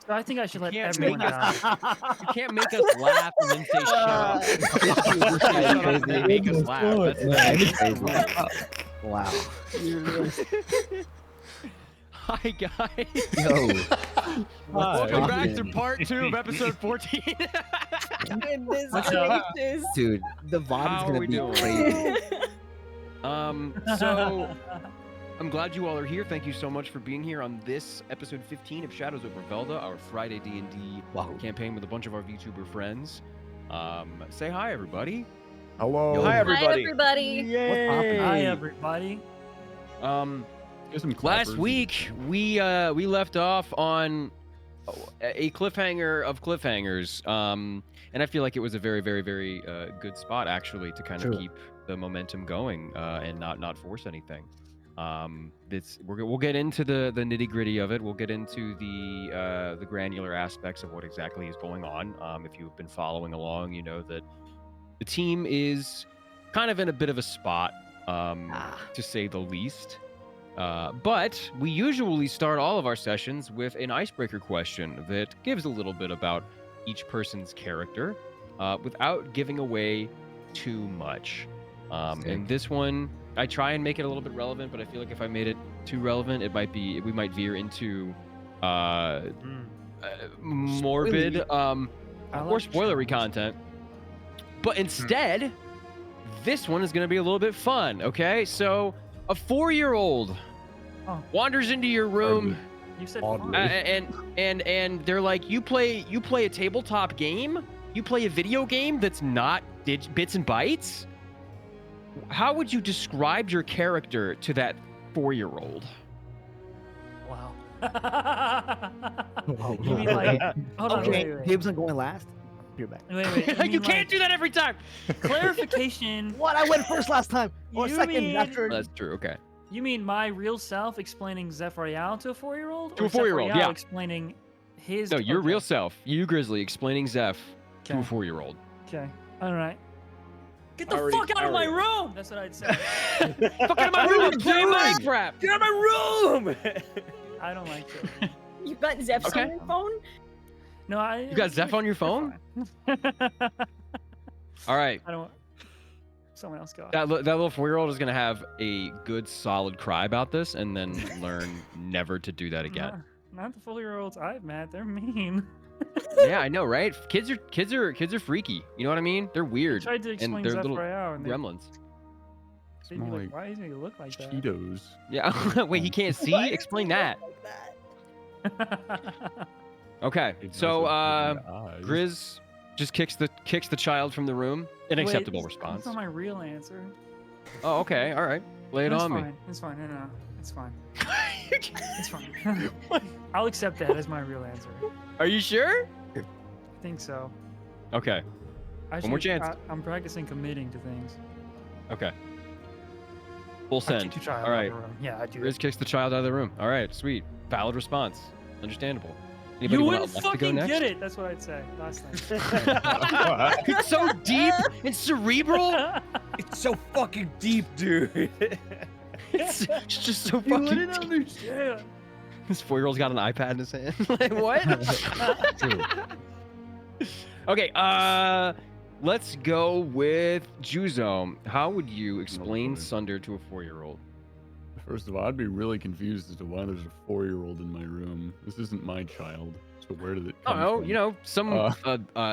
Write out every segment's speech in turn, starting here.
So I think I should let can't everyone make die. You can't make us laugh and then say shut up. We're saying shut up and then make us laugh. Wow. Hi guys. Yo. Welcome back to happening? part 2 of episode 14. Goodness What's up? gracious. Dude, the VOD is How gonna we be doing? crazy. So I'm glad you all are here. Thank you so much for being here on this episode 15 of Shadows over Welde, our Friday D&D Wow. campaign with a bunch of our VTuber friends. Say hi, everybody. Hello. Hi, Hi, everybody. Yay. Hi, everybody. Here's some Last clappers. week we left off on a cliffhanger of cliffhangers, and I feel like it was a very, very, very good spot actually to kind of True. keep the momentum going and not force anything. We'll get into the nitty gritty of it. We'll get into the granular aspects of what exactly is going on. If you've been following along, you know that the team is kind of in a bit of a spot, to say the least. But we usually start all of our sessions with an icebreaker question that gives a little bit about each person's character without giving away too much. And this one, I try and make it a little bit relevant, but I feel like if I made it too relevant, we might veer into morbid or spoilery content. But instead, this one is going to be a little bit fun, okay? So, a 4-year-old wanders into your room, You said and they're like, you play a tabletop game? You play a video game that's not bits and bytes? How would you describe your character to that 4-year-old? Wow. Oh, You mean like? Hold on, okay, wait. Gabe's not going last. You're back. Wait. You can't do that every time. Clarification. What? I went first last time. Or You second mean- after. That's true. Okay. You mean my real self explaining Zephyriel to a 4-year-old? To a Or 4-year-old, Zephyriel yeah. explaining his. No, your okay. real self, you Grizzly, explaining Zeph to a Okay. 4-year-old. Okay. All right. Get the Already- fuck out of my already. room! That's what I'd say. Fuck out of my room! I'm playing Minecraft. Get out of my room! I don't like it. You got Zeph's Okay. on your phone? No, I. You got Zeph on your phone? All right. I don't. Someone else go. That little 4-year-old is gonna have a good solid cry about this, and then learn never to do that again. Not the 4-year-olds I've met. They're mean. Yeah, I know, right? Kids are freaky. You know what I mean? They're I weird. tried to and explain they're little Zephyriel, and gremlins. they'd be Smell like, like "Why does he look like that?" Cheetos. Yeah. Wait, he can't see? Why does Explain he look that. like that? Okay. It So, doesn't open my eyes. Grizz just kicks the child from the room. An acceptable Wait, response. That's not my real answer. Oh, okay. All right. Lay it It's on me. fine. It's fine. No, it's fine. It's fine. I'll accept that as my real answer. Are you sure? I think so. Okay. I One more should- chance. I'm practicing committing to things. Okay. Full I send. kick the child All out right. of the room. Yeah, I do. Grizz kicks the child out of the room. All right. Sweet. Valid response. Understandable. Anybody You wanna wouldn't elect to go fucking next? get it. That's what I'd say last time. It's so deep and cerebral. It's so fucking deep, dude. It's just so You fucking wouldn't deep. understand. This 4-year-old's got an iPad in his hand. Like, what? Okay, let's go with Juzo. How would you explain boy. Sunder to a 4-year-old? First of all, I'd be really confused as to why there's a 4-year-old in my room. This isn't my child. So where did it come Oh, from? you know, some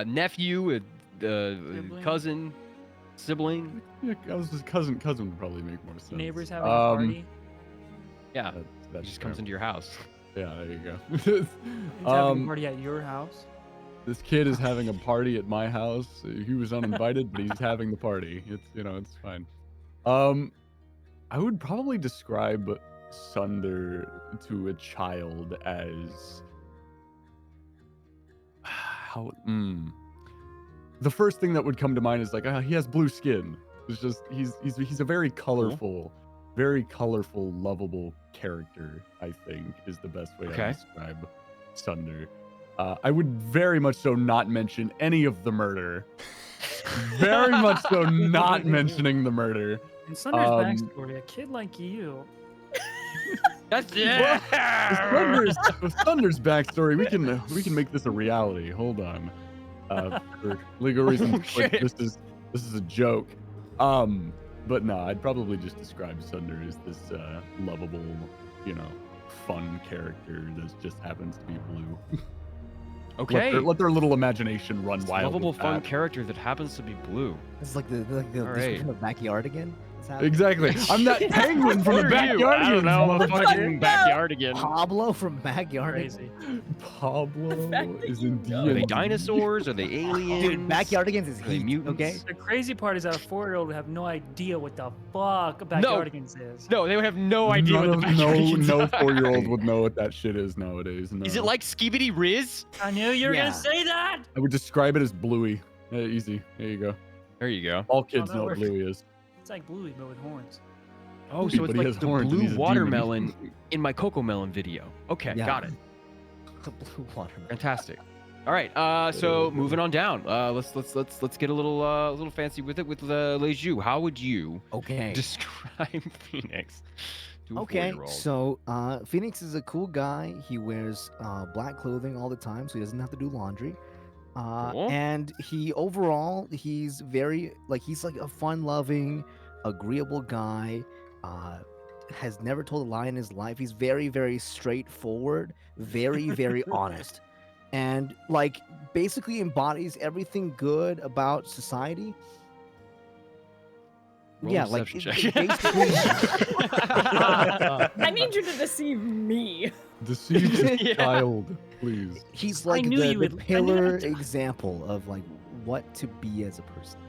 nephew, Sibling? cousin, sibling. Yeah, I was his cousin would probably make more sense. Neighbors having a party. Yeah, That, he that's just comes into your house. Yeah, there you go. He's having a um, party at your house. this kid is having a party at my house. He was uninvited, but he's having the party. It's it's fine. I would probably describe Sunder to a child as how the first thing that would come to mind is like he has blue skin. It's just he's a very colorful, lovable character. I think is the best way Okay. to describe Sunder. I would very much so not mention any of the murder. Very much so not mentioning the murder. In Sunder's Um, backstory, a kid like you That's With Thunder's backstory, we can make this a reality. Hold on. For legal reasons, Oh, like, shit. this is a joke. But no, I'd probably just describe Thunder as this lovable, fun character that just happens to be blue. Okay. Let their little imagination run wild. Lovable, with fun that. character that happens to be blue. It's like the All description right. of backyard again. It's happening. Exactly. I'm that penguin from What the are you? backyard. I don't know. A motherfucker. fucking backyard again. Pablo from backyard. Crazy. Pablo fact that is you indeed. know. Are they dinosaurs? Are they aliens? Dude, backyardigans is Are they heat. mutants? Okay. The crazy part is that a 4-year-old would have no idea what the fuck a backyardigans is. No, they would have no idea what the backyardigans no are. 4-year-old would know what that shit is nowadays. No. Is it like Skibidi Riz? I knew you were Yeah. gonna say that. I would describe it as Bluey. Easy. There you go. There you go. All kids that know what works. Bluey is. It's like Bluey but with horns. Oh, so But it's he like has the horns and he's blue a watermelon demon. in my Coco Melon video. Okay, Yeah. got it. The blue watermelon. Fantastic. All right, so moving on down. Let's get a little fancy with it with Leju. How would you Okay. describe Phoenix to a Okay, 4-year-old? so Phoenix is a cool guy. He wears black clothing all the time, so he doesn't have to do laundry. Cool. And he's very he's like a fun-loving, agreeable guy. Has never told a lie in his life. He's very, very straightforward, very, very honest, and basically embodies everything good about society. Roll Yeah, a like deception check. basically. I need you to deceive me. Deceive this Yeah. child, please. He's like knew the, you the would- I knew pillar that- example of what to be as a person.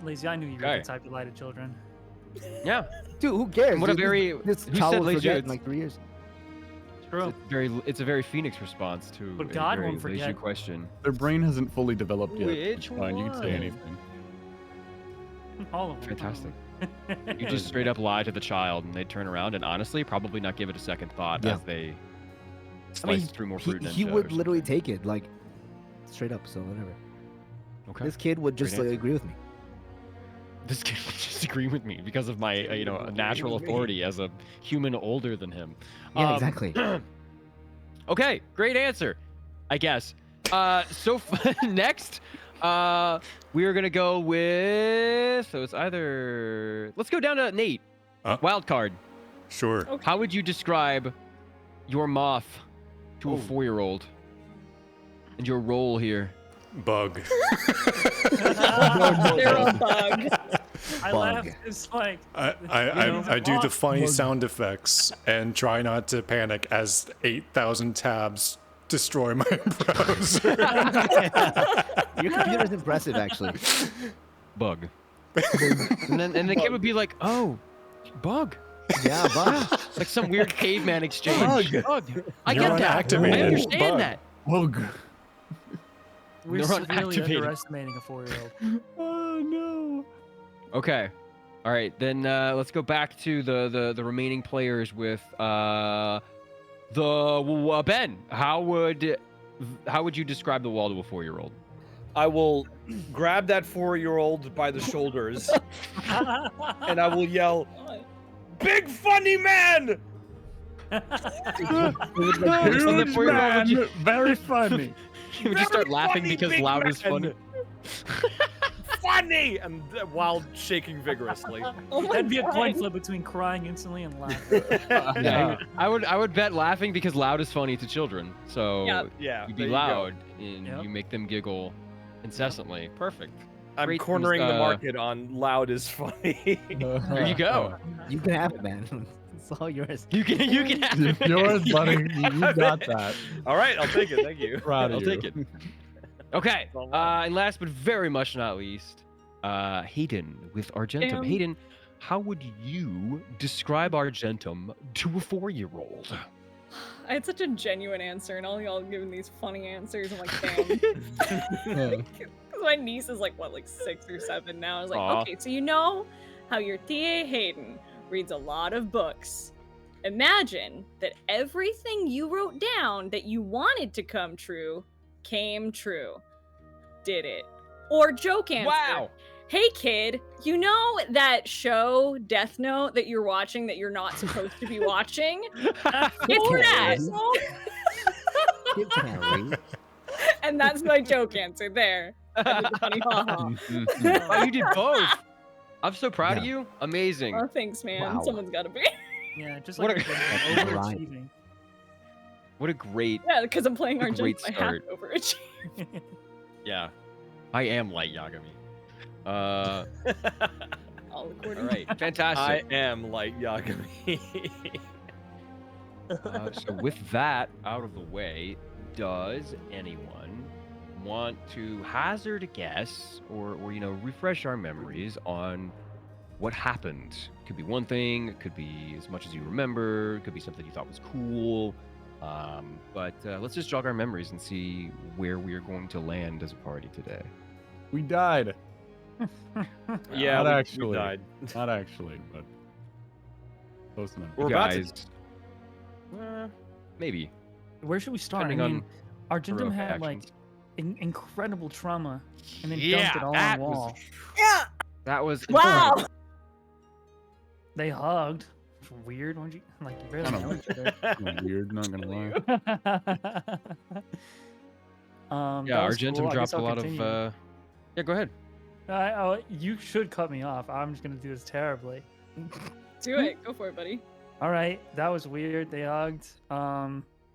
Lazy, I knew you were Okay. the type to lie to children. Yeah, Dude, who cares? what a Dude, very this who child said will Leju? forget in It's- 3 years. True. it's a very Phoenix response to But a God very won't forget. Leju question. Their brain hasn't fully developed yet. Which It's fine. You can say one? anything. All of them. Fantastic. You just straight up lie to the child, and they turn around and honestly probably not give it a second thought Yeah. as they I slice mean, through more he, fruit. he Ninja would or literally something. take it straight up. So whatever. Okay. This kid would just Great answer. agree with me. This kid would disagree with me because of my natural authority as a human older than him. Yeah, exactly. Okay, great answer, I guess. Next, we are gonna go with. So it's either. Let's go down to Nate. Wild card. Sure. Okay. How would you describe your moth to a Oh. 4-year-old? And your role here. Bug. They're a bug. I Bug. laughed. It's like I do the funny Bug. sound effects and try not to panic as 8,000 tabs destroy my browser. Your computer's impressive, actually. Bug. and then the kid would be like, "Oh, bug." Yeah, but Like some weird caveman exchange. Bug. I Neuron get that. I activated. understand Bug. that. Bug. we're Neuron severely activated. underestimating a 4-year-old. Oh no. Okay. All right. Then let's go back to the remaining players with Ben. How would you describe the wall to a 4-year-old? I will grab that 4-year-old by the shoulders and I will yell, "Big funny man!" Huge man, very funny. You would just start Very laughing funny, because big loud is funny. man. Funny! And while shaking vigorously. Oh my That'd be a coin God. flip between crying instantly and laughing. Yeah, I would bet laughing because loud is funny to children. So Yep. Yeah, you there be go. loud and Yep. you make them giggle incessantly. Perfect. I'm Great cornering the news, market on loud is funny. There you go. you can have it, man. It's all yours. You can have It's it. yours, buddy. You got that. All right, I'll take it. Thank you. Proud of I'll you. take it. Okay. All right. And last but very much not least, Hayden with Argentum. Damn. Hayden, how would you describe Argentum to a 4-year-old? I had such a genuine answer, and all y'all giving these funny answers. I'm like, damn. Because my niece is like 6 or 7 now. I was like, Aw. okay, so you know how your TA Hayden reads a lot of books. Imagine that everything you wrote down that you wanted to come true came true. Did it? Or joke answer. Wow. Hey kid, you know that show Death Note that you're watching that you're not supposed to be watching? It's that. Kids can't read. And that's my joke answer there. I did the funny haha. Oh, you did both. I'm so proud of Yeah. you. Amazing. Oh, thanks, man. Wow. Someone's got to be. Yeah, just What like a- That's right. overachieving. What a great. Yeah, because I'm playing A great Argent. I have start. to overachieve. Yeah. I am Light Yagami. All All according right. I Fantastic. am like Yagami. So with that out of the way, does anyone want to hazard a guess or refresh our memories on what happened? Could be one thing, it could be as much as you remember, it could be something you thought was cool. But let's just jog our memories and see where we are going to land as a party today. We died. Yeah, Not we actually. died. Not actually, but close enough. We're You about to- guys, maybe. Where should we start? I Depending mean, on Argentum heroic had like actions. incredible trauma, and then Yeah, dumped it all that on was- Wall. Yeah. That was Wow. They hugged. It's weird, weren't you? Like you barely I don't know know. each other. Kinda weird, not gonna lie. Yeah, that was Argentum cool. I dropped guess a I'll lot continue. of. Yeah, go ahead. You should cut me off. I'm just gonna do this terribly. Do it. Go for it, buddy. All right, that was weird. They hugged.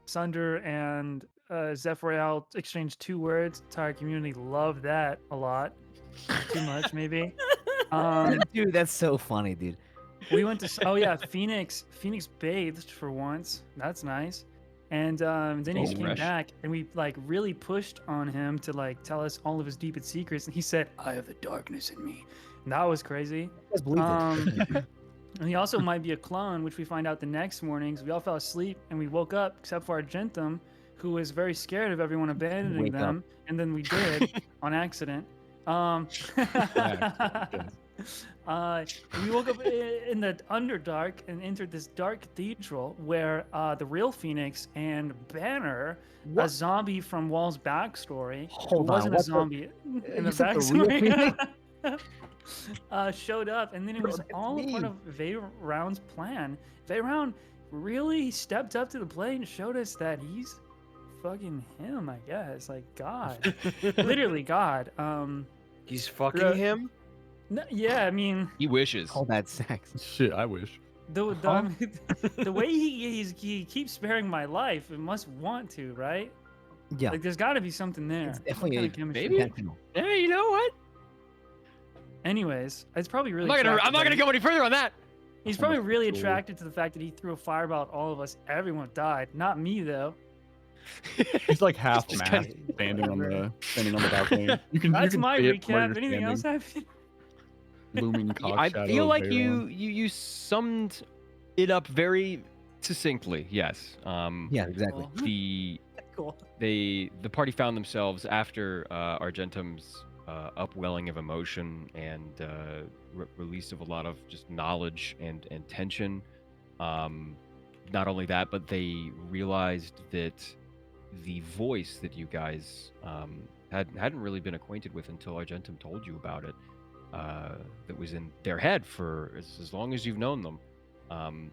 Sunder and Zephyriel exchanged 2 words. Entire community loved that a lot. Too much, maybe. Dude, that's so funny, dude. We went to oh yeah, Phoenix bathed for once. That's nice. And then he Oh, came fresh. back, and we like really pushed on him to like tell us all of his deepest secrets. And he said, "I have the darkness in me." And that was crazy. You guys believed it. And he also might be a clone, which we find out the next morning. So we all fell asleep, and we woke up except for Argentum, who was very scared of everyone abandoning Wake up. them. And then we did on accident. We woke up in the Underdark and entered this dark cathedral where the real Phoenix and Banner, a What? zombie from Wall's backstory, Hold who on, wasn't what a the- zombie in the you said the real backstory, showed up. And then it Bro, was that's all a part me. of Veyround's plan. Veyround really stepped up to the plate and showed us that he's fucking him, I guess. Like God. Literally God. He's fucking Bruh. him? No, yeah, I mean, He wishes. Call that sex. Shit, I wish. the way he keeps sparing my life, it must want to, right? Yeah, Like, there's got to be something there. it's Some definitely kind a of chemistry. maybe. intentional. Hey, you know what? Anyways, it's probably really. I'm not attracted gonna by- go any further on that. He's probably really Absolutely. attracted to the fact that he threw a fireball at all of us. Everyone died. Not me though. He's like half Just mast, kinda- standing on the balcony. You can. That's you can my see it from where recap. you're Anything else standing. happened? Looming cock I shadow feel of like Veyron. you summed it up very succinctly. Yes. Yeah, exactly. Cool. The Cool. the party found themselves after Argentum's upwelling of emotion and release of a lot of just knowledge and tension. Not only that, but they realized that the voice that you guys hadn't really been acquainted with until Argentum told you about it. That was in their head for as long as you've known them.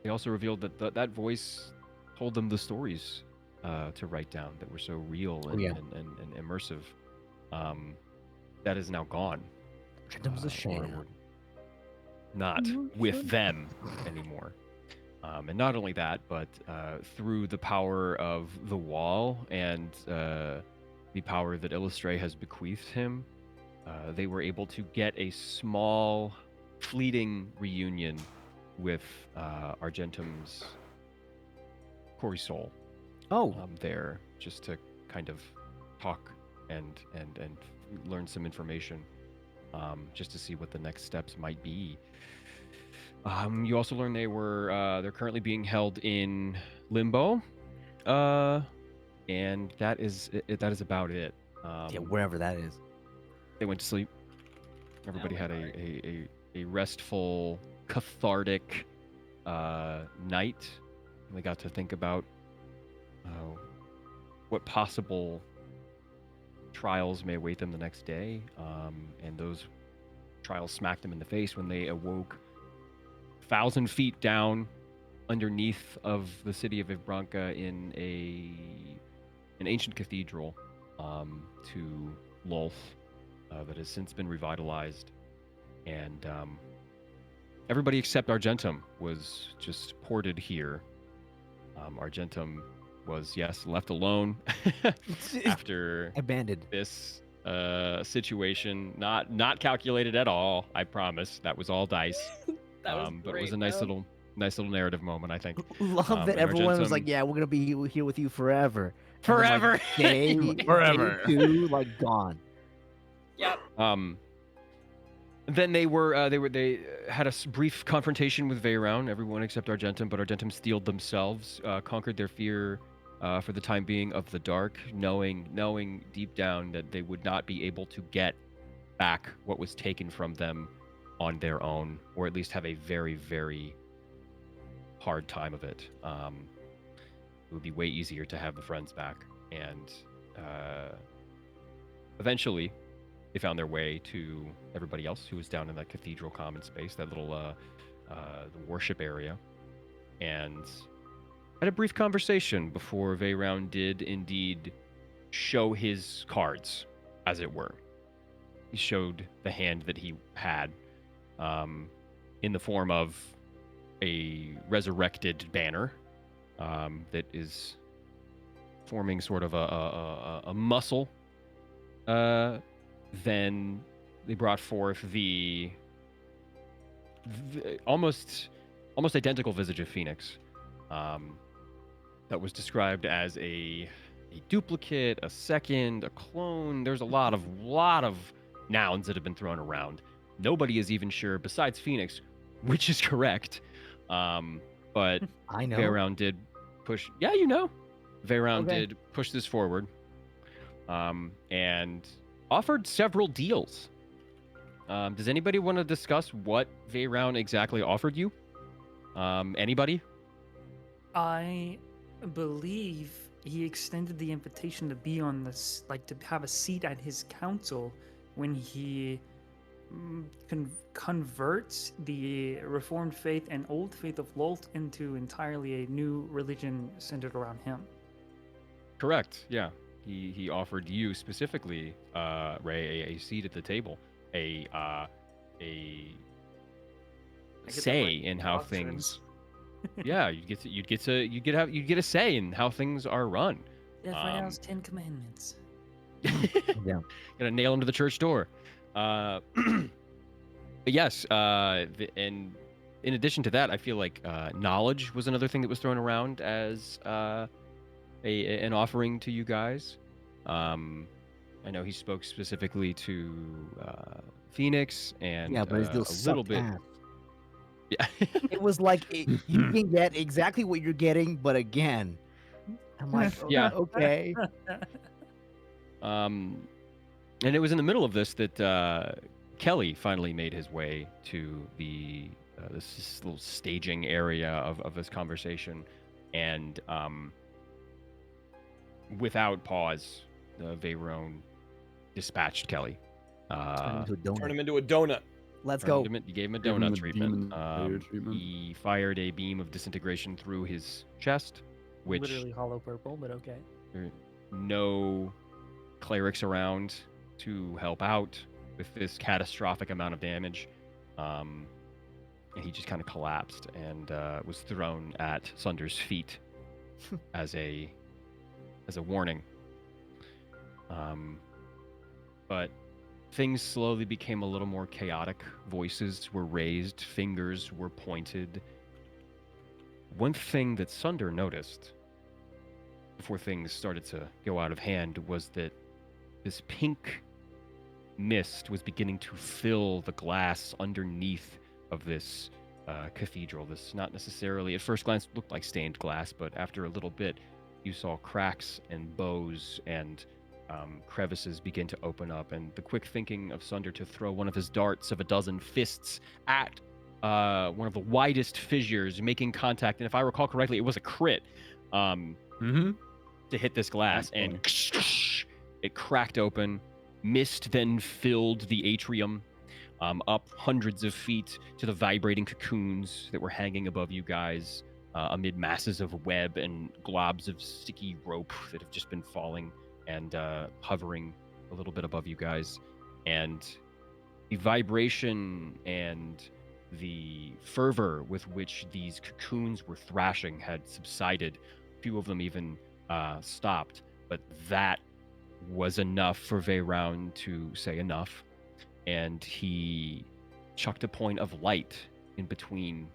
They also revealed that that voice told them the stories to write down that were so real and, yeah. and immersive. That is now gone. Argentum's a or shame. we're not with them anymore. And not only that, but through the power of the wall and the power that Illustre has bequeathed him, they were able to get a small, fleeting reunion with Argentum's Cory Soul Oh, there, just to kind of talk and learn some information, just to see what the next steps might be. You also learn they're currently being held in limbo, and that is about it. yeah, wherever that is. They went to sleep. Everybody had a restful, cathartic night. They got to think about what possible trials may await them the next day, and those trials smacked them in the face when they awoke 1,000 feet down underneath of the city of Vibranca in an ancient cathedral to Lolth that has since been revitalized, and everybody except Argentum was just ported here. Argentum was, yes, left alone after Abandoned. this situation. Not calculated at all, I promise. That was all dice. That was But it great, was a bro. nice little narrative moment, I think. Love that and everyone was like, Argentum- "Yeah, we're gonna be here with you forever." And then, Forever. like, day Forever. 2, like gone. Yep. Then they had a brief confrontation with Veyroun, everyone except Argentum, but Argentum steeled themselves, conquered their fear for the time being of the dark, knowing deep down that they would not be able to get back what was taken from them on their own, or at least have a very, very hard time of it. It would be way easier to have the friends back, and eventually they found their way to everybody else who was down in that cathedral common space, that little the worship area, and had a brief conversation before Veyroun did indeed show his cards, as it were. He showed the hand that he had in the form of a resurrected banner that is forming sort of a muscle. Then they brought forth the almost identical visage of Phoenix, that was described as a duplicate, a second, a clone. There's a lot of nouns that have been thrown around. Nobody is even sure, besides Phoenix, which is correct. But I know. Veyroun did push. Yeah, you know. Veyroun Okay. did push this forward, and offered several deals. Does anybody want to discuss what Veyroun exactly offered you? Anybody? I believe he extended the invitation to be on this, like to have a seat at his council when he converts the Reformed faith and old faith of Lolth into entirely a new religion centered around him. Correct. Yeah. He offered you specifically, Ray, a seat at the table, a I get the say right in how doctrines. things. Yeah, you'd get a say in how things are run. Raphael's 10 Commandments. Yeah. Gonna nail him to the church door. But yes, and in addition to that, I feel like knowledge was another thing that was thrown around as an offering to you guys. I know he spoke specifically to Phoenix and Yeah, but his deal a little sucked bit. ass. Yeah. It was like you can get exactly what you're getting, but again. I'm like, Yeah. okay. And it was in the middle of this that Kelly finally made his way to this little staging area of this conversation, and without pause, Veyroun dispatched Kelly. Turn into a donut. Turn him into a donut. Let's go. You gave him a Give him donut the treatment. demon slayer treatment. He fired a beam of disintegration through his chest, which Literally hollow purple, but okay. there are no clerics around to help out with this catastrophic amount of damage. And he just kind of collapsed and was thrown at Sunder's feet as a warning. But things slowly became a little more chaotic. Voices were raised, fingers were pointed. One thing that Sunder noticed before things started to go out of hand was that this pink mist was beginning to fill the glass underneath of this cathedral. This not necessarily, at first glance, looked like stained glass, but after a little bit, you saw cracks and bows and crevices begin to open up, and the quick thinking of Sunder to throw one of his darts of a dozen fists at one of the widest fissures, making contact, and if I recall correctly, it was a crit, Mm-hmm. to hit this glass, and It cracked open. Mist then filled the atrium, up hundreds of feet to the vibrating cocoons that were hanging above you guys, amid masses of web and globs of sticky rope that have just been falling and hovering a little bit above you guys. And the vibration and the fervor with which these cocoons were thrashing had subsided. A few of them even stopped, but that was enough for Veyround to say enough, and he chucked a point of light in between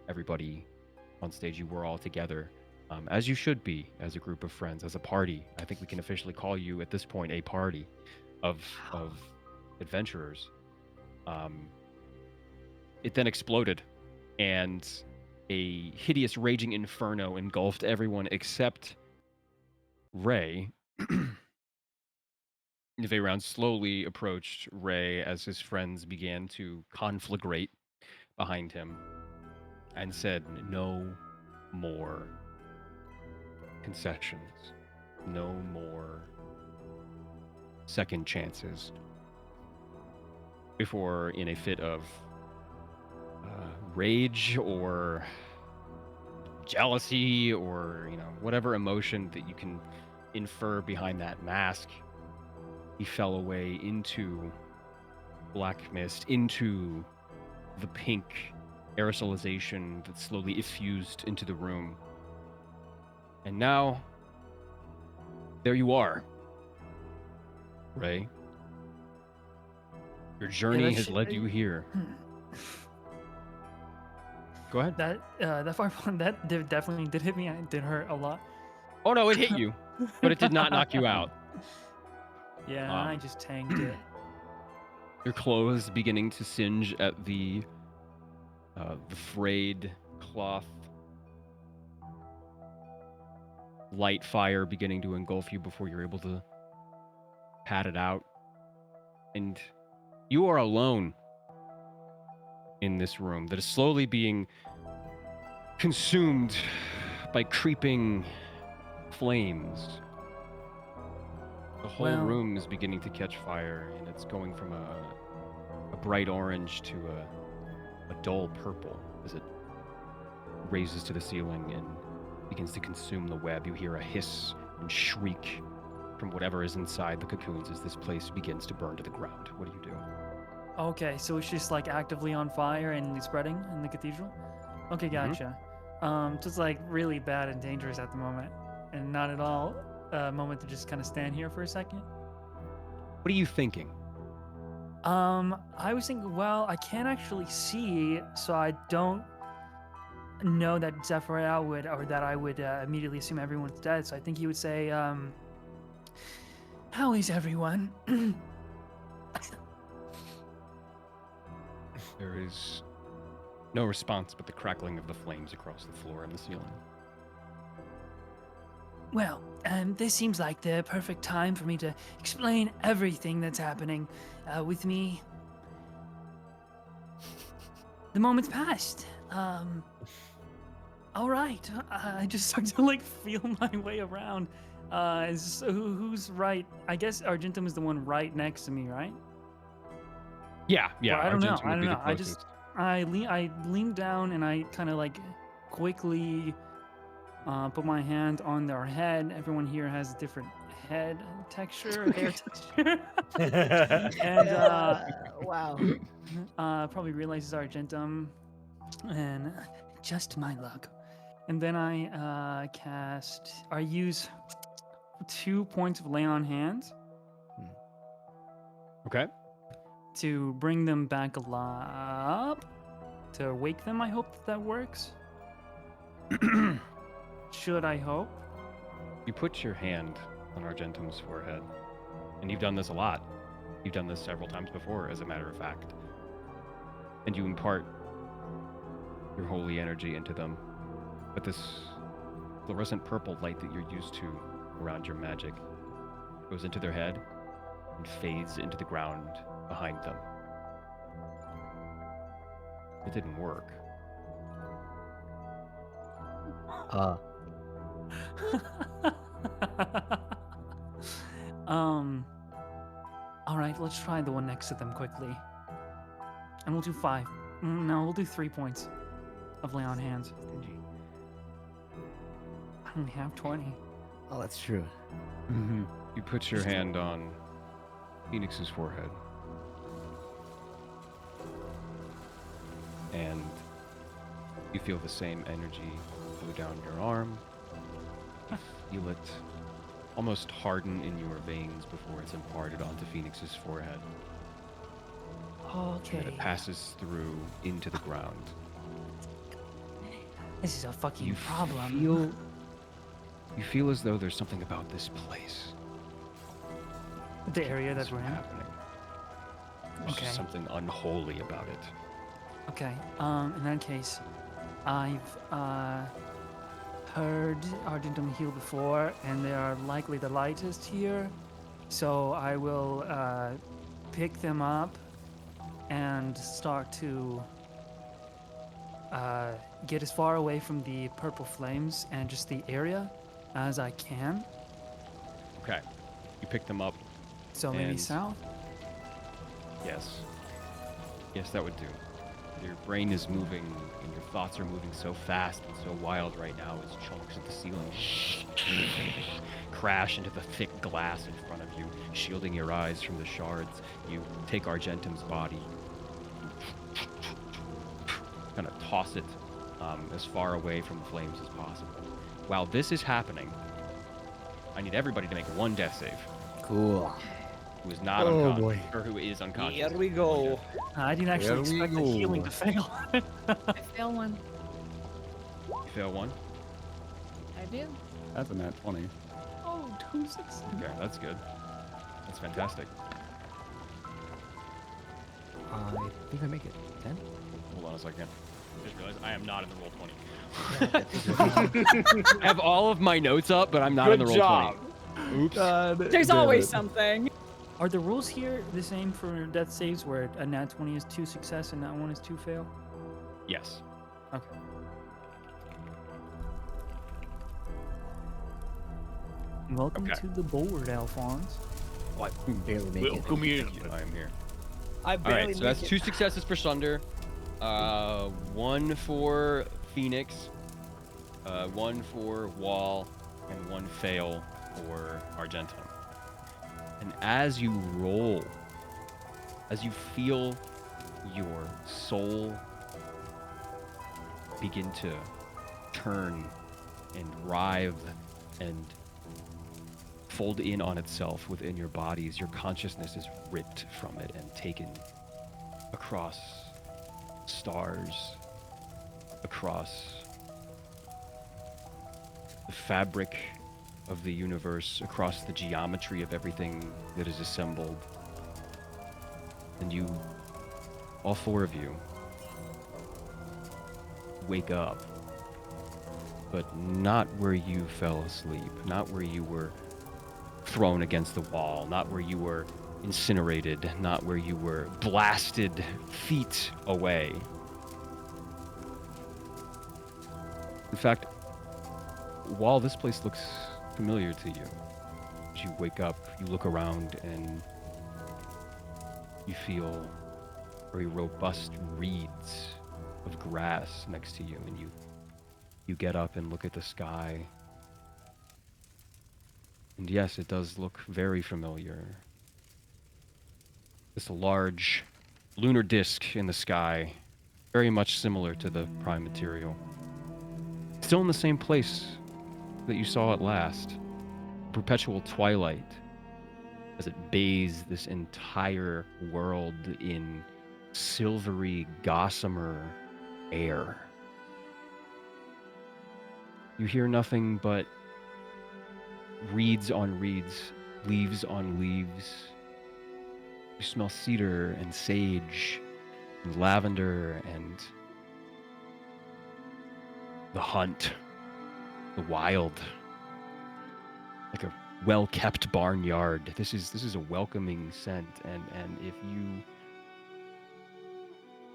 everybody on stage. You were all together, as you should be, as a group of friends, as a party. I think we can officially call you at this point a party of adventurers. It then exploded, and a hideous raging inferno engulfed everyone except Ray. Veyround slowly approached Ray as his friends began to conflagrate behind him and said, "No more concessions. No more second chances." Before, in a fit of rage or jealousy or, whatever emotion that you can infer behind that mask, he fell away into black mist, into the pink aerosolization that slowly effused into the room. And now, there you are, Ray. Your journey has led you here. Go ahead. That fireball, definitely did hit me. It did hurt a lot. Oh no, it hit you, but it did not knock you out. Yeah, I just tanked it. Your clothes beginning to singe at the frayed cloth. Light fire beginning to engulf you before you're able to pat it out. And you are alone in this room that is slowly being consumed by creeping flames. The whole room is beginning to catch fire, and it's going from a bright orange to a dull purple as it raises to the ceiling and begins to consume the web. You hear a hiss and shriek from whatever is inside the cocoons as this place begins to burn to the ground. What do you do? Okay, so it's just like actively on fire and spreading in the cathedral? Okay, gotcha. So it's like really bad and dangerous at the moment, and not at all a moment to just kind of stand here for a second. What are you thinking? I was thinking, well, I can't actually see, so I don't know that Zephyriah would, or that I would immediately assume everyone's dead. So I think he would say, "How is everyone?" There is no response but the crackling of the flames across the floor and the ceiling. Well, this seems like the perfect time for me to explain everything that's happening with me. The moment's passed. All right. I just start to like feel my way around. Who's right? I guess Argentum is the one right next to me, right? Yeah. Well, I don't know. Argentum would be the closest. I lean down and I kind of like quickly put my hand on their head. Everyone here has a different head texture, hair texture. And wow. probably realizes Argentum, and just my luck. And then I use 2 points of lay on hands. Okay. To bring them back up, to wake them. I hope that works. Should I hope? You put your hand on Argentum's forehead, and you've done this a lot. You've done this several times before, as a matter of fact. And you impart your holy energy into them. But this fluorescent purple light that you're used to around your magic goes into their head and fades into the ground behind them. It didn't work. All right, let's try the one next to them quickly. And we'll do 5. No, we'll do 3 points of lay on hands. Stingy. I only have 20. Oh, that's true. Mm-hmm. You put your hand on Phoenix's forehead. And you feel the same energy go down your arm. You feel it almost harden in your veins before it's imparted onto Phoenix's forehead. Okay. And it passes through into the ground. This is a fucking You problem. You feel as though there's something about this place. The area that that's we're in. happening. There's Okay. just something unholy about it. Okay. In that case, I've heard Argentum heal before, and they are likely the lightest here. So I will pick them up and start to get as far away from the purple flames and just the area as I can. Okay. You pick them up. So maybe And- south. Yes. Yes, that would do. Your brain is moving, and your thoughts are moving so fast and so wild right now as chunks of the ceiling crash into the thick glass in front of you, shielding your eyes from the shards. You take Argentum's body, kind of toss it as far away from the flames as possible. While this is happening, I need everybody to make one death save. Cool. Who is not Oh, unconscious, boy. or who is unconscious. Here we go. I didn't actually There we expect the healing go. to fail. I fail one. You fail one. I do. That's a nat 20. Oh, 2 6. Okay, that's good. That's fantastic. I think I make it 10. Hold on a second. I just realized I am not in the roll 20. I have all of my notes up, but I'm not in the Good roll job. 20. Oops. There's always something. Are the rules here the same for death saves where a nat 20 is 2 success and nat 1 is 2 fail? Yes. Okay. Welcome Okay. to the board, Alphonse. Barely make it. I am here. I All barely right, so that's make 2 successes for Sunder, 1 for Phoenix, 1 for Wall, and 1 fail for Argentum. And as you roll, as you feel your soul begin to turn and writhe and fold in on itself within your bodies, your consciousness is ripped from it and taken across stars, across the fabric of the universe, across the geometry of everything that is assembled. And you, all 4 of you, wake up, but not where you fell asleep, not where you were thrown against the wall, not where you were incinerated, not where you were blasted feet away. In fact, while this place looks familiar to you, as you wake up, you look around and you feel very robust reeds of grass next to you, and you get up and look at the sky. And yes, it does look very familiar. This large lunar disk in the sky, very much similar to the prime material. Still in the same place that you saw it last. Perpetual twilight as it bathes this entire world in silvery, gossamer air. You hear nothing but reeds on reeds, leaves on leaves. You smell cedar and sage and lavender and the hunt, the wild, like a well-kept barnyard. This is a welcoming scent, and if you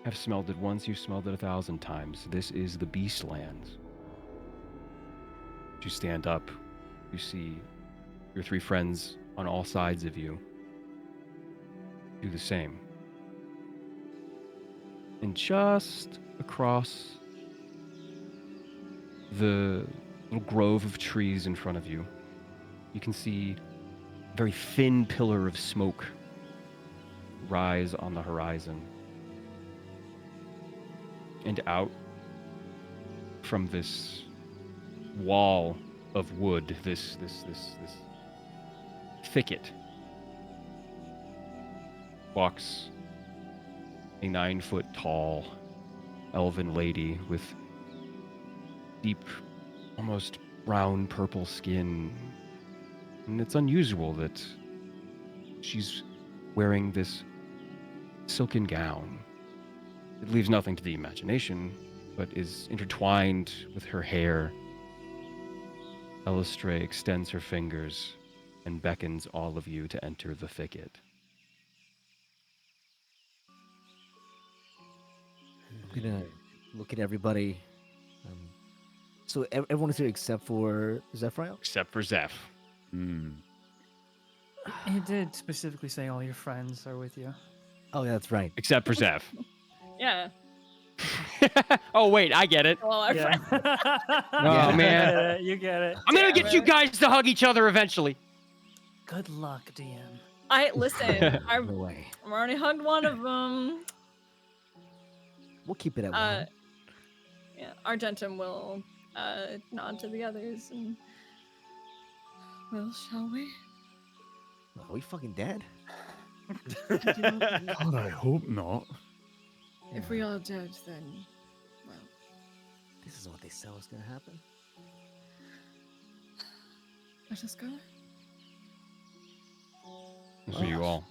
have smelled it once, you've smelled it 1,000 times. This is the Beastlands. You stand up, you see your 3 friends on all sides of you do the same. And just across the little grove of trees in front of you, you can see a very thin pillar of smoke rise on the horizon. And out from this wall of wood, this thicket, walks a 9-foot tall elven lady with deep, almost brown purple skin. And it's unusual that she's wearing this silken gown. It leaves nothing to the imagination, but is intertwined with her hair. Elistray extends her fingers and beckons all of you to enter the thicket. I'm gonna look at everybody. So everyone is here except for Zephyr. Except for Zeph. Hmm. He did specifically say all your friends are with you. Oh, yeah, that's right. Except for Zeph. Yeah. Oh, wait, I get it. Well, our Yeah. friend. Oh, man. You get it. I'm gonna Damn get you it. guys to hug each other eventually. Good luck, DM. I listen. No way. I've already hugged one of them. We'll keep it at one. Yeah, Argentum will nod to the others and. Well, shall we? Are we fucking dead? God, I hope not. If we are dead, then. Well. This is what they said was gonna happen. Let us go. So you all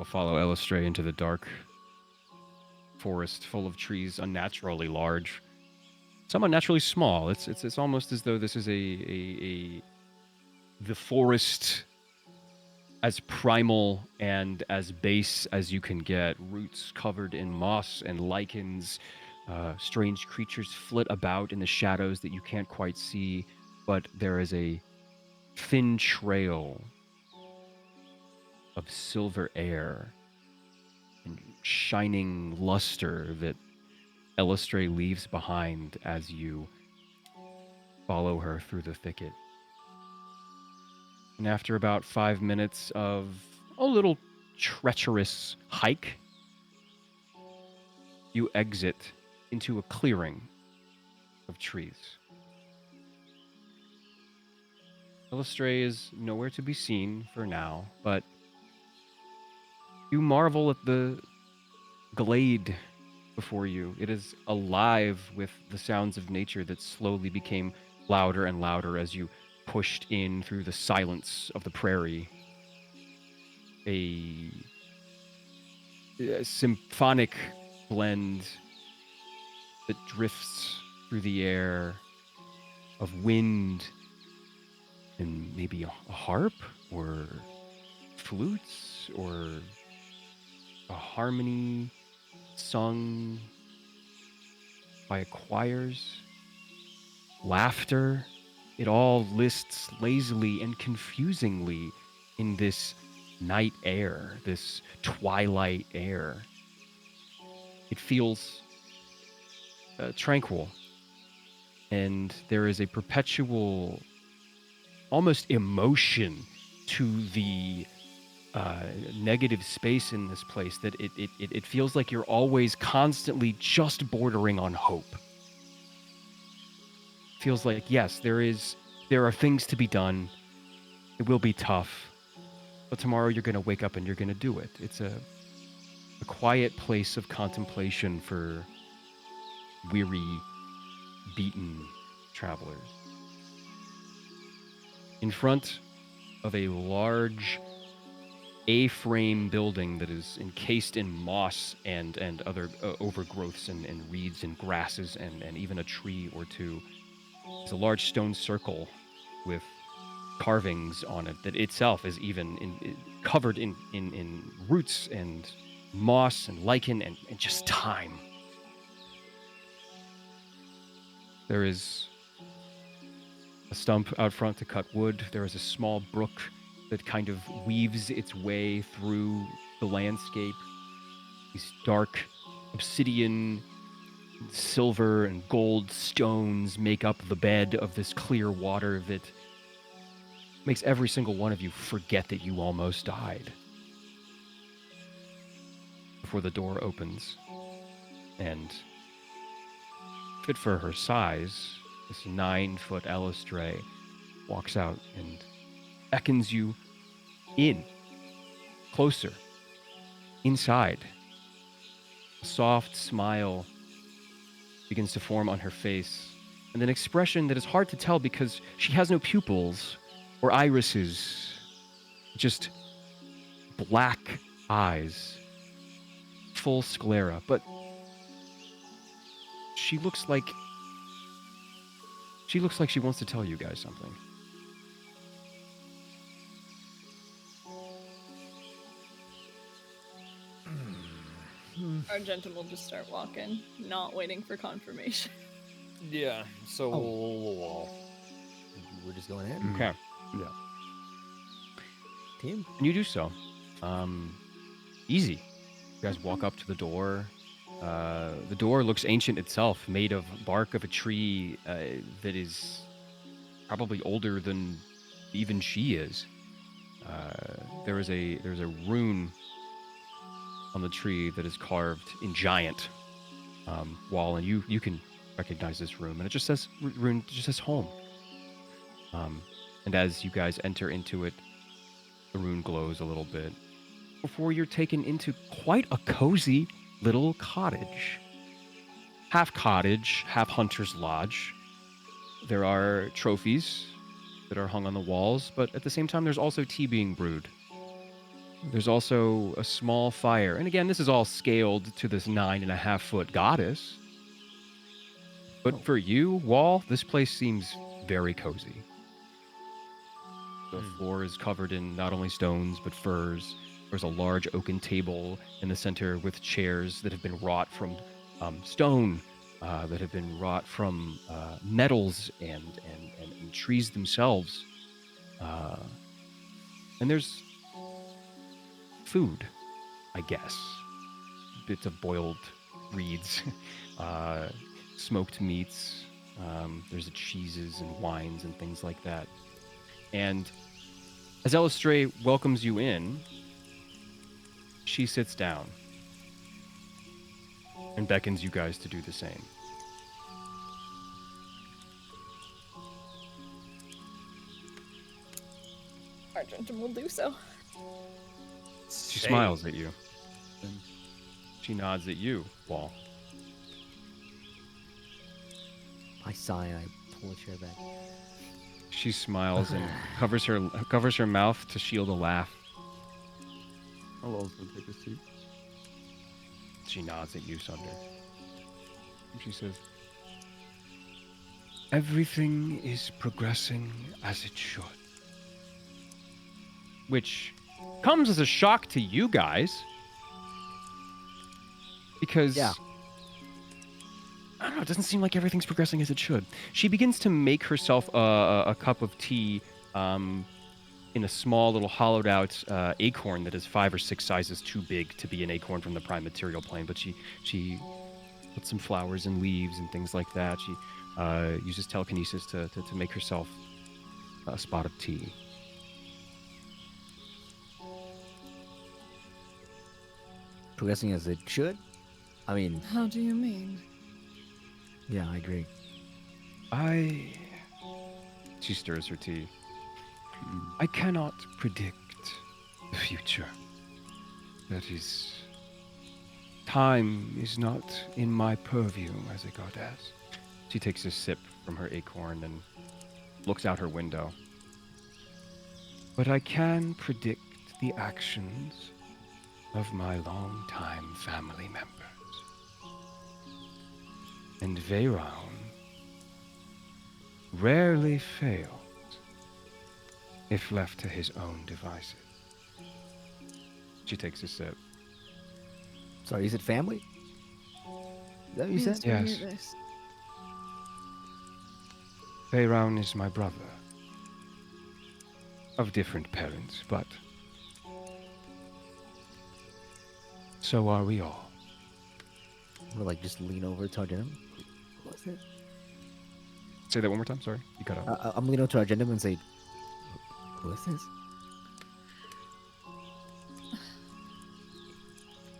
follow Elistray into the dark forest full of trees, unnaturally large, some unnaturally small. It's almost as though this is the forest as primal and as base as you can get. Roots covered in moss and lichens. Strange creatures flit about in the shadows that you can't quite see, but there is a thin trail of silver air and shining luster that Elistray leaves behind as you follow her through the thicket. And after about 5 minutes of a little treacherous hike, you exit into a clearing of trees. Elistray is nowhere to be seen for now, but you marvel at the glade before you. It is alive with the sounds of nature that slowly became louder and louder as you pushed in through the silence of the prairie. A symphonic blend that drifts through the air of wind and maybe a harp or flutes or a harmony sung by choirs, laughter. It all lists lazily and confusingly in this night air, this twilight air. It feels tranquil, and there is a perpetual, almost emotion to the negative space in this place that it feels like you're always constantly just bordering on hope. Feels like, yes, there are things to be done. It will be tough, but tomorrow you're going to wake up and you're going to do it. It's a quiet place of contemplation for weary, beaten travelers. In front of a large A-frame building that is encased in moss and other overgrowths and reeds and grasses and even a tree or two, is a large stone circle with carvings on it that itself is even covered in roots and moss and lichen and just time. There is a stump out front to cut wood. There is a small brook that kind of weaves its way through the landscape. These dark obsidian, silver, and gold stones make up the bed of this clear water that makes every single one of you forget that you almost died. Before the door opens, and fit for her size, this 9-foot Elistray walks out and beckons you in, closer, inside. A soft smile begins to form on her face, and an expression that is hard to tell because she has no pupils or irises, just black eyes, full sclera, but she looks like she wants to tell you guys something. Argentum will just start walking, not waiting for confirmation. Yeah. So We're just going in. Okay. Yeah. Team. And you do so. Easy. You guys walk up to the door. The door looks ancient itself, made of bark of a tree that is probably older than even she is. There's a rune on the tree that is carved in giant wall, and you can recognize this rune, and it just says rune. It just says home. And as you guys enter into it, the rune glows a little bit before you're taken into quite a cozy little cottage. Half cottage, half hunter's lodge. There are trophies that are hung on the walls, but at the same time, there's also tea being brewed. There's also a small fire. And again, this is all scaled to this 9.5-foot goddess. But for you, Wall, this place seems very cozy. The floor is covered in not only stones, but furs. There's a large oaken table in the center with chairs that have been wrought from stone, that have been wrought from metals and trees themselves. And there's food, I guess. Bits of boiled reeds, smoked meats. There's cheeses and wines and things like that. And as Elistray welcomes you in, she sits down and beckons you guys to do the same. Argentum will do so. She smiles at you. And she nods at you, Wall. I sigh and I pull a chair back. She smiles and covers her mouth to shield a laugh. I'll also take a seat. She nods at you, Sunder. And she says, "Everything is progressing as it should." Which comes as a shock to you guys. Because, Yeah. I don't know, it doesn't seem like everything's progressing as it should. She begins to make herself a cup of tea in a small little hollowed out acorn that is 5 or 6 sizes too big to be an acorn from the prime material plane. But she puts some flowers and leaves and things like that. She uses telekinesis to make herself a spot of tea. Progressing as it should. I mean, How do you mean? yeah, I agree. She stirs her tea. I cannot predict the future. That is, time is not in my purview as a goddess. She takes a sip from her acorn and looks out her window. But I can predict the actions of my longtime family members. And Veyron rarely fails if left to his own devices. She takes a sip. Sorry, you said family? Is that what you said? Yes. Veyron is my brother. of different parents, but so are we all. We'll like just lean over to Argendum. What's it? Say that one more time. Sorry, you cut out. I'm leaning over to Argendum and say, "Who is this?"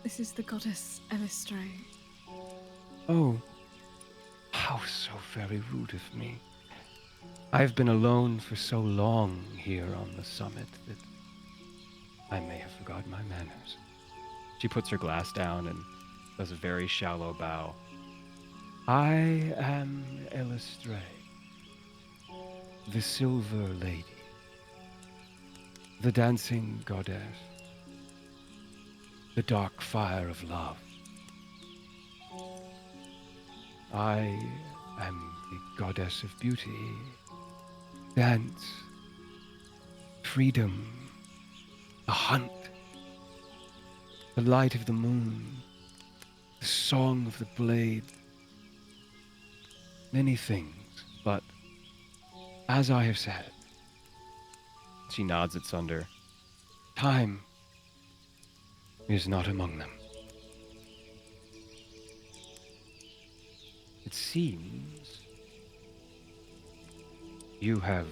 This is the goddess Elistray. Oh, how so very rude of me. I've been alone for so long here on the summit that I may have forgotten my manners. She puts her glass down and does a very shallow bow. I am Elistray, the Silver Lady, the dancing goddess, the dark fire of love. I am the goddess of beauty, dance, freedom, the hunt, the light of the moon, the song of the blade. Many things, but as I have said, she nods at Sunder, time is not among them. It seems you have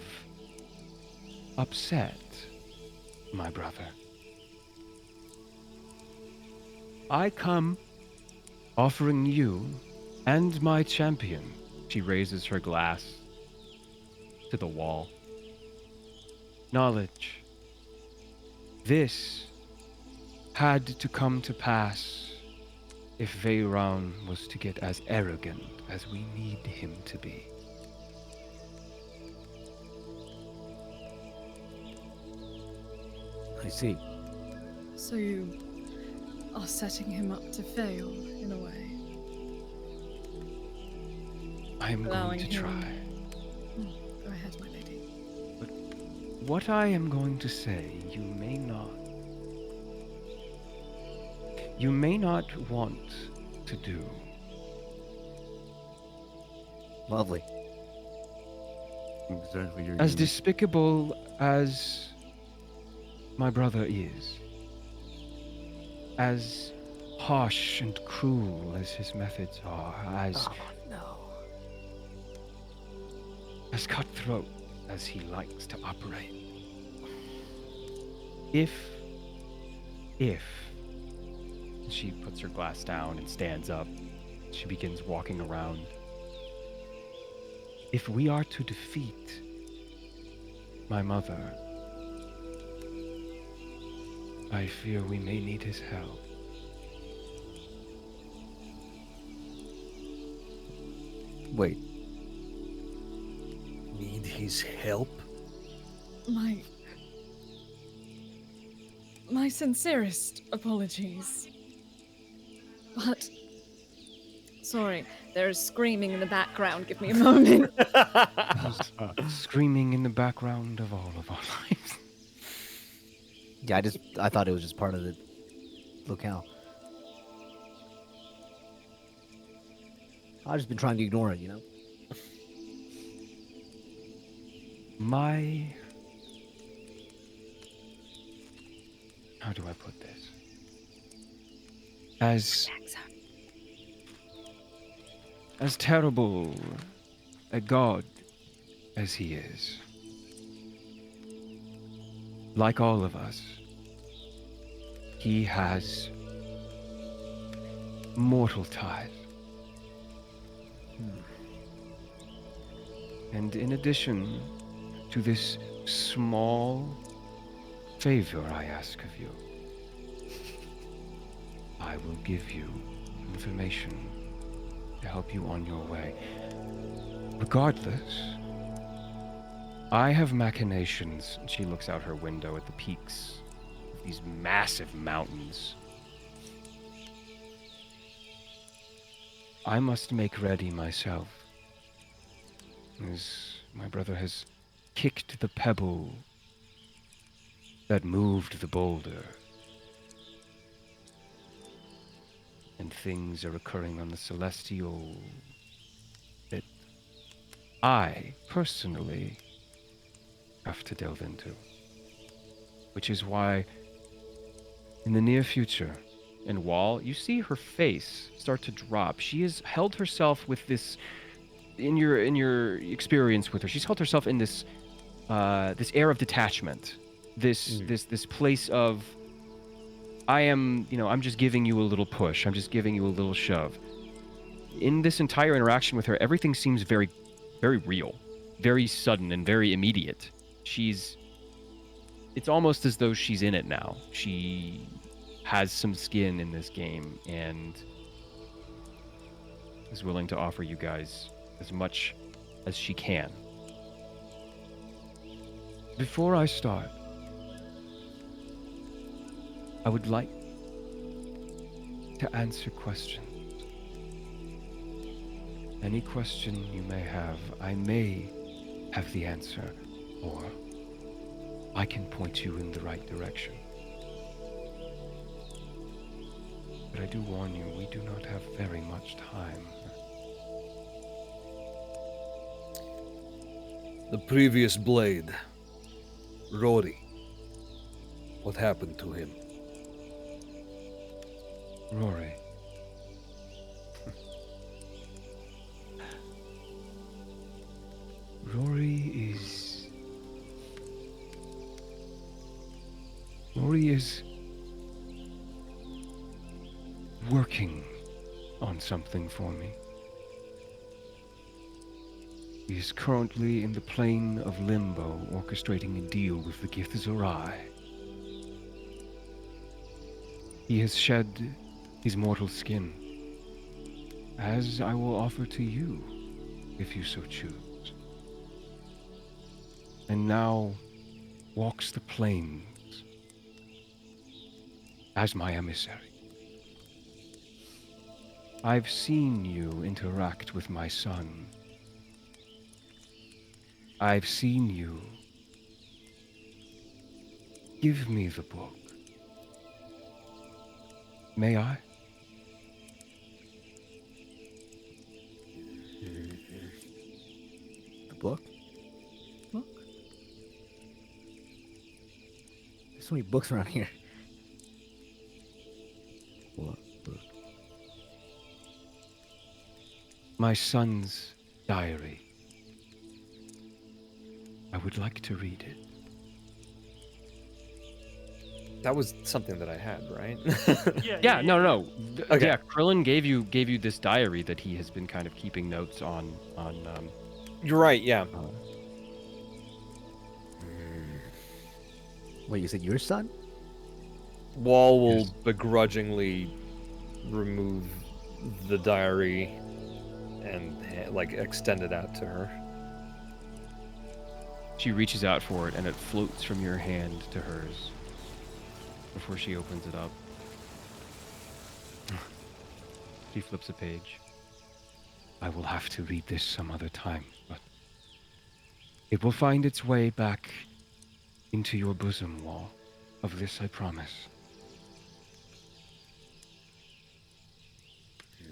upset my brother. I come offering you and my champion. She raises her glass to the wall. Knowledge. This had to come to pass if Veyron was to get as arrogant as we need him to be. I see. So you are setting him up to fail, in a way. I am Allowing going to him- try. Go ahead, my lady. What I am going to say, you may not want to do. Lovely. Exactly. Your As unique- despicable as my brother is, as harsh and cruel as his methods are, Oh no. as cutthroat as he likes to operate. If she puts her glass down and stands up, she begins walking around. If we are to defeat my mother, I fear we may need his help. Wait. Need his help? My sincerest apologies. But sorry, there's screaming in the background. Give me a moment. Screaming in the background of all of our lives. Yeah, I thought it was just part of the locale. I've just been trying to ignore it, you know? How do I put this? As terrible a god as he is, like all of us, he has mortal ties. And in addition to this small favor I ask of you, I will give you information to help you on your way. Regardless, I have machinations. She looks out her window at the peaks of these massive mountains. I must make ready myself, as my brother has kicked the pebble that moved the boulder. And things are occurring on the celestial that I, personally, have to delve into. which is why in the near future, and Wall, you see her face start to drop. She has held herself with this, in your experience with her, she's held herself in this this air of detachment, this place of, I am, I'm just giving you a little push, I'm just giving you a little shove. In this entire interaction with her, everything seems very, very real, very sudden, and very immediate. It's almost as though she's in it now. She has some skin in this game and is willing to offer you guys as much as she can. Before I start, I would like to answer questions. Any question you may have, I may have the answer, or I can point you in the right direction. But I do warn you, we do not have very much time. The previous blade, Rory. What happened to him? Rory. Rory is working on something for me. He is currently in the plane of limbo, orchestrating a deal with the Githzerai. He has shed his mortal skin, as I will offer to you, if you so choose. And now walks the plains as my emissary. I've seen you interact with my son. I've seen you give me the book. May I? The book? Book? There's so many books around here. What book? My son's diary. I would like to read it. That was something that I had, right? Yeah, no. Okay. Yeah, Krillin gave you this diary that he has been kind of keeping notes on. You're right, yeah. Wait, you said your son? Wall will Yes. begrudgingly remove the diary and extend it out to her. She reaches out for it, and it floats from your hand to hers before she opens it up. She flips a page. I will have to read this some other time, but it will find its way back into your bosom, Wall. Of this I promise.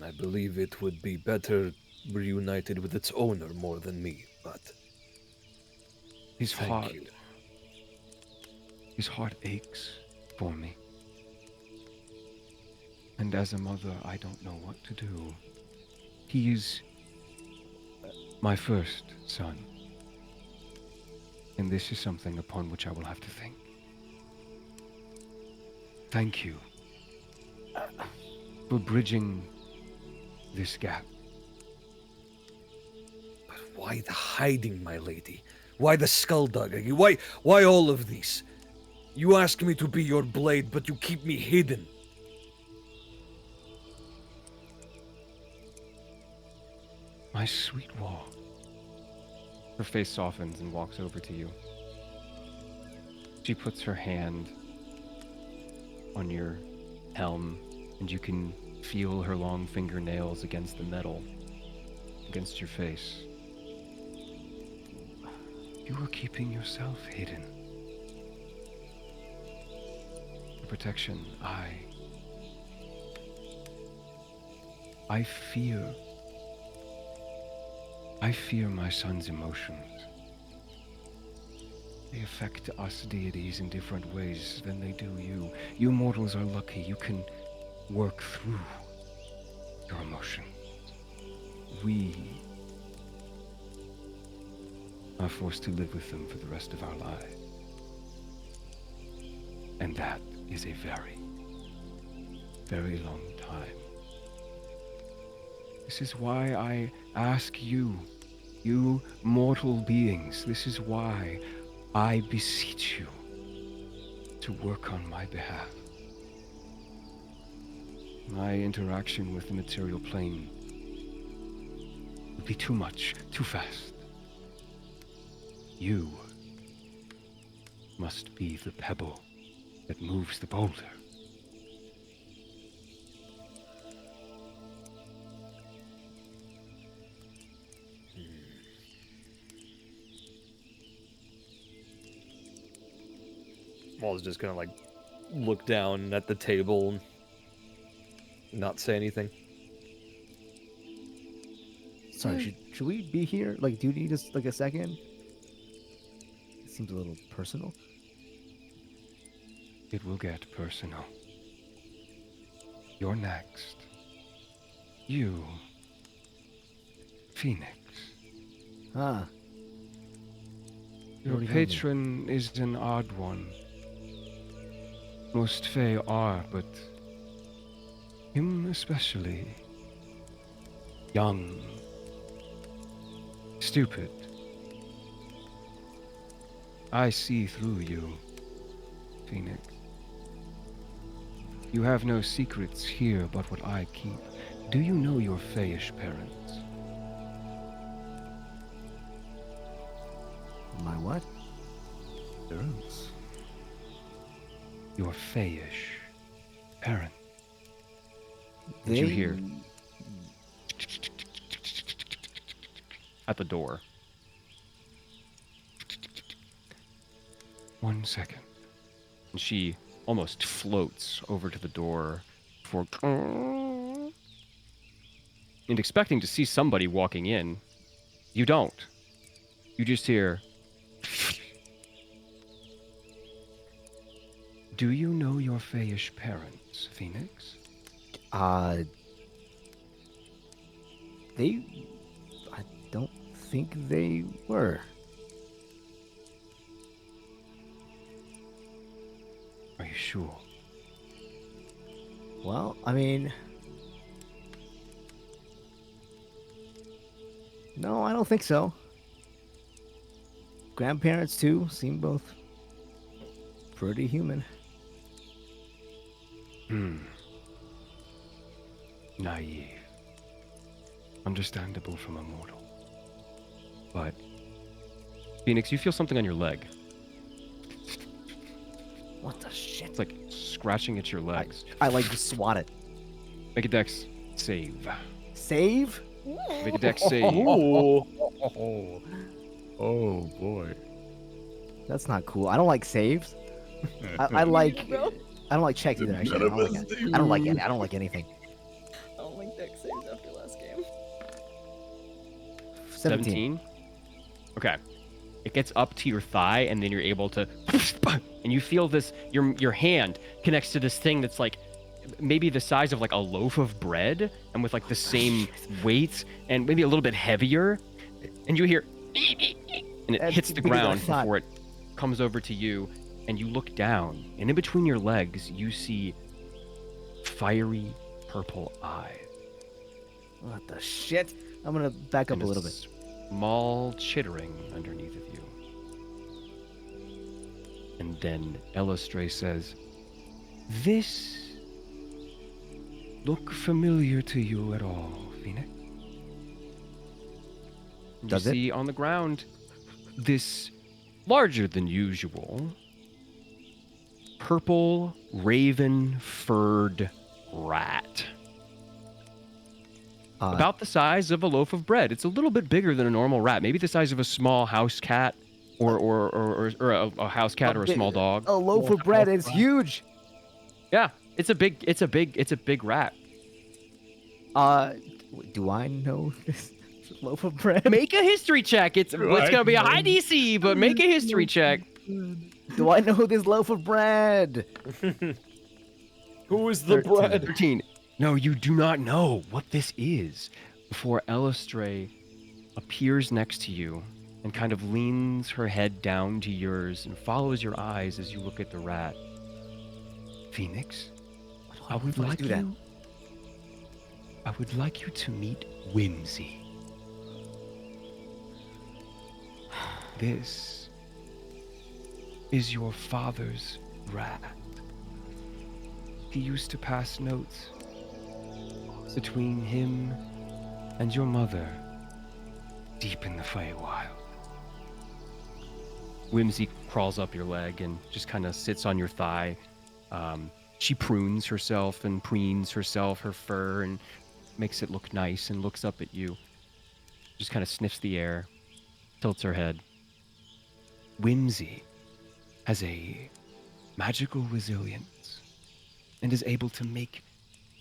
I believe it would be better reunited with its owner more than me, but His thank heart, you. his heart aches for me. And as a mother, I don't know what to do. He is my first son. And this is something upon which I will have to think. Thank you for bridging this gap. But why the hiding, my lady? Why the skullduggery? Why all of this? You ask me to be your blade, but you keep me hidden. My sweet Wall. Her face softens and walks over to you. She puts her hand on your helm, and you can feel her long fingernails against the metal, against your face. You are keeping yourself hidden. For protection, I fear my son's emotions. They affect us deities in different ways than they do you. You mortals are lucky. You can work through your emotions. We are forced to live with them for the rest of our lives. And that is a very, very long time. This is why I ask you, you mortal beings, this is why I beseech you to work on my behalf. My interaction with the material plane would be too much, too fast. You must be the pebble that moves the boulder. Wald's just gonna like look down at the table and not say anything. Sorry, should we be here? Like, do you need us like a second? It seems a little personal. It will get personal. You're next. You, Phoenix. Ah, Your already know me. patron is an odd one. Most Fae are, but him especially. Young. Stupid. I see through you, Phoenix. You have no secrets here but what I keep. Do you know your Faeish parents? my what? Parents. Your Faeish parents. Did you hear? At the door. 1 second. And she almost floats over to the door for and expecting to see somebody walking in. You don't. You just hear. Do you know your Faeish parents, Phoenix? I don't think they were. Are you sure? Well, I mean, no, I don't think so. Grandparents too seem both pretty human. Naive. Understandable from a mortal. But, Phoenix, you feel something on your leg. What the shit? It's like scratching at your legs. I like to swat it. Make a dex save. Save? Make a dex save. Oh boy. That's not cool. I don't like saves. I like. Bro, I don't like checks either. Actually, I don't like it. I don't like anything. I don't like deck saves after last game. 17. Okay. It gets up to your thigh, and then you're able to, and you feel this. Your hand connects to this thing that's like maybe the size of like a loaf of bread, and with like the same weight, and maybe a little bit heavier. And you hear, and it That's hits the bigger than I ground thought. before it comes over to you, and you look down, and in between your legs, you see fiery purple eyes. What the shit? I'm gonna back up and a little bit. Small chittering underneath of you. And then Elistray says, "This look familiar to you at all, Phoenix?" And Does you it? see on the ground this larger than usual purple raven furred rat. About the size of a loaf of bread. It's a little bit bigger than a normal rat, maybe the size of a small house cat, or a house cat or a small dog. A loaf of bread is huge. Yeah, it's a big rat. Do I know this loaf of bread? Make a history check. It's gonna be a high DC, but make a history check. Do I know this loaf of bread? Who is the 13. bread? 13. No, you do not know what this is. Before Elistray appears next to you and kind of leans her head down to yours and follows your eyes as you look at the rat. Phoenix, I would like you to meet Whimsy. This is your father's rat. He used to pass notes between him and your mother deep in the Feywild. Whimsy crawls up your leg and just kind of sits on your thigh. She prunes herself and preens herself, her fur, and makes it look nice and looks up at you. Just kind of sniffs the air, tilts her head. Whimsy has a magical resilience and is able to make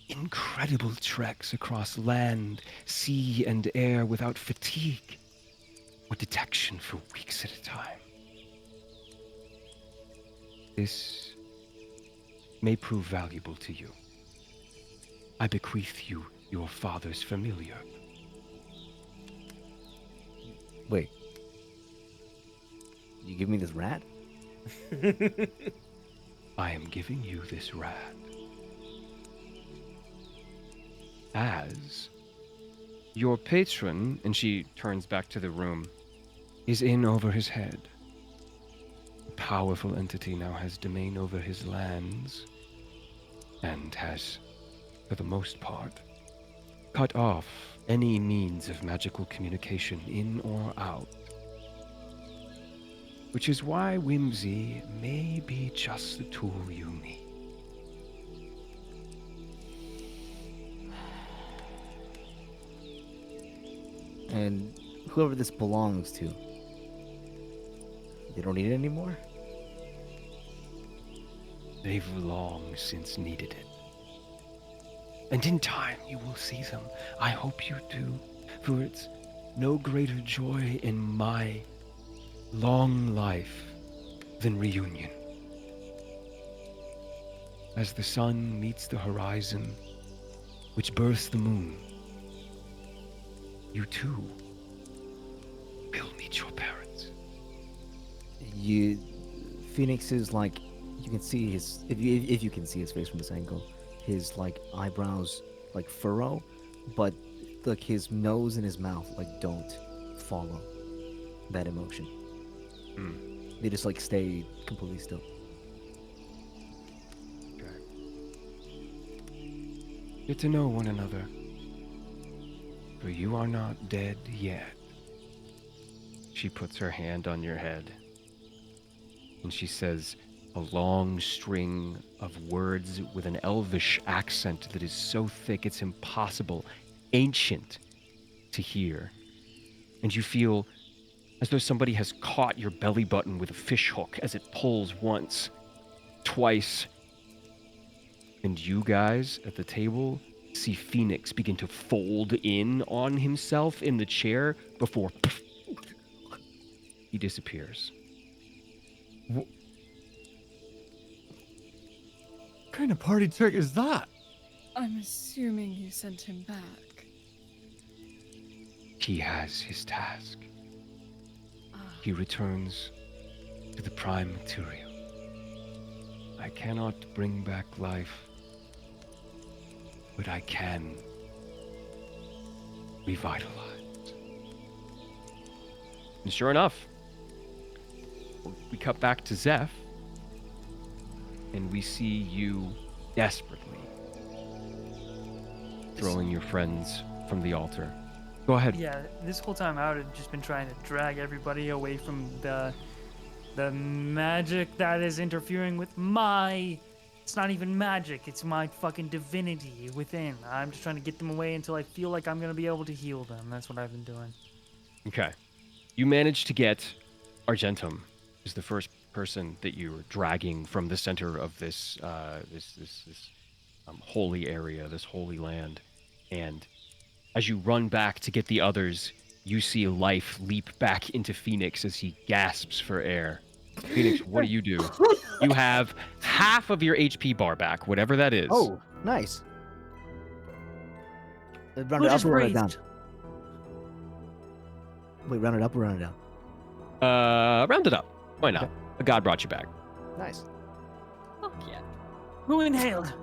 incredible treks across land, sea, and air without fatigue or detection for weeks at a time. This may prove valuable to you. I bequeath you your father's familiar. Wait. You give me this rat? I am giving you this rat as your patron, and she turns back to the room, is in over his head. A powerful entity now has domain over his lands and has, for the most part, cut off any means of magical communication in or out. Which is why Whimsy may be just the tool you need. And whoever this belongs to, they don't need it anymore? They've long since needed it. And in time you will see them. I hope you do, for it's no greater joy in my long life than reunion. As the sun meets the horizon, which births the moon, you too will meet your parents. Phoenix is like, you can see his, if you can see his face from this angle, his like eyebrows like furrow, but like his nose and his mouth like don't follow that emotion. They just like stay completely still. Okay. Get to know one another, for you are not dead yet. She puts her hand on your head, and she says a long string of words with an elvish accent that is so thick it's impossible, ancient, to hear. And you feel as though somebody has caught your belly button with a fish hook as it pulls once, twice. And you guys at the table see Phoenix begin to fold in on himself in the chair before he disappears. What kind of party trick is that? I'm assuming you sent him back. He has his task. Ah, He returns to the prime material. I cannot bring back life, but I can revitalize. And sure enough, we cut back to Zeph, and we see you desperately throwing your friends from the altar. Go ahead. Yeah, this whole time I would have just been trying to drag everybody away from the magic that is interfering with my... It's not even magic, it's my fucking divinity within. I'm just trying to get them away until I feel like I'm going to be able to heal them. That's what I've been doing. Okay. You managed to get Argentum, who's the first person that you were dragging from the center of this holy area, this holy land. And as you run back to get the others, you see life leap back into Phoenix as he gasps for air. Phoenix, what do? You have half of your HP bar back, whatever that is. Oh, nice. Round Who it up just or round it down? breathed? Wait, round it up or round it down? Round it up. Why not? Okay. God brought you back. Nice. Fuck yeah. Who inhaled?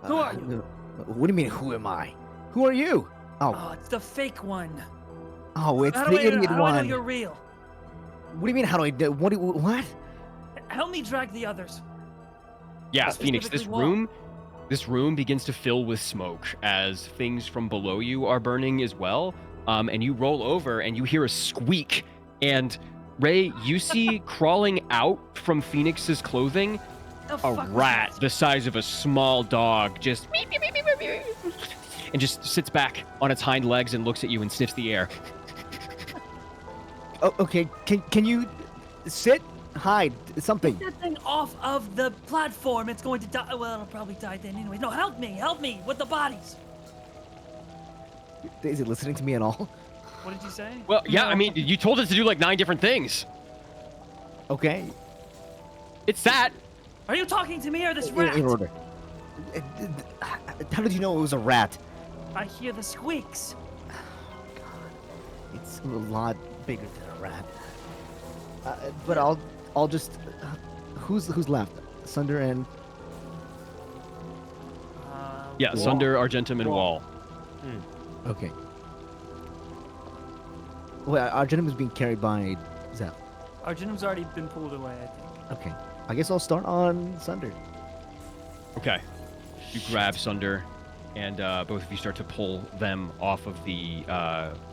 Who are you? What do you mean, who am I? Who are you? Oh, it's the fake one. Oh, it's How the do I know- idiot how do I know one. you're real? What do you mean, how do I do? What? Help me drag the others. Yeah, Phoenix, Specifically this room begins to fill with smoke as things from below you are burning as well. And you roll over and you hear a squeak. And Ray, you see crawling out from Phoenix's clothing The a fuck was rat that? the size of a small dog, just and just sits back on its hind legs and looks at you and sniffs the air. Oh, okay. Can you sit, hide, something? Get that thing off of the platform. It's going to die. Well, it'll probably die then anyway. No, help me with the bodies. Is it listening to me at all? What did you say? Well, yeah, No. I mean, you told it to do like 9 different things. Okay. It's that. Are you talking to me or this In rat? order. How did you know it was a rat? I hear the squeaks. It's a lot bigger than a rat. But I'll just. Who's left? Sunder and. Yeah, Wall. Sunder, Argentum, and Wall. Okay. Well, our gentleman is being carried by Zeph. Argentum's already been pulled away, I think. Okay. I guess I'll start on Sunder. Okay. You grab Sunder, and both of you start to pull them off of the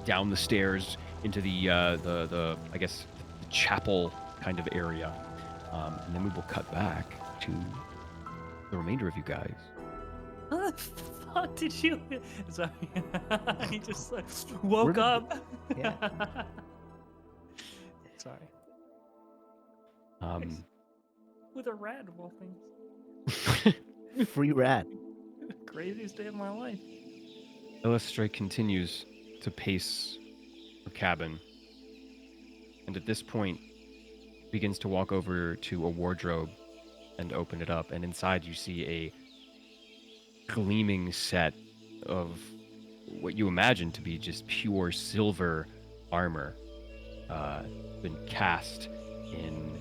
down the stairs into the I guess the chapel kind of area, and then we will cut back to the remainder of you guys. How the fuck did you? Sorry, he just like, woke up. Yeah. Sorry. With a rat of all things. Free rat. Craziest day of my life. Illustrate continues to pace her cabin, and at this point begins to walk over to a wardrobe and open it up, and inside you see a gleaming set of what you imagine to be just pure silver armor, been cast in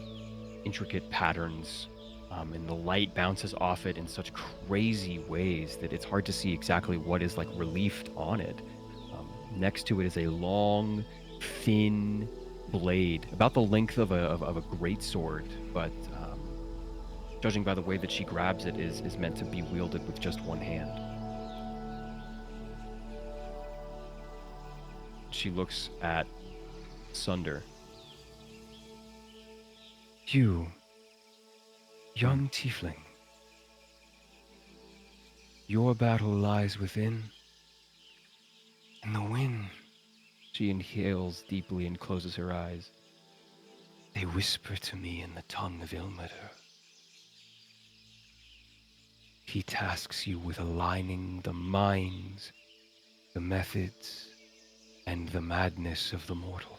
intricate patterns, and the light bounces off it in such crazy ways that it's hard to see exactly what is like reliefed on it. Next to it is a long, thin blade, about the length of a greatsword, but judging by the way that she grabs it, is meant to be wielded with just one hand. She looks at Sunder. You, young tiefling, your battle lies within. In the wind. She inhales deeply and closes her eyes. They whisper to me in the tongue of Ilmater. He tasks you with aligning the minds, the methods, and the madness of the mortal.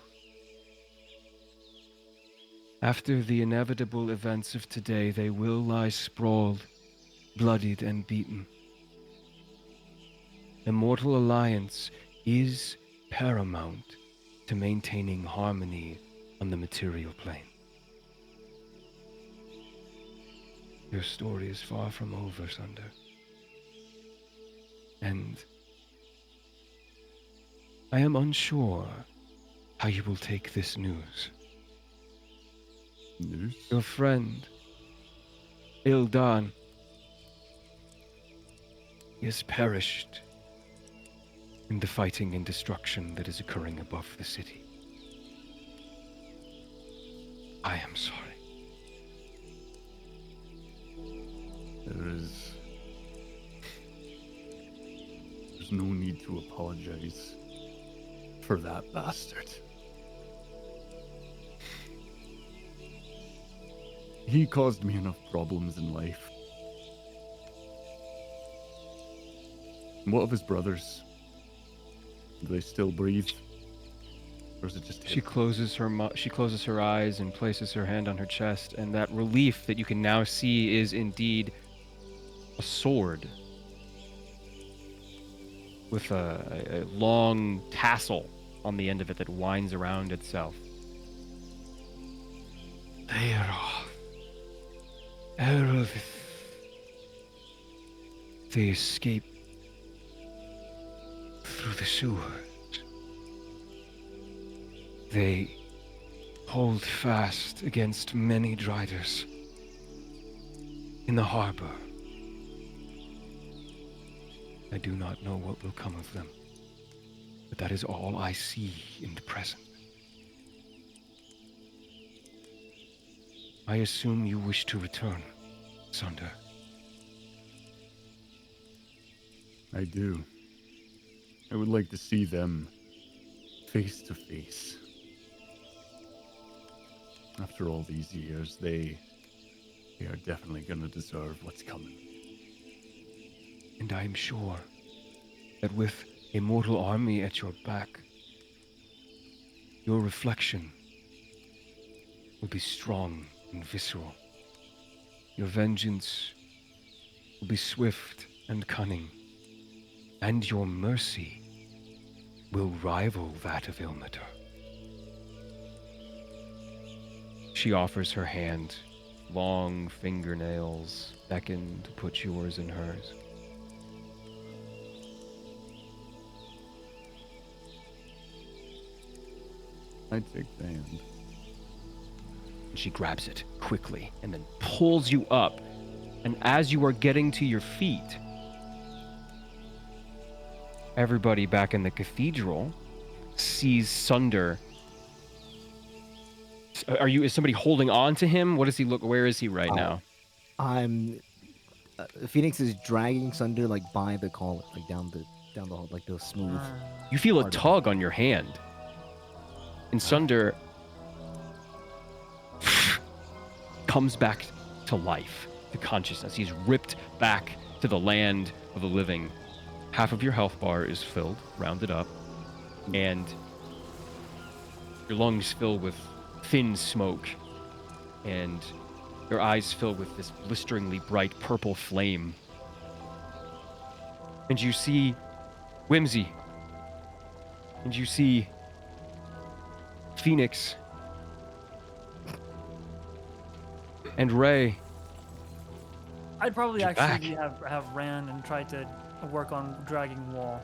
After the inevitable events of today, they will lie sprawled, bloodied and beaten. Immortal alliance is paramount to maintaining harmony on the material plane. Your story is far from over, Sunder. And I am unsure how you will take this news. News? Your friend, Ildan, is perished in the fighting and destruction that is occurring above the city. I am sorry. There's no need to apologize for that bastard. He caused me enough problems in life. What of his brothers? Do they still breathe? Or is it just She closes her eyes and places her hand on her chest, and that relief that you can now see is indeed a sword with a long tassel on the end of it that winds around itself. They are off. Out of it. They escape through the sewers. They hold fast against many driders in the harbor. I do not know what will come of them, but that is all I see in the present. I assume you wish to return, Sunder. I do. I would like to see them face to face. After all these years, they are definitely gonna deserve what's coming. And I am sure that with a mortal army at your back, your reflection will be strong and visceral. Your vengeance will be swift and cunning, and your mercy will rival that of Ilmater. She offers her hand. Long fingernails beckon to put yours in hers. I take the hand. She grabs it quickly and then pulls you up. And as you are getting to your feet, everybody back in the cathedral sees Sunder. Is somebody holding on to him? What does he look? Where is he right now? Phoenix is dragging Sunder like by the collar, like down the like the smooth. You feel a part of it. tug on your hand. And Sunder comes back to life, to consciousness. He's ripped back to the land of the living. Half of your health bar is filled, rounded up, and your lungs fill with thin smoke, and your eyes fill with this blisteringly bright purple flame. And you see Whimsy, and you see Phoenix, and Ray. I'd probably You're actually have ran and tried to work on dragging wall.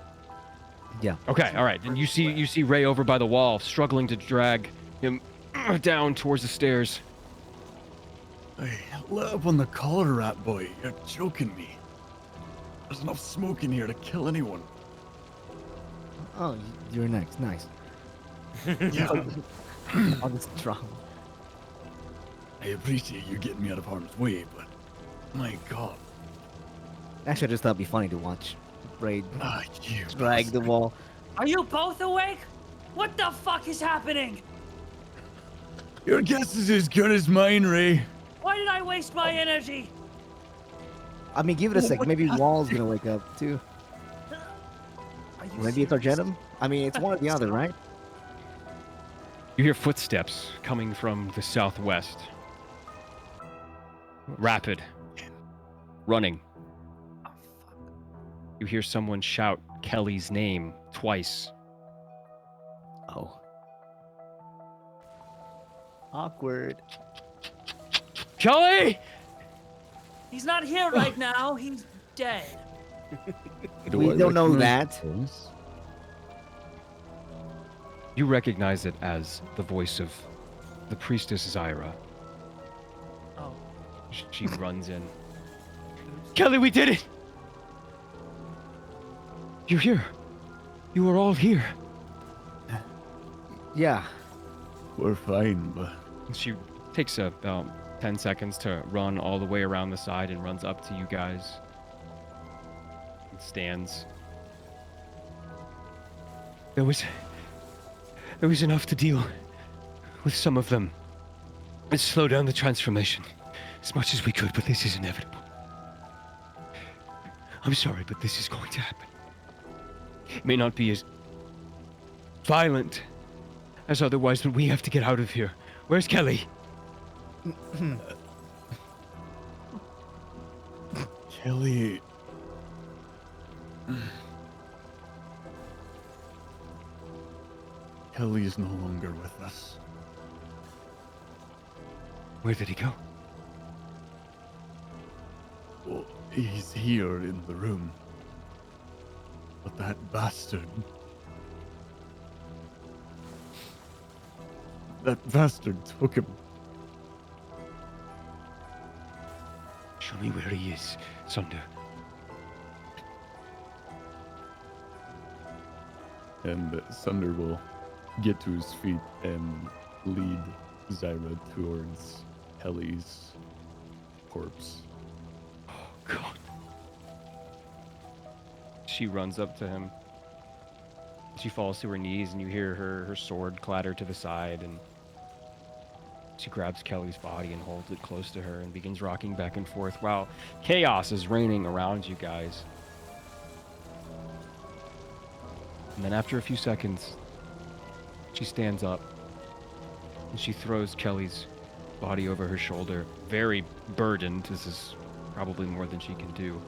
Yeah. Okay, all right. And you see Ray over by the wall, struggling to drag him down towards the stairs. Hey, let up on the collar, rat boy. You're choking me. There's enough smoke in here to kill anyone. Oh, you're next. Nice. Yeah. I'll just drop. I appreciate you getting me out of harm's way, but my God. Actually, I just thought it'd be funny to watch Braid You drag the wall. Are you both awake? What the fuck is happening? Your guess is as good as mine, Ray. Why did I waste my energy? I mean, give it a sec. Maybe Wall's gonna wake up too. Are you Maybe it's serious? Argentum. I mean, it's one or the other, right? You hear footsteps coming from the southwest. Rapid. Running. Oh, fuck. You hear someone shout Kelly's name twice. Oh. Awkward. Kelly! He's not here right now. He's dead. We don't know that. You recognize it as the voice of the priestess Zyra. Oh. She runs in. Kelly, we did it! You're here. You are all here. Yeah. We're fine, but She takes about 10 seconds to run all the way around the side and runs up to you guys. And stands. There was enough to deal with some of them. And slow down the transformation as much as we could, but this is inevitable. I'm sorry, but this is going to happen. It may not be as violent as otherwise, but we have to get out of here. Where's Kelly? Kelly. Kelly is no longer with us. Where did he go? Well, he's here in the room. But that bastard. That bastard took him. Show me where he is, Sunder. And Sunder will get to his feet and lead Zyra towards Kelly's corpse. Oh, God. She runs up to him. She falls to her knees, and you hear her sword clatter to the side, and she grabs Kelly's body and holds it close to her and begins rocking back and forth while chaos is reigning around you guys. And then after a few seconds, she stands up and she throws Kelly's body over her shoulder, very burdened. This is probably more than she can do.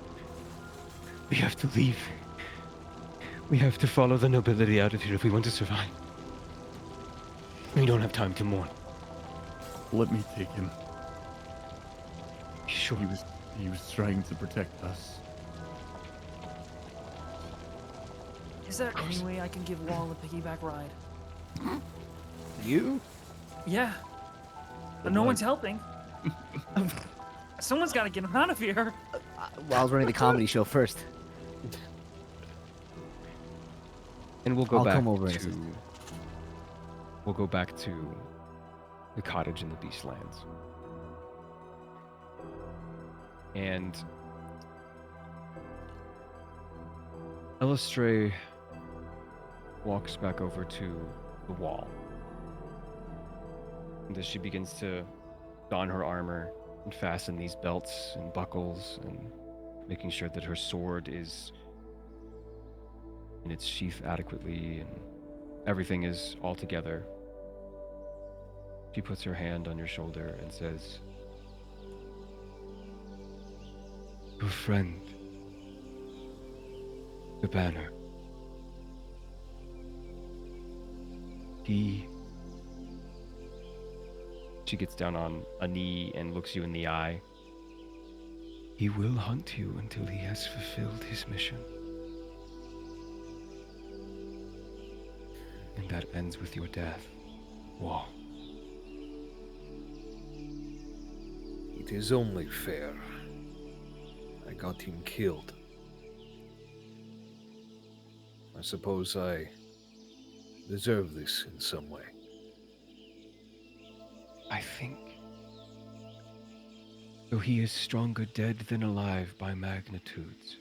We have to leave. We have to follow the nobility out of here if we want to survive. We don't have time to mourn. Let me take him. Sure. He was trying to protect us. Is there any way I can give Wall a piggyback ride? You? Yeah. But no one's helping. Someone's got to get him out of here. Well, I was running the comedy show first. And we'll go I'll back come over and to. assist. We'll go back to the cottage in the Beastlands. And Elistray walks back over to the wall. And as she begins to don her armor and fasten these belts and buckles and making sure that her sword is in its sheath adequately and everything is all together, she puts her hand on your shoulder and says, "Your friend, the banner. She gets down on a knee and looks you in the eye. He will hunt you until he has fulfilled his mission. And that ends with your death, Wall." It is only fair. I got him killed. I suppose I deserve this in some way. I think, though he is stronger dead than alive by magnitudes,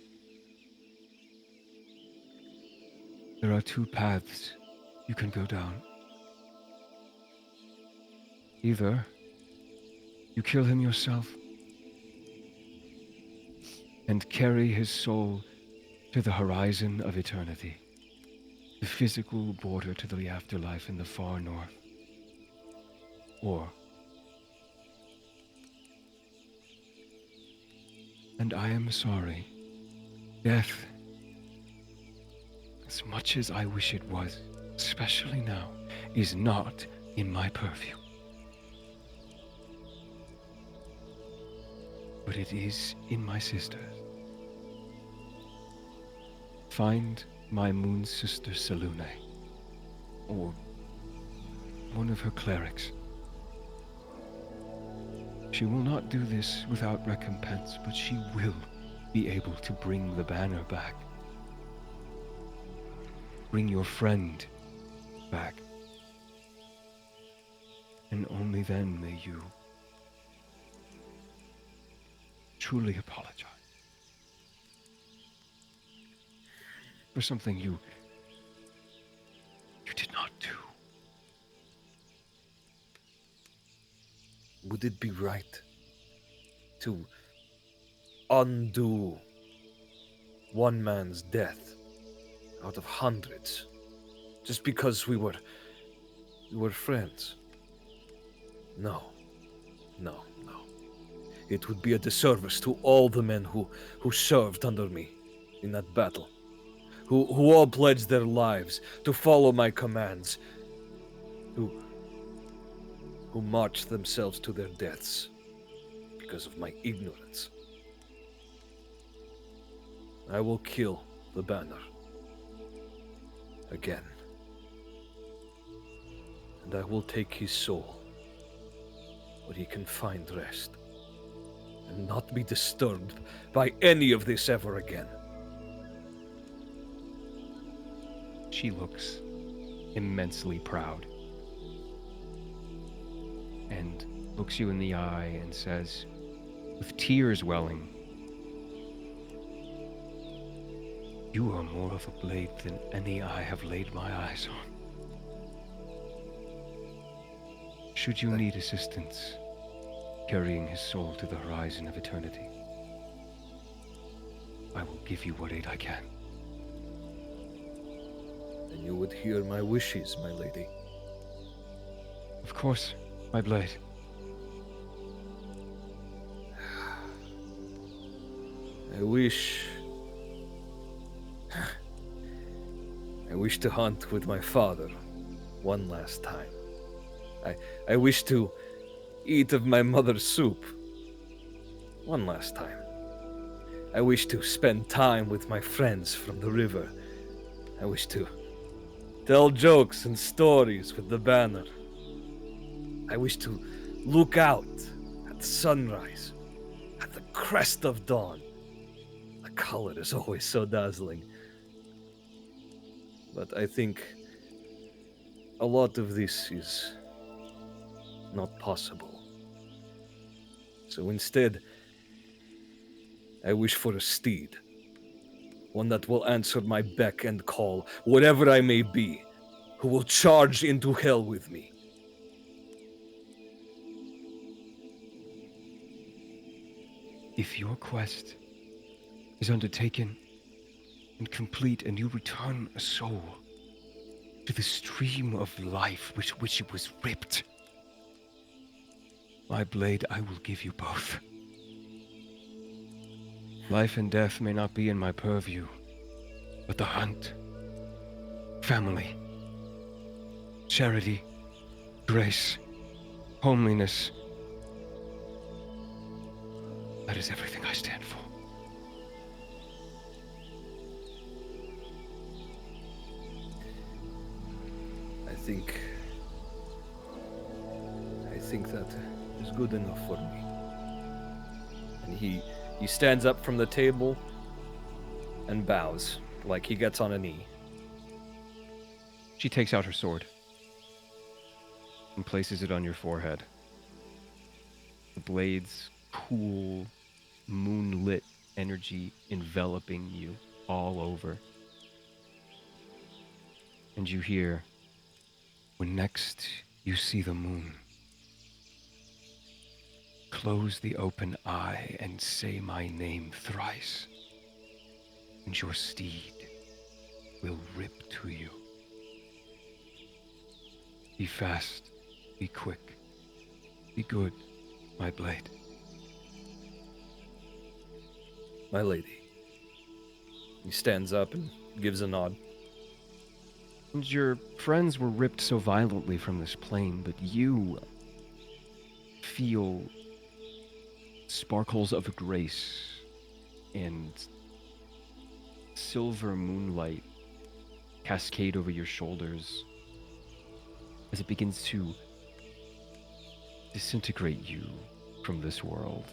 there are two paths you can go down. Either you kill him yourself and carry his soul to the horizon of eternity, the physical border to the afterlife in the far north. Or, and I am sorry, death, as much as I wish it was, especially now, is not in my purview. But it is in my sister's. Find my moon sister Selune, or one of her clerics. She will not do this without recompense, but she will be able to bring the banner back. Bring your friend back. And only then may you truly apologize for something you did not do. Would it be right to undo one man's death out of hundreds just because we were We're friends. No. No. It would be a disservice to all the men who served under me in that battle, who all pledged their lives to follow my commands, who marched themselves to their deaths because of my ignorance. I will kill the banner again, and I will take his soul where he can find rest and not be disturbed by any of this ever again. She looks immensely proud and looks you in the eye and says, with tears welling, "You are more of a blade than any I have laid my eyes on. Should you need assistance carrying his soul to the horizon of eternity, I will give you what aid I can." And you would hear my wishes, my lady. Of course, my blade. I wish to hunt with my father one last time. I wish to eat of my mother's soup one last time. I wish to spend time with my friends from the river. I wish to tell jokes and stories with the banner. I wish to look out at sunrise, at the crest of dawn. The color is always so dazzling. But I think a lot of this is not possible. So instead, I wish for a steed. One that will answer my beck and call, whatever I may be, who will charge into hell with me. If your quest is undertaken and complete, and you return a soul to the stream of life which it was ripped, my blade, I will give you both. Life and death may not be in my purview, but the hunt, family, charity, grace, homeliness, that is everything I stand for. I think that is good enough for me. And he stands up from the table and bows, like he gets on a knee. She takes out her sword and places it on your forehead. The blade's cool, moonlit energy enveloping you all over. And you hear, "When next you see the moon, close the open eye and say my name thrice, and your steed will rip to you. Be fast, be quick, be good, my blade." My lady. He stands up and gives a nod. And your friends were ripped so violently from this plane, but you feel sparkles of grace and silver moonlight cascade over your shoulders as it begins to disintegrate you from this world.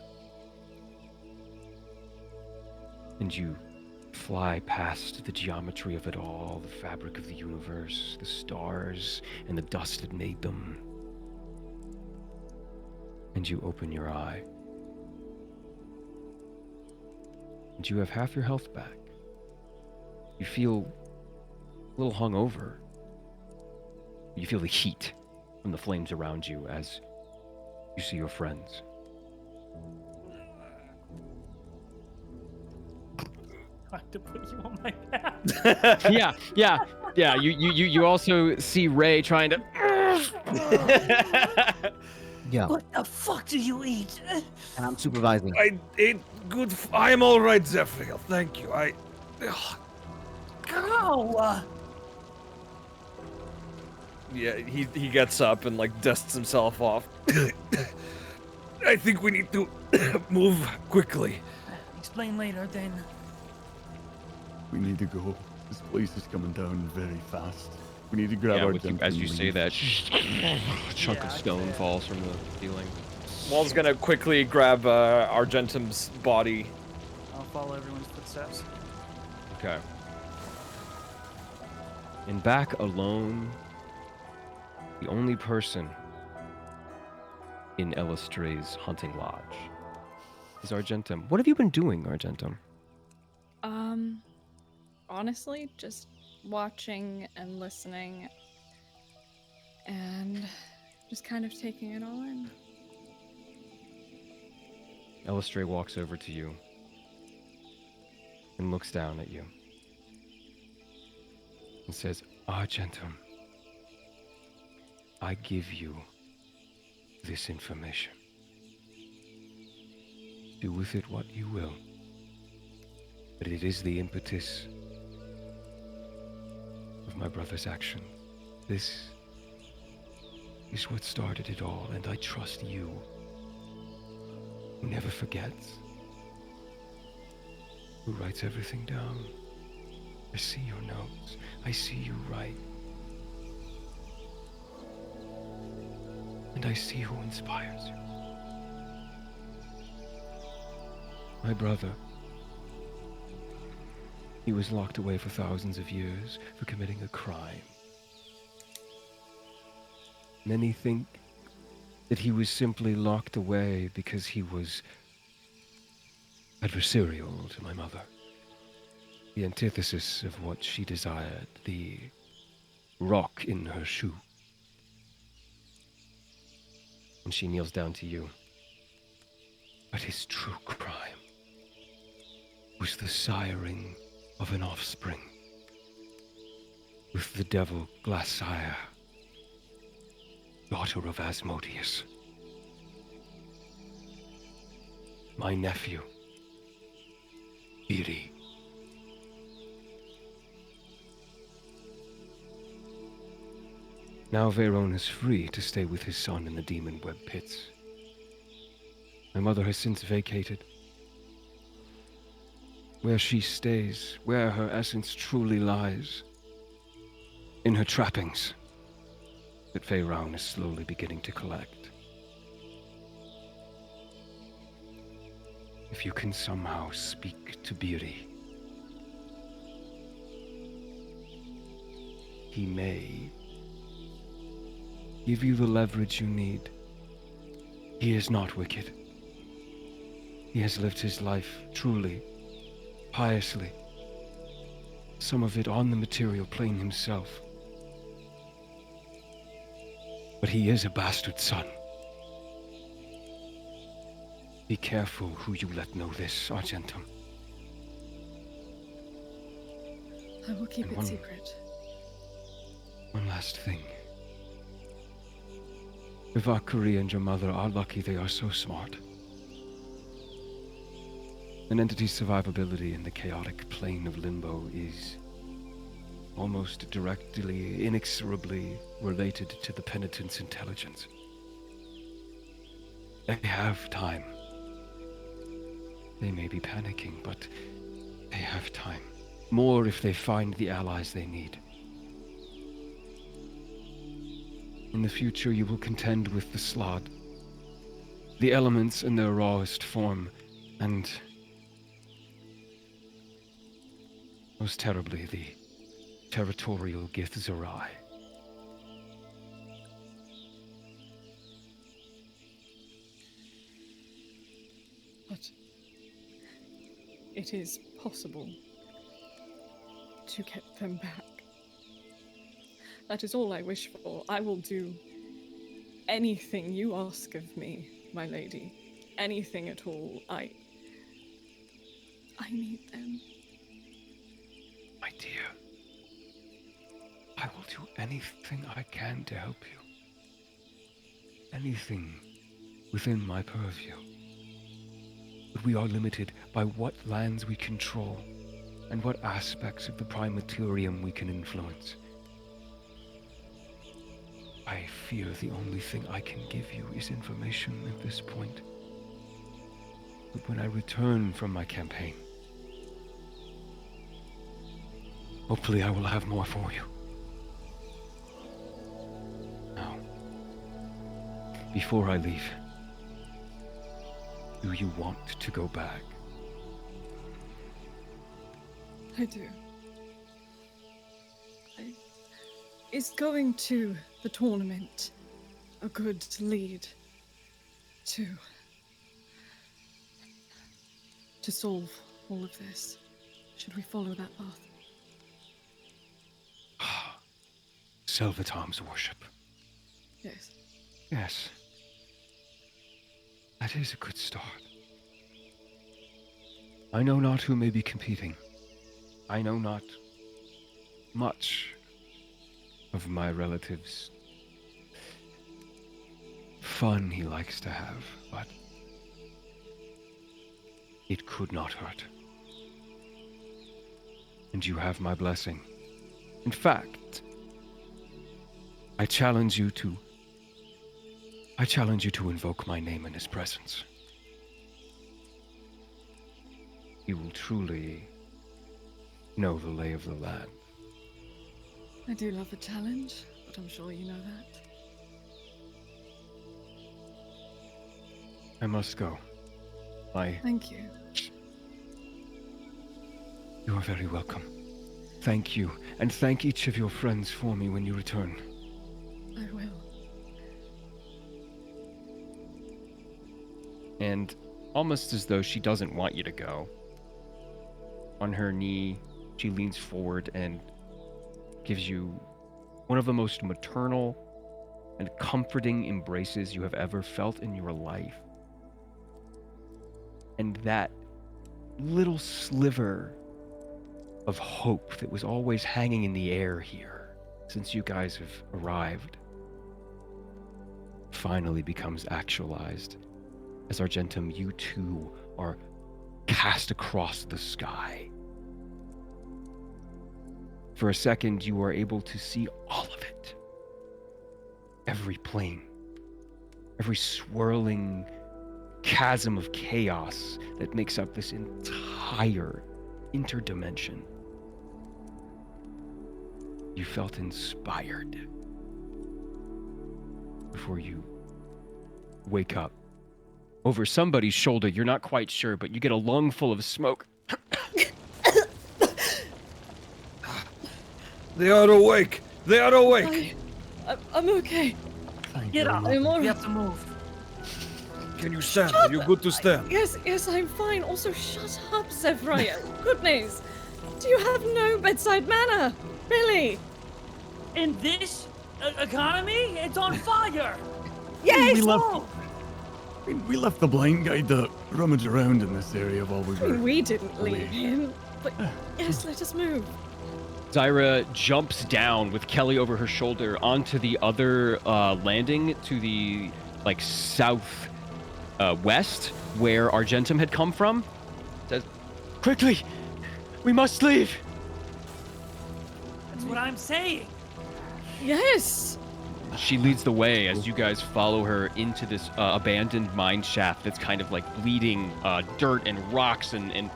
And you fly past the geometry of it all, the fabric of the universe, the stars, and the dust that made them. And you open your eye. And you have half your health back. You feel a little hungover. You feel the heat from the flames around you as you see your friends. I have to put you on my back. Yeah. You also see Ray trying to Yeah, What the fuck do you eat? and I'm supervising. I ate good. I am all right, Zephyr. Thank you. Ow! Yeah, he gets up and like dusts himself off. I think we need to move quickly. Explain later then. We need to go. This place is coming down very fast. We need to grab our gents as and you say leave. that, a chunk Yeah, of I'd stone say that. falls from the ceiling. Wald's gonna quickly grab Argentum's body. I'll follow everyone's footsteps. Okay. And back alone, the only person in Elistray's hunting lodge is Argentum. What have you been doing, Argentum? Honestly, just watching and listening and just kind of taking it all in. Elistray walks over to you and looks down at you and says, Argentum, I give you this information. Do with it what you will, but it is the impetus of my brother's action. This is what started it all, and I trust you, who never forgets, who writes everything down. I see your notes. I see you write. And I see who inspires you. My brother. He was locked away for thousands of years for committing a crime. Many think that he was simply locked away because he was adversarial to my mother. The antithesis of what she desired, the rock in her shoe. And she kneels down to you. But his true crime was the siring of an offspring with the devil Glacier, daughter of Asmodeus. My nephew, Iri. Now Veyron is free to stay with his son in the demon web pits. My mother has since vacated. Where she stays, where her essence truly lies, in her trappings that Veyron is slowly beginning to collect. If you can somehow speak to Biri, he may give you the leverage you need. He is not wicked. He has lived his life truly, piously, some of it on the material plane himself. But he is a bastard son. Be careful who you let know this, Argentum. I will keep And it secret. One last thing. Valkyrie and your mother are lucky they are so smart. An entity's survivability in the chaotic plane of limbo is almost directly, inexorably related to the penitent's intelligence. They have time. They may be panicking, but they have time. More if they find the allies they need. In the future, you will contend with the Slod, the elements in their rawest form, and most terribly, the territorial Githzerai. But it is possible to get them back. That is all I wish for. I will do anything you ask of me, my lady. Anything at all. I need them. My dear, I will do anything I can to help you. anything within my purview. But we are limited by what lands we control and what aspects of the prime materium we can influence. I fear the only thing I can give you is information at this point. But when I return from my campaign, hopefully I will have more for you. Now, before I leave, do you want to go back? I do. Is going to the tournament a good lead to solve all of this? Should we follow that path? Selvatom's worship. Yes. Yes. That is a good start. I know not who may be competing. I know not much of my relative's fun he likes to have, but it could not hurt. And you have my blessing. In fact, I challenge you to invoke my name in his presence. You will truly know the lay of the land. I do love a challenge, but I'm sure you know that. I must go. Thank you. You are very welcome. Thank you, and thank each of your friends for me when you return. I will. And almost as though she doesn't want you to go, on her knee, she leans forward and gives you one of the most maternal and comforting embraces you have ever felt in your life. And that little sliver of hope that was always hanging in the air here since you guys have arrived finally becomes actualized as Argentum, you two are cast across the sky. For a second, you are able to see all of it. Every plane, every swirling chasm of chaos that makes up this entire interdimension. You felt inspired before you wake up. Over somebody's shoulder, you're not quite sure, but you get a lung full of smoke. They are awake! They are awake! I'm okay. Get up. I'm all We right. have to move. Can you stand? Are you good to stand? Yes, I'm fine. Also, shut up, Zephyr. Goodness. Do you have no bedside manner? Really? In this economy, it's on fire. Yes! We left the blind guy to rummage around in this area while we were. We didn't leave away. him. But yes, let us move. Zyra jumps down with Kelly over her shoulder onto the other landing to the south west where Argentum had come from. Says, "Quickly, we must leave." That's what I'm saying. Yes. She leads the way as you guys follow her into this abandoned mine shaft that's kind of bleeding dirt and rocks and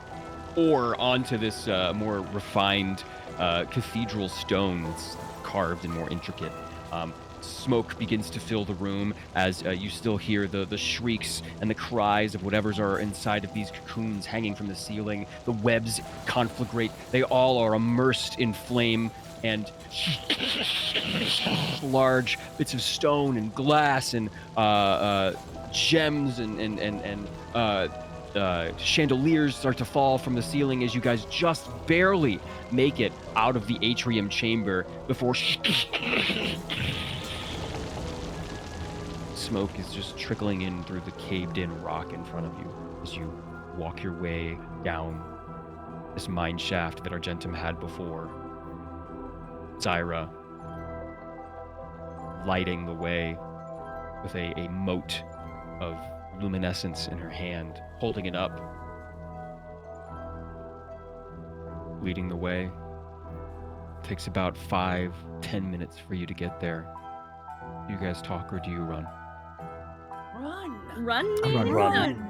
ore onto this more refined cathedral stone that's carved and more intricate. Smoke begins to fill the room as you still hear the shrieks and the cries of whatever's are inside of these cocoons hanging from the ceiling. The webs conflagrate. They all are immersed in flame, and large bits of stone and glass and gems and chandeliers start to fall from the ceiling as you guys just barely make it out of the atrium chamber before smoke is just trickling in through the caved-in rock in front of you as you walk your way down this mine shaft that Argentum had before. Zyra lighting the way with a mote of luminescence in her hand, holding it up, leading the way. Takes about 5-10 minutes for you to get there. Do you guys talk or do you run? Run. I'm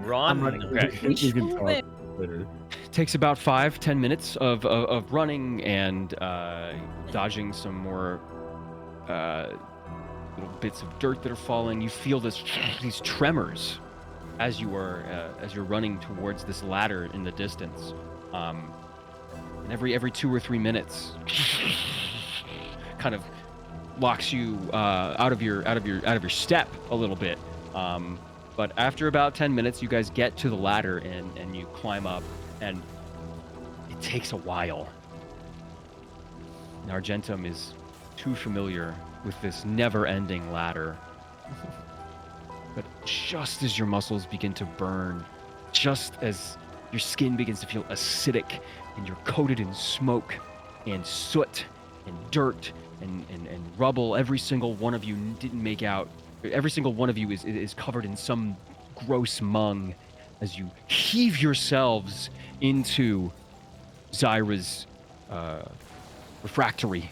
running. Okay. We can Move talk it. later. Takes about 5-10 minutes of running and dodging some more little bits of dirt that are falling. You feel these tremors as you're running towards this ladder in the distance. And every 2 or 3 minutes, kind of locks you out of your step a little bit. But after about 10 minutes, you guys get to the ladder and you climb up, and it takes a while. And Argentum is too familiar with this never-ending ladder. But just as your muscles begin to burn, just as your skin begins to feel acidic, and you're coated in smoke and soot and dirt and rubble, every single one of you didn't make out. Every single one of you is covered in some gross mung as you heave yourselves into Zyra's refractory.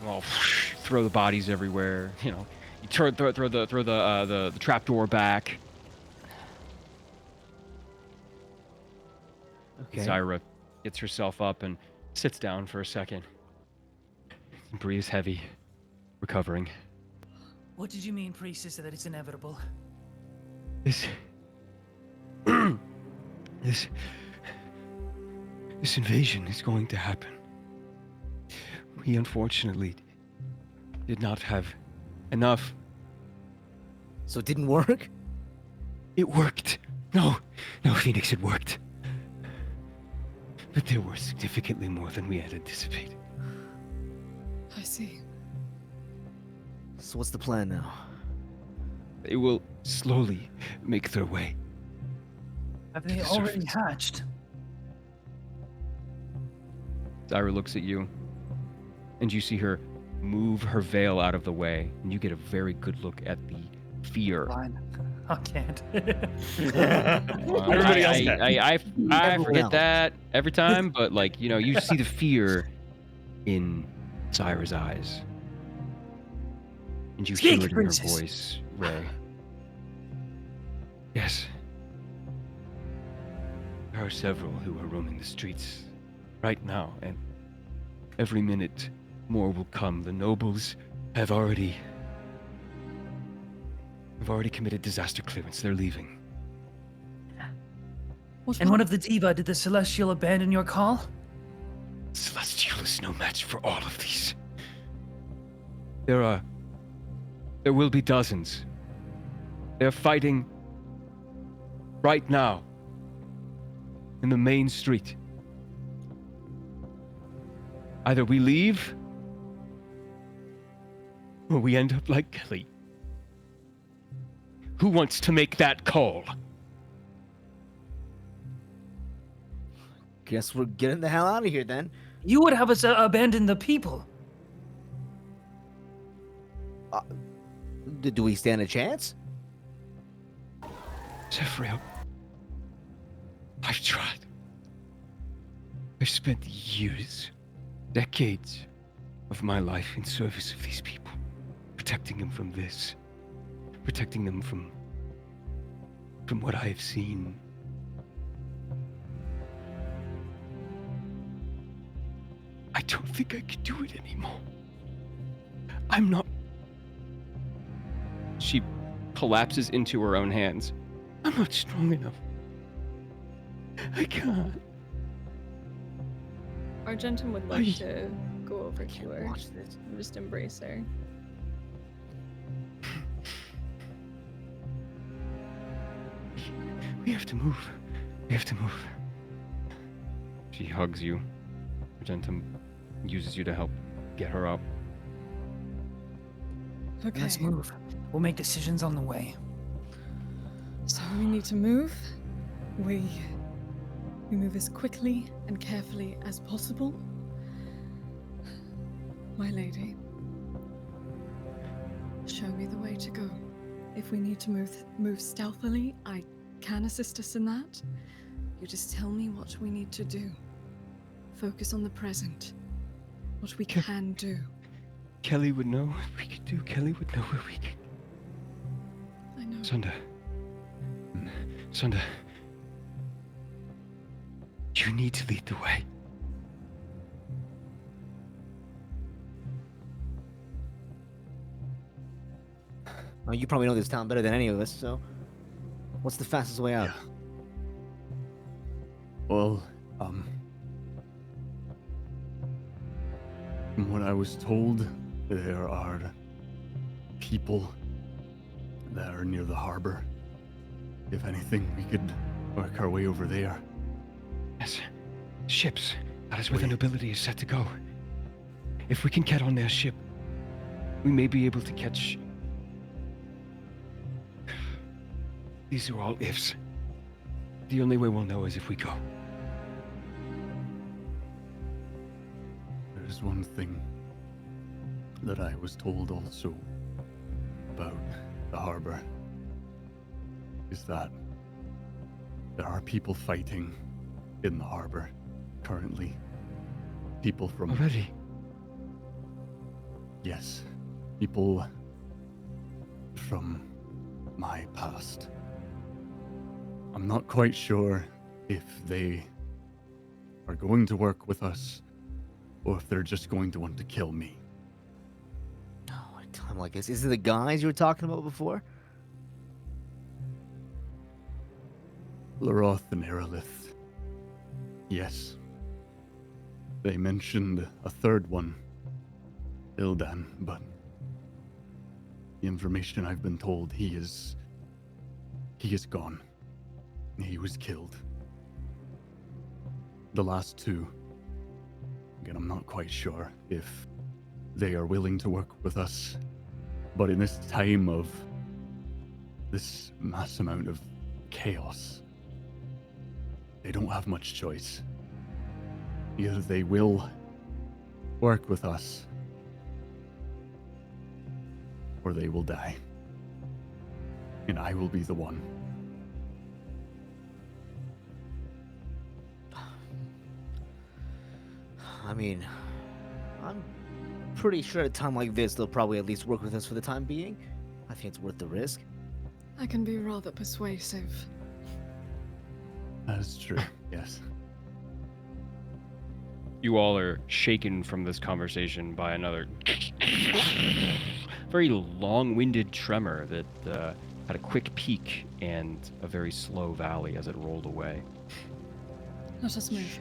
Well, throw the bodies everywhere. You know, you throw the trapdoor back. Okay. Zyra gets herself up and sits down for a second. Breathes heavy, recovering. What did you mean, priestess, that it's inevitable? This invasion is going to happen. We unfortunately did not have enough. So it didn't work? It worked. No, Phoenix, it worked. But there were significantly more than we had anticipated. I see. So what's the plan now? They will slowly make their way. Have they the already surface. hatched? Zyra looks at you, and you see her move her veil out of the way, and you get a very good look at the fear. Fine. I can't. Everybody else can. I Everyone forget else. that every time, but like, you know, you see the fear in Zyra's eyes. And you Speak, hear it in princess. her voice, Ray. Yes. There are several who are roaming the streets right now, and every minute more will come. The nobles have already committed disaster clearance. They're leaving. And what of the diva? Did the celestial abandon your call? Celestial is no match for all of these. There will be dozens. They're fighting right now in the main street. Either we leave, or we end up like Kelly. Who wants to make that call? Guess we're getting the hell out of here then. You would have us abandon the people. Do we stand a chance? Zephyr, I've tried. I've spent years, decades of my life in service of these people, protecting them from this, protecting them from what I have seen. I don't think I can do it anymore. I'm not. She collapses into her own hands. I'm not strong enough. I can't. Argentum would like to go over to her Watch this. and just embrace her. We have to move. We have to move. She hugs you. Argentum uses you to help get her up. Okay. Let's move. We'll make decisions on the way. So we need to move. We move as quickly and carefully as possible. My lady, Show me the way to go. If we need to move stealthily, I can assist us in that. You just tell me what we need to do. Focus on the present. What we can do. Kelly would know what we could do. Kelly would know what we could. I know. Sunda. You need to lead the way. Well, you probably know this town better than any of us, so what's the fastest way out? Well, from what I was told, there are people that are near the harbor. If anything, we could work our way over there. Yes. Ships. That is where the nobility is set to go. If we can get on their ship, we may be able to catch... These are all ifs. The only way we'll know is if we go. There's one thing that I was told also about the harbor, is that there are people fighting in the harbor currently. People from... Already? Yes. People from my past. I'm not quite sure if they are going to work with us or if they're just going to want to kill me. Oh, at a time like this. Is it the guys you were talking about before? Laroth and Aerolith. Yes. They mentioned a third one, Ildan, but the information I've been told, he is gone. He was killed. The last two, again, I'm not quite sure if they are willing to work with us, but in this time of this mass amount of chaos, they don't have much choice. Either they will work with us, or they will die. And I will be the one. I mean, I'm pretty sure at a time like this, they'll probably at least work with us for the time being. I think it's worth the risk. I can be rather persuasive. That is true, yes. You all are shaken from this conversation by another very long-winded tremor that had a quick peak and a very slow valley as it rolled away. Let us move.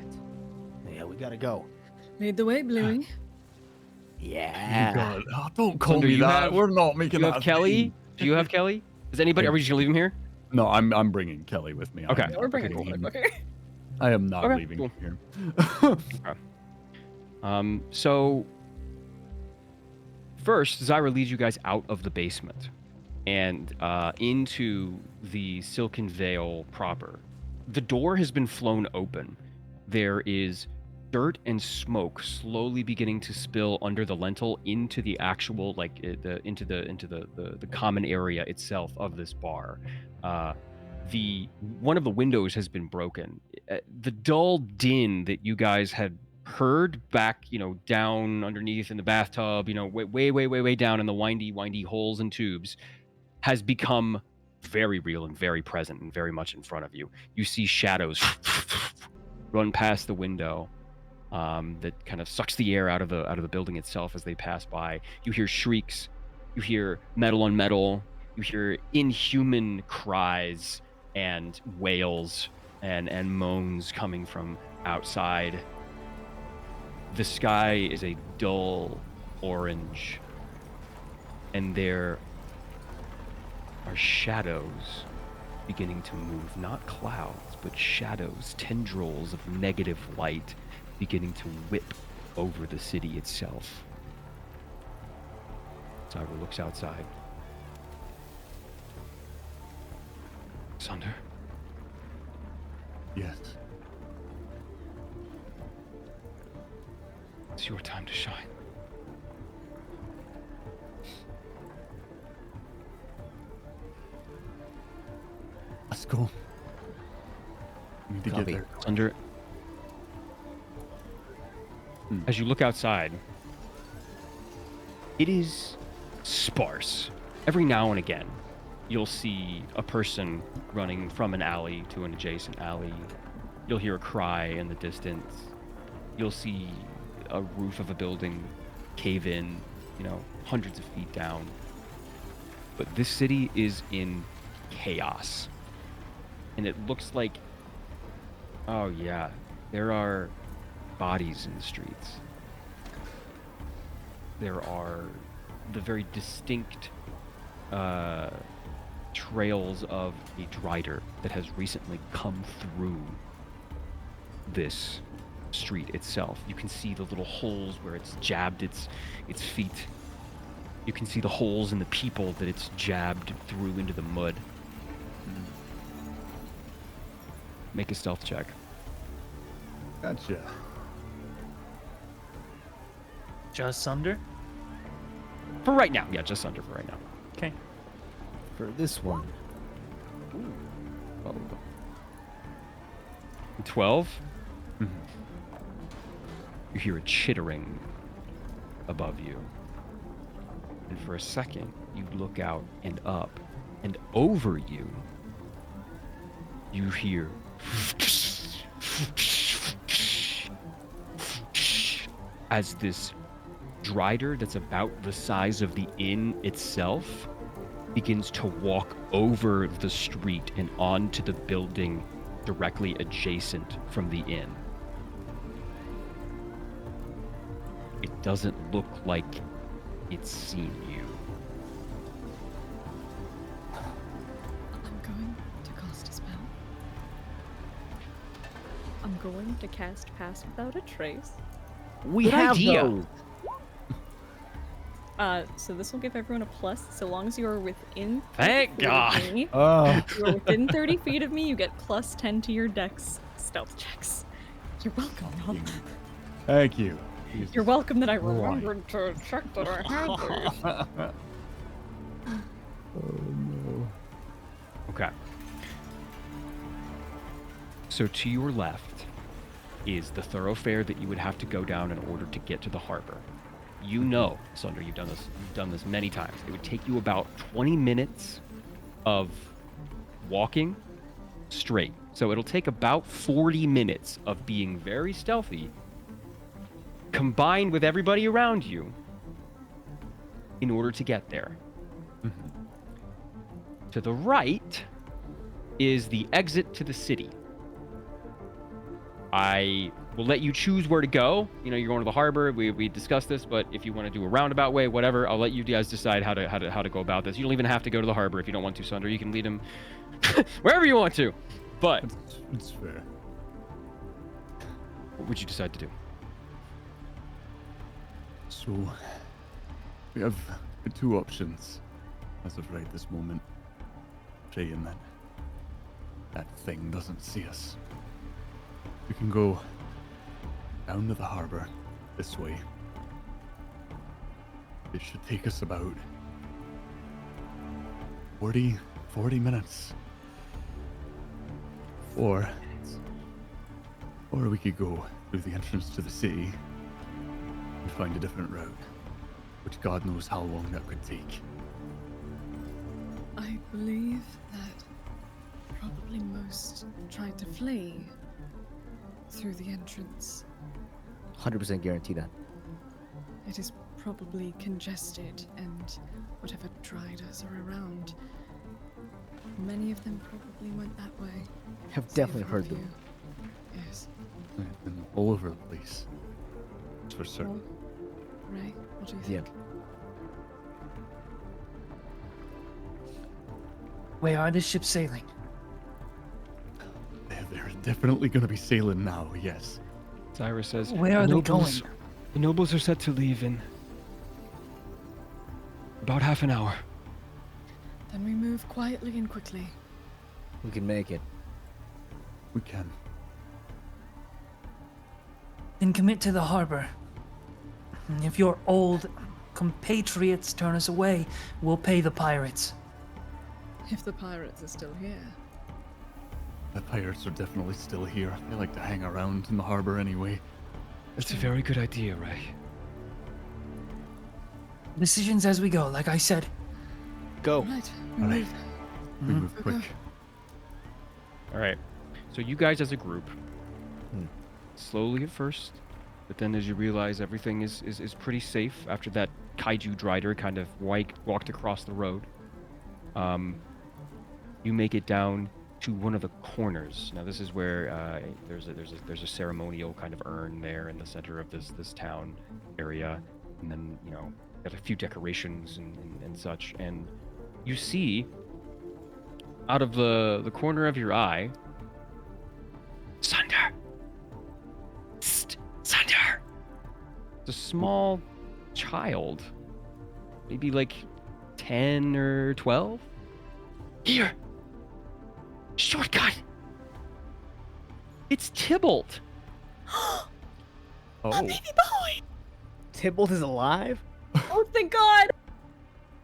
Yeah, we gotta go. Lead the way, Bluey. Yeah. God, oh, don't call Thunder, me you that. have- We're not making You that have a Kelly? thing. Do you have Kelly? Is anybody? Are we just gonna leave him here? No, I'm bringing Kelly with me. Okay. I'm not We're bringing leaving- Welde, okay? I am not Okay, leaving cool. here. So first, Zyra leads you guys out of the basement and into the Silken Veil proper. The door has been flown open. There is dirt and smoke slowly beginning to spill under the lintel into the actual, into the common area itself of this bar. One of the windows has been broken. The dull din that you guys had heard back, down underneath in the bathtub, way down in the windy holes and tubes, has become very real and very present and very much in front of you. You see shadows run past the window that kind of sucks the air out of the building itself as they pass by. You hear shrieks, you hear metal on metal, you hear inhuman cries and wails and moans coming from outside. The sky is a dull orange, and there are shadows beginning to move. Not clouds, but shadows, tendrils of negative light beginning to whip over the city itself. Zyra looks outside. Sunder. Yes. It's your time to shine. go. We need to Copy. get there. Under. As you look outside, it is sparse. Every now and again, you'll see a person running from an alley to an adjacent alley. You'll hear a cry in the distance. You'll see a roof of a building cave in, hundreds of feet down. But this city is in chaos. And it looks like, oh yeah, there are bodies in the streets. There are the very distinct trails of a drider that has recently come through this street itself. You can see the little holes where it's jabbed its feet. You can see the holes in the people that it's jabbed through into the mud. Make a stealth check. Gotcha. Just under. For right now. Yeah, just under for right now. Okay. For this one. Oh, 12. Mhm. You hear a chittering above you. And for a second, you look out and up, and over you, you hear as this drider that's about the size of the inn itself begins to walk over the street and onto the building directly adjacent from the inn. It doesn't look like it's seen you. I'm going to cast a spell. I'm going to cast Pass Without a Trace. We Good have idea. those. So this will give everyone a plus. So long as you are within 30 Thank feet of God. me, Oh, if you are within 30 feet of me, you get plus 10 to your dex stealth checks. You're welcome, Rob. thank you. You're welcome that I Right. remembered to check that I had these. Oh no. Okay. So to your left is the thoroughfare that you would have to go down in order to get to the harbor. You know, Sunder, you've done this many times. It would take you about 20 minutes of walking straight. So it'll take about 40 minutes of being very stealthy, combined with everybody around you, in order to get there. To the right is the exit to the city. I will let you choose where to go. You're going to the harbor. We discussed this, but if you want to do a roundabout way, whatever, I'll let you guys decide how to go about this. You don't even have to go to the harbor if you don't want to, Sunder. You can lead him wherever you want to. But It's fair. what would you decide to do? So, we have two options as of right this moment. Praying that thing doesn't see us. We can go down to the harbor this way. It should take us about 40 minutes. Or we could go through the entrance to the city and find a different route, which God knows how long that could take. I believe that probably most tried to flee through the entrance. 100% guarantee that. It is probably congested, and whatever driders are around, many of them probably went that way. Have See definitely if heard one of them. you- Yes. They've been all over the place. That's for certain. Ray, what do you Yeah. think? Where are the ships sailing? They're definitely going to be sailing now, yes. Cyrus says, Where are they going? The nobles are set to leave in about half an hour. Then we move quietly and quickly. We can make it. We can. Then commit to the harbor. If your old compatriots turn us away, we'll pay the pirates. If the pirates are still here. The pirates are definitely still here. They like to hang around in the harbor anyway. That's a very good idea, Ray. Decisions as we go, like I said. Go. Right. All right. We Mhm. move quick. All right. So you guys as a group, Hmm. slowly at first, but then as you realize everything is pretty safe after that kaiju drider kind of walked across the road, you make it down to one of the corners. Now this is where there's a ceremonial kind of urn there in the center of this town area, and then got a few decorations and such, and you see out of the corner of your eye, Sunder. Sunder. It's a small child, maybe like 10 or 12. Here. Shortcut. It's Tybalt. Oh, Tybalt is alive? Oh, thank God!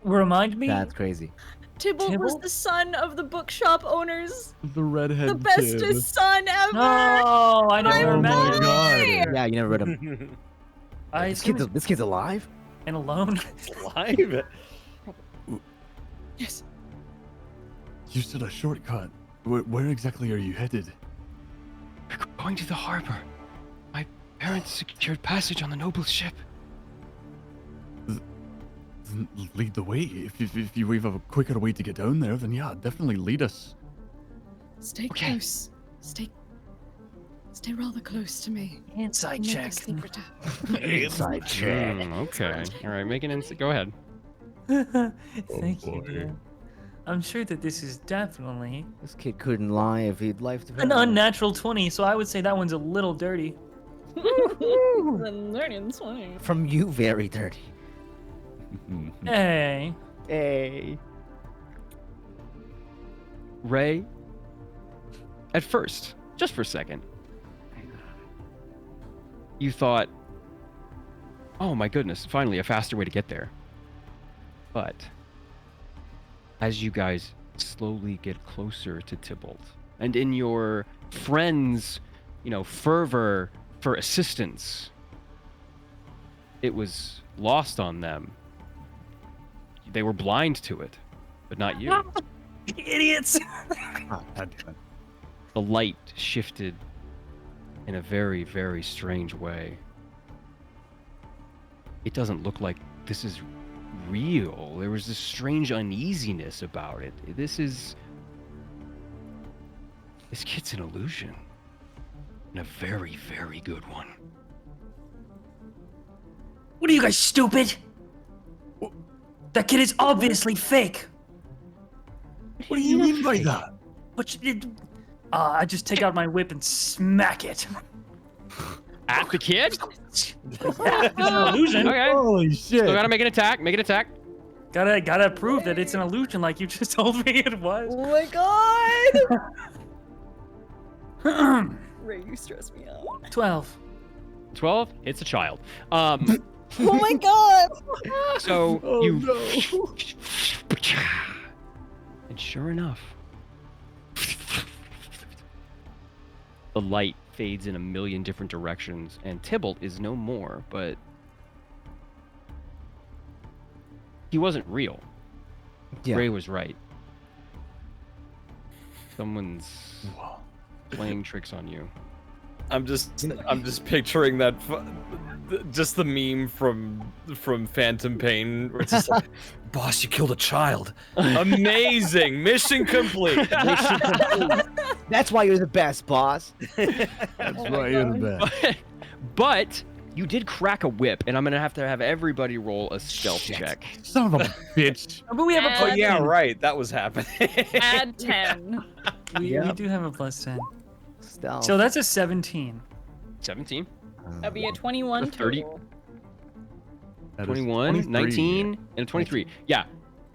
Remind me. That's crazy. Tybalt was Tybalt? the son of the bookshop owners. the redhead The bestest son ever! No, I My never Oh remember. my god. Yeah, you never read him. I This kid's alive? and alone. Live. Yes. You said a shortcut. Where exactly are you headed? We're going to the harbor. My parents secured passage on the noble ship. Then lead the way. If you have a quicker way to get down there, then yeah, definitely lead us. Stay Okay. close. Stay rather close to me. Inside Make check. a secret. Inside check. Okay. All right. Make an instant. Go ahead. Thank you, boy. dear. I'm sure that this is definitely This kid couldn't lie if he'd life an depended. unnatural 20, so I would say that one's a little dirty. The learning swing. From you, very dirty. Hey. Hey. Ray, at first, just for a second, you thought, oh my goodness, finally a faster way to get there. But as you guys slowly get closer to Tybalt, and in your friends, fervor for assistance, it was lost on them. They were blind to it, but not you. Idiots. Ah, God damn it. The light shifted in a very, very strange way. It doesn't look like this is real. There was this strange uneasiness about it. This kid's an illusion. And a very, very good one. What are you guys, stupid? That kid is obviously fake. What do you mean by that? But I just take out my whip and smack it. At the kid? It's an illusion. Okay. Holy shit. Still gotta make an attack. Make an attack. Gotta prove that it's an illusion, like you just told me it was. Oh my God! Ray, you stress me out. 12. 12. It's a child. Oh my God! So Oh, you. no. And sure enough, the light fades in a million different directions, and Tybalt is no more, but he wasn't real. Yeah. Ray was right. Someone's Wow. playing tricks on you. I'm just picturing that, just the meme from Phantom Pain, where it's just like, boss, you killed a child. Amazing, mission complete. That's why you're the best, boss. That's right, you're the best. But you did crack a whip, and I'm gonna have to have everybody roll a stealth check. Son of a bitch. But we have a Oh, Oh plus yeah, 10. right, that was happening. Add 10. We Yep. do have a plus 10. Stealth. So that's a 17. 17, That'd be a 21 A 30. total. That is 21, 23. 19, and a 23. Yeah.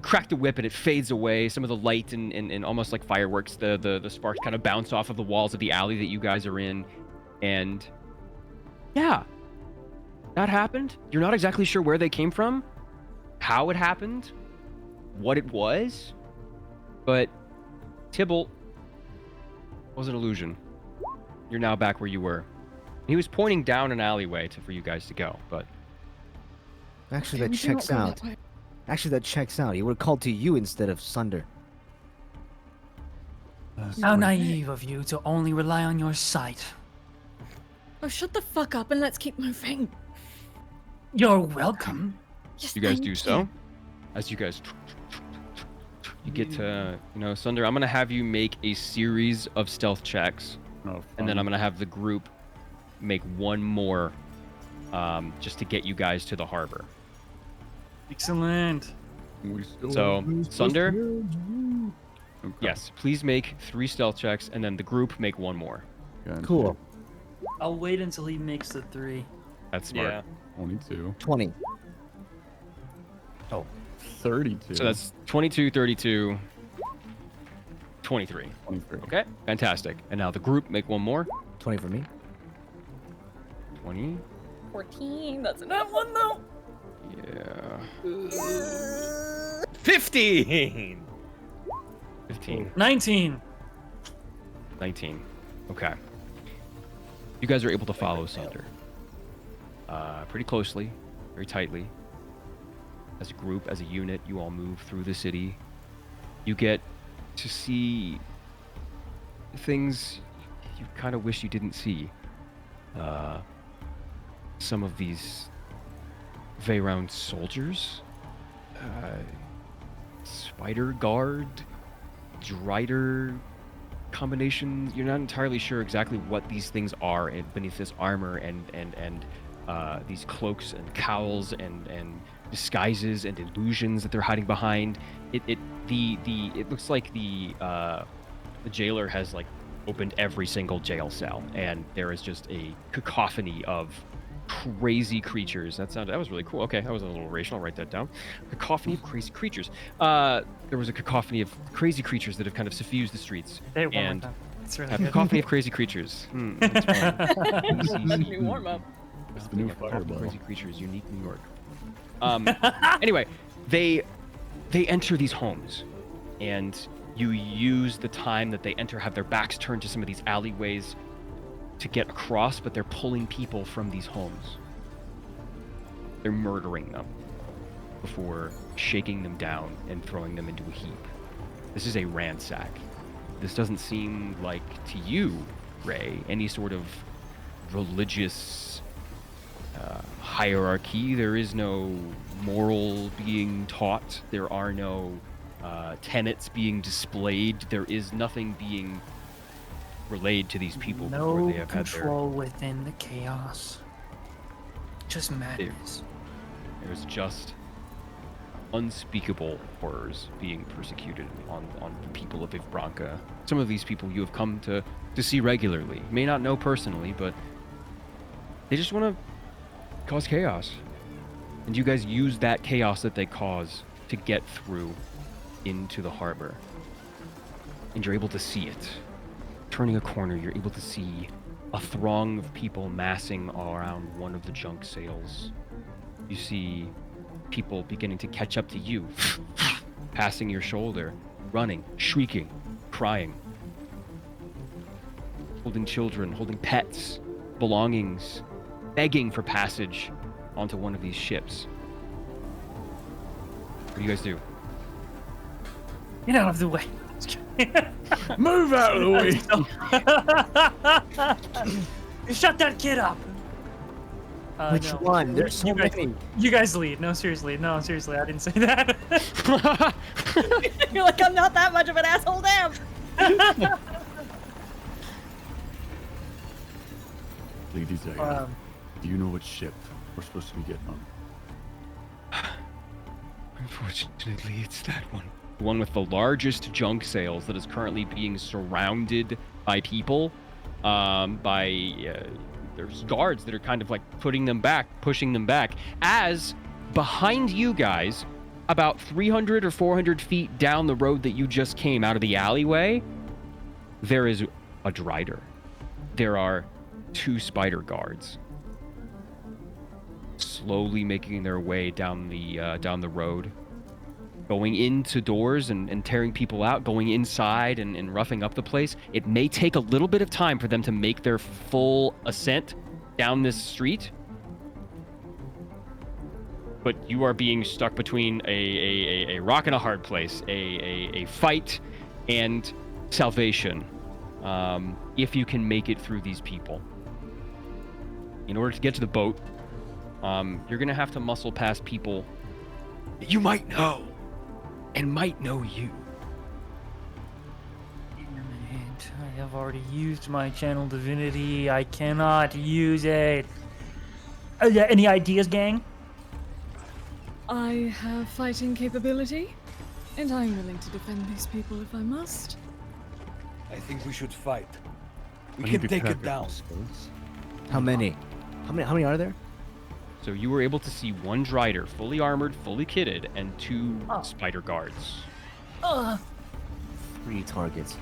Crack the whip and it fades away. Some of the light and almost like fireworks, the sparks kind of bounce off of the walls of the alley that you guys are in. And yeah, that happened. You're not exactly sure where they came from, how it happened, what it was, but Tybalt It was an illusion. You're now back where you were. He was pointing down an alleyway for you guys to go, but Actually, Okay, that we do not checks go out. that way. Actually, that checks out. He would have called to you instead of Sunder. How naive of you to only rely on your sight. Oh, shut the fuck up and let's keep moving. You're welcome. Yes, you guys thank do you. so. As you guys, you get to, Sunder, I'm gonna have you make a series of stealth checks, and then I'm gonna have the group make one more, just to get you guys to the harbor. Excellent. So, Sunder, Okay. yes, please make 3 stealth checks, and then the group make one more. Gotcha. Cool. I'll wait until he makes the 3. That's smart. Yeah. 22. 20. 32. So that's 22, 32, 23. 23. Okay, fantastic. And now the group make one more. 20 for me. 20. 14. That's enough one though. Yeah. 15. 15. 19. 19. Okay. You guys are able to follow Sunder. Pretty closely, very tightly. As a group, as a unit, you all move through the city. You get to see things you kind of wish you didn't see. Some of these Veyround soldiers, spider guard, drider combinations. You're not entirely sure exactly what these things are beneath this armor and these cloaks and cowls and disguises and illusions that they're hiding behind. It looks like the jailer has like opened every single jail cell, and there is just a cacophony of crazy creatures. That was really cool. Okay, that was a little racial. I'll write that down. Cacophony of crazy creatures. There was a cacophony of crazy creatures that have kind of suffused the streets. Hey, one more and time. It's really a good. cacophony of crazy creatures. That's fun. New warm up. It's the new Yeah, cacophony of fireball. Crazy creatures, unique New York. Anyway, they enter these homes, and you use the time that they enter, have their backs turned to some of these alleyways to get across, but they're pulling people from these homes. They're murdering them before shaking them down and throwing them into a heap. This is a ransack. This doesn't seem like, to you, Ray, any sort of religious hierarchy. There is no moral being taught. There are no tenets being displayed. There is nothing being relayed to these people before No they have had their... control within the chaos. Just madness. There's just unspeakable horrors being persecuted on the people of Ivbranca. Some of these people you have come to see regularly. You may not know personally, but they just want to cause chaos. And you guys use that chaos that they cause to get through into the harbor. And you're able to see it. Turning a corner, you're able to see a throng of people massing around one of the junk sails. You see people beginning to catch up to you, passing your shoulder, running, shrieking, crying, holding children, holding pets, belongings, begging for passage onto one of these ships. What do you guys do? Get out of the way. Move out of the way! Shut that kid up. Which no. one? There's so You guys- many. You guys lead. No, seriously. No, seriously. I didn't say that. You're like, I'm not that much of an asshole, damn. Lady Zaya, do you know what ship we're supposed to be getting on? Unfortunately, it's that one. The one with the largest junk sails that is currently being surrounded by people. There's guards that are kind of like putting them back, pushing them back. As behind you guys, about 300 or 400 feet down the road that you just came out of the alleyway, there is a drider. There are 2 spider guards slowly making their way down the road, going into doors and tearing people out, going inside and roughing up the place. It may take a little bit of time for them to make their full ascent down this street. But you are being stuck between a rock and a hard place, a fight and salvation, if you can make it through these people. In order to get to the boat, you're going to have to muscle past people that you might know and might know you. I have already used my channel divinity. I cannot use it. Yeah, any ideas, gang? I have fighting capability, and I'm willing to defend these people if I must. I think we should fight. We I can need to take crack it down. How many? How many are there? So you were able to see one Drider, fully armored, fully kitted, and two Oh. spider guards. 3 targets.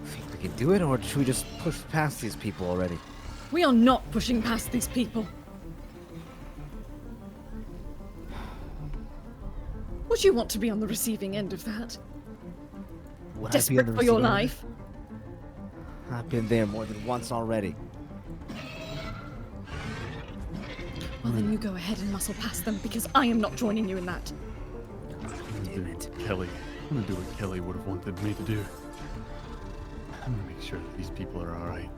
Think we can do it, or should we just push past these people already? We are not pushing past these people. Would you want to be on the receiving end of that? Would I be on Desperate the for your receiving end? life? I've been there more than once already. Well, then you go ahead and muscle past them, because I am not joining you in that. Damn it. Kelly. I'm gonna do what Kelly would have wanted me to do. I'm gonna make sure that these people are alright.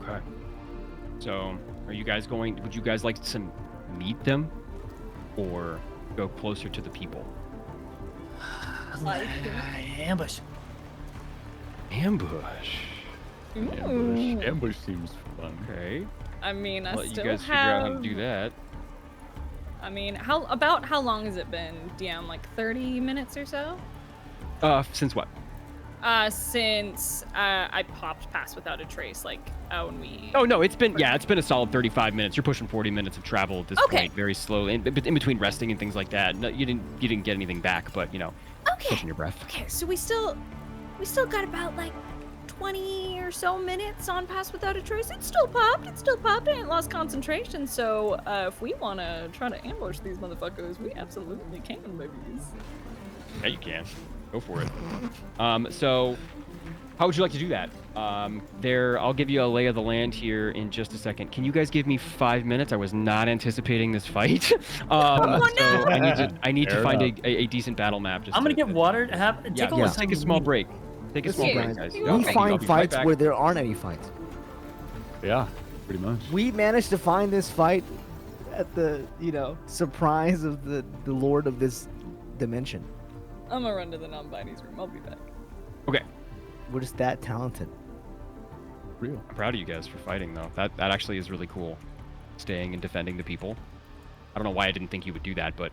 Okay. So, are you guys going? Would you guys like to meet them, or go closer to the people? Ambush. Ambush. Ambush. Ambush seems fun. Okay. I mean, I Let you still guys figure have. out how to do that. I mean, how long has it been, DM? Like 30 minutes or so? Since what? Since I popped past without a trace, like when we. Oh no, it's been a solid 35 minutes. You're pushing 40 minutes of travel at this Okay. point, very slowly, in between resting and things like that. No, you didn't get anything back, but you know, Okay. pushing your breath. Okay, so we still got about like 20 or so minutes on Pass Without a Trace. It still popped. I ain't lost concentration. So if we want to try to ambush these motherfuckers, we absolutely can, babies. Yeah, you can. Go for it. So, how would you like to do that? I'll give you a lay of the land here in just a second. Can you guys give me 5 minutes? I was not anticipating this fight. So I need to Fair find enough. a decent battle map. Just I'm gonna to- get water. Take a Yeah, little let's time take a to small read. break. Take a small Listen, break, guys, guys. we I'll be find right fights back. where there aren't any fights. Yeah, pretty much. We managed to find this fight at the, surprise of the lord of this dimension. I'm gonna run to the non-binaries room. I'll be back. Okay. We're just that talented. Real. I'm proud of you guys for fighting, though. That actually is really cool. Staying and defending the people. I don't know why I didn't think you would do that, but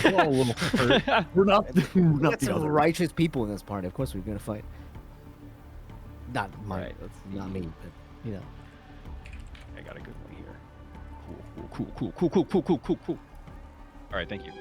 We're all a little hurt. We're not We got the some other. righteous people in this party. Of course we're gonna fight. Not mine. Right. That's not me, but I got a good one here. Cool. All right, thank you.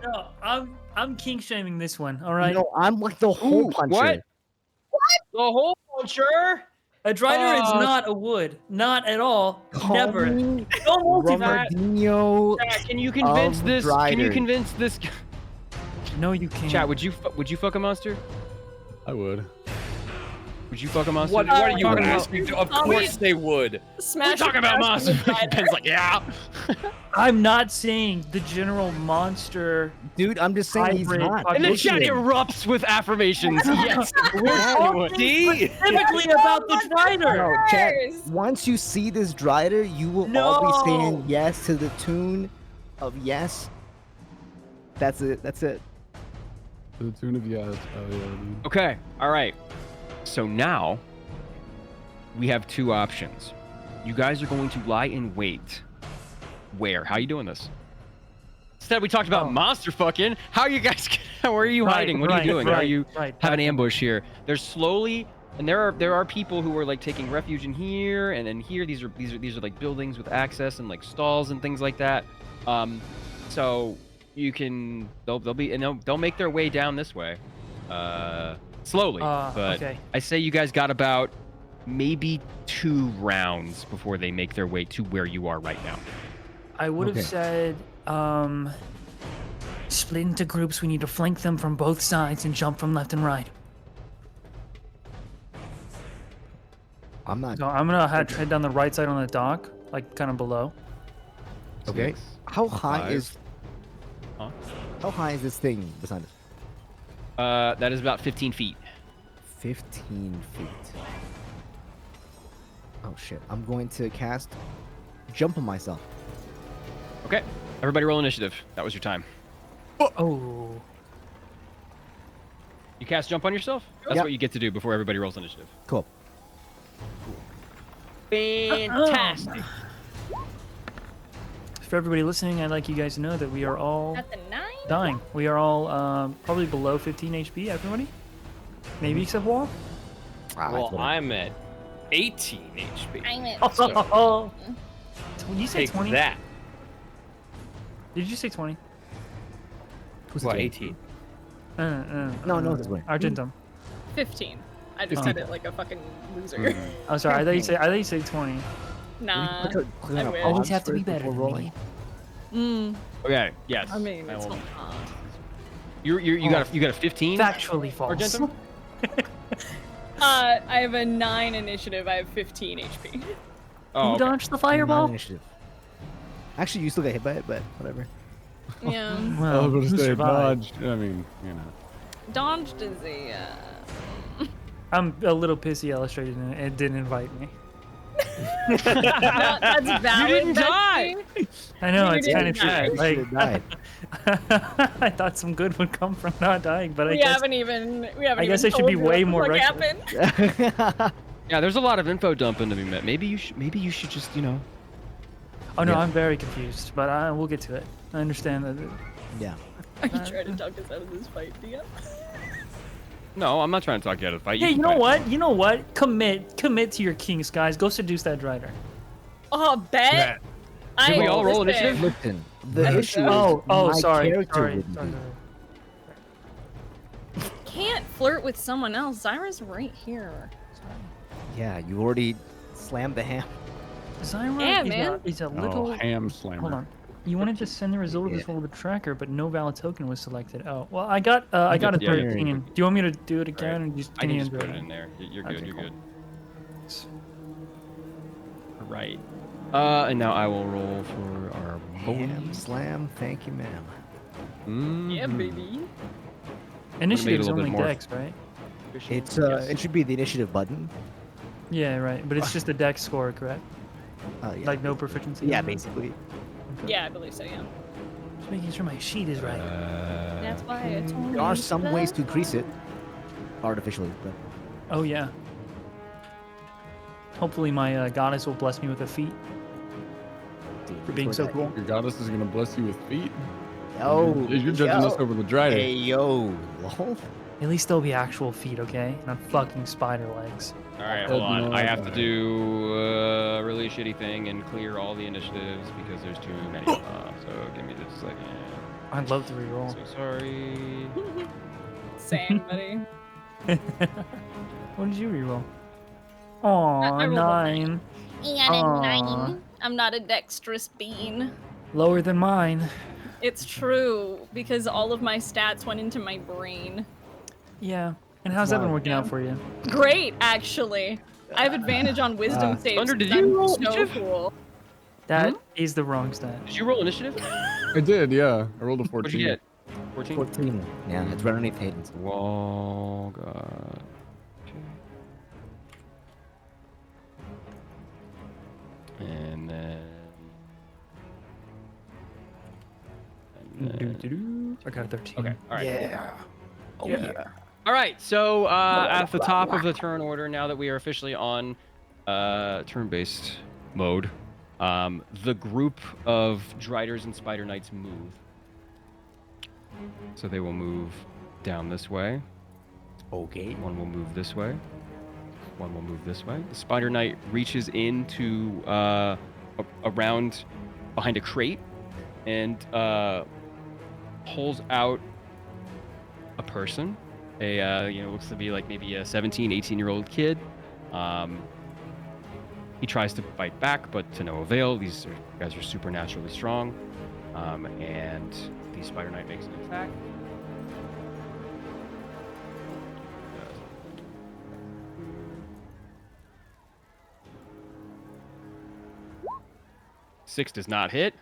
No, I'm king shaming this one. All right. No, I'm like the hole Ooh, puncher. what? The hole puncher? A drider is Uh, not a wood. Not at all. Call Never. me Don't multiverse. Romardino. Chat, can you convince Of this? Can you Driders. convince this? No, you can't. Chat, would you fuck a monster? I would. Would you fuck a monster? What are you talking about? asking? Of course they would. Smash Talking about across the monster. side. Ben's like, yeah. I'm not saying the general monster. Dude, I'm just saying he's Hybrid not. And the population. chat erupts with affirmations. Yes. See? Specifically about the drider. No, chat, Monsters! once you see this Drider, you will all be No. saying yes to the tune of yes. That's it. That's it. To the tune of yes. Oh yeah, dude. Okay. All right. So now we have two options. You guys are going to lie in wait. Where? How are you doing this? Instead, we talked about Oh. monster fucking. How are you guys? Where are you hiding? What are you doing? Are you have an ambush here? There's slowly, and there are people who are like taking refuge in here and in here. These are like buildings with access and like stalls and things like that. So you can they'll be and they'll make their way down this way, slowly. But okay. I say you guys got about maybe 2 rounds before they make their way to where you are right now. I would have Okay. said, split into groups. We need to flank them from both sides and jump from left and right. I'm not. So I'm gonna tread down the right side on the dock, like kind of below. Okay. 6, How high 5. is? Huh? How high is this thing beside us? That is about 15 feet. 15 feet. Oh shit! I'm going to cast jump on myself. Okay. Everybody roll initiative. That was your time. Oh. You cast jump on yourself? That's Yep. what you get to do before everybody rolls initiative. Cool. Fantastic. For everybody listening, I'd like you guys to know that we are all At the 9? dying. We are all probably below 15 HP. Everybody, maybe except Wall. Well, I'm at 18 HP. I'm at Oh, did you say Take 20? that. Did you say 20? Who's What, the 18? No, this way. Argentum. 15. I just said it like a fucking loser. Oh, sorry. I thought you said 20. Nah. Click on I a wish. pause Always have to be first better before than rolling. me. Okay. Yes. I mean, it's will- not hard. you got a 15? Factually false. Argentum? I have a 9 initiative. I have 15 HP. Oh, You okay. dodged the Not fireball. initiative. Actually, you still got hit by it, but whatever. Yeah. I Well, was going who to say survived? dodged. I mean, you know. Dodged is a. I'm a little pissy illustrated and it didn't invite me. That's valid. didn't die! I know, You it's kind of didn't die. sad. You Like, should've died. I thought some good would come from not dying, but I We guess haven't even. We haven't. I guess even I should be told you way what the more fuck reckless. happened. Yeah, there's a lot of info dumping to be met. Maybe you should just, you know. Oh no, Yeah. I'm very confused, but we'll get to it. I understand that. Yeah. Are you trying to talk us out of this fight, DM? No, I'm not trying to talk you out of the fight. Yeah, can you know fight. what? You know what? Commit to your kings, guys. Go seduce that drider. Oh, bet. Did we all roll listen, initiative? Listen, the Okay. issue is Oh, my sorry. character Sorry. wouldn't sorry. be. Can't flirt with someone else. Zyra's right here. Yeah, you already slammed the ham. Zyra Yeah, is, man. is a little. Oh, ham slammer. Hold on. You wanted to send the result of this Yeah. roll to the tracker, but no valid token was selected. Oh, well, I got a Yeah, 13. yeah. Do you want me to do it again? Right. And just I can just do put it in there. You're good. Okay, You're cool. good. Right. And now I will roll for our Ham slam, thank you, ma'am. Yeah, Mhm. baby. Initiative's little bit only more. dex, right? It's Yes. it should be the initiative button. Yeah, right. But it's just a dex score, correct? Yeah. Like no proficiency. Yeah, on it? basically. Yeah, I believe so. Yeah. Just making sure my sheet is right. That's why I told There are some ways to increase it artificially, but Oh yeah. Hopefully my goddess will bless me with a feat dude, for being so cool. Your goddess is going to bless you with feet. Oh, You're judging us over the Drider. Hey yo, lol. At least they'll be actual feet, okay? Not fucking spider legs. All right, Oh, hold on. no, I have to alright. do a really shitty thing and clear all the initiatives because there's too many. So give me just a second. I'd love to reroll. So sorry. Same, buddy. What did you reroll? Aw, I rolled a 9. I got a Aw. 9. I'm not a dexterous bean. Lower than mine. It's true, because all of my stats went into my brain. Yeah. And how's that been working out for you? Great, actually. I have advantage on wisdom saves. Thunder, did 'cause you I'm roll so initiative? cool. That is the wrong stat. Did you roll initiative? I did, yeah. I rolled a 14. What'd you get? 14? 14. Yeah, it's right underneath Hayden's. Wall God. And then. I got a 13. Okay, all right. Yeah. Oh, Yeah. yeah. All right, so at the top of the turn order, now that we are officially on turn-based mode, the group of Driders and Spider Knights move. So they will move down this way. Okay. One will move this way. One will move this way. The Spider Knight reaches into around behind a crate and pulls out a person. Looks to be like maybe a 17, 18-year-old kid. He tries to fight back, but to no avail. These guys are supernaturally strong. And the Spider Knight makes an attack. Six does not hit.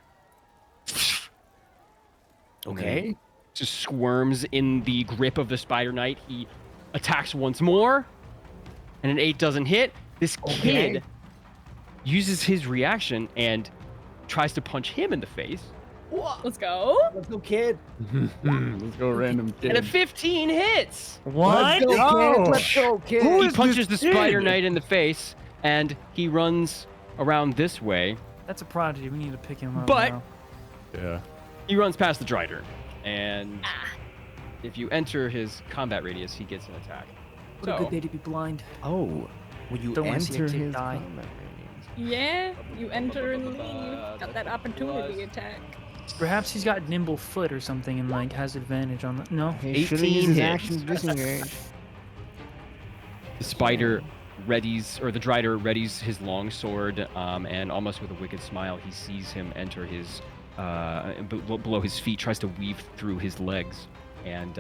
Okay. Just squirms in the grip of the Spider Knight. He attacks once more, and an 8 doesn't hit. This kid uses his reaction and tries to punch him in the face. Let's go. Let's go, kid. Let's go, random kid. And a 15 hits. What? Let's go, Oh. kid. Let's go, kid. He punches the Spider Knight in the face, and he runs around this way. That's a prodigy. We need to pick him up. But- now. Yeah. He runs past the Drider, and if you enter his combat radius, he gets an attack. What a good day to be blind. Oh, will you Don't wanna see a enter kid his die. combat range? Yeah, you enter and leave. Got that opportunity attack. Perhaps he's got nimble foot or something and like has advantage on the. No. He should have 18 used his hits. action to disengage. The spider readies, or the Drider readies his long sword, and almost with a wicked smile, he sees him enter his, below his feet, tries to weave through his legs, and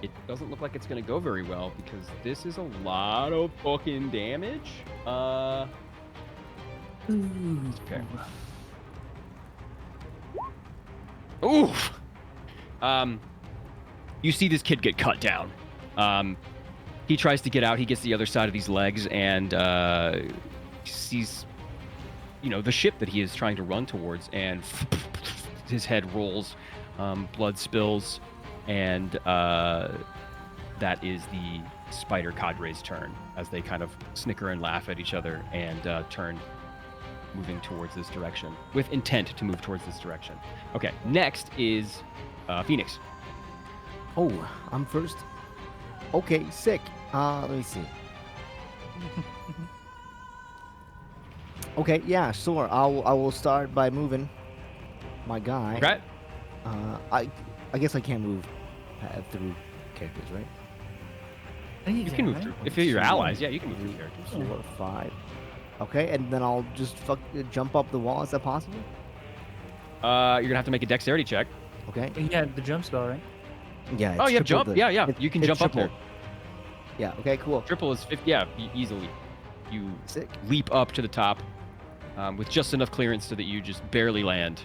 it doesn't look like it's going to go very well because this is a lot of fucking damage. Okay. Oof. You see this kid get cut down. He tries to get out. He gets the other side of these legs and sees, the ship that he is trying to run towards, and his head rolls, blood spills, and that is the spider cadre's turn as they kind of snicker and laugh at each other and turn, moving towards this direction with intent to move towards this direction. Okay, next is Phoenix. Oh, I'm first. Okay, sick. Let me see. Okay, yeah, sure. I will start by moving my guy. Okay. I guess I can't move through characters, right? You can move through. If you're your allies, yeah, you can move through characters. 4, 5. Okay, and then I'll just jump up the wall. Is that possible? You're gonna have to make a dexterity check. Okay. Yeah, the jump spell, right? Yeah. Oh, it's you have triple jump. the- Yeah. it's- You can it's jump up there. triple. Yeah. Okay. Cool. Triple is 50. Yeah, easily. You Sick. leap up to the top with just enough clearance so that you just barely land.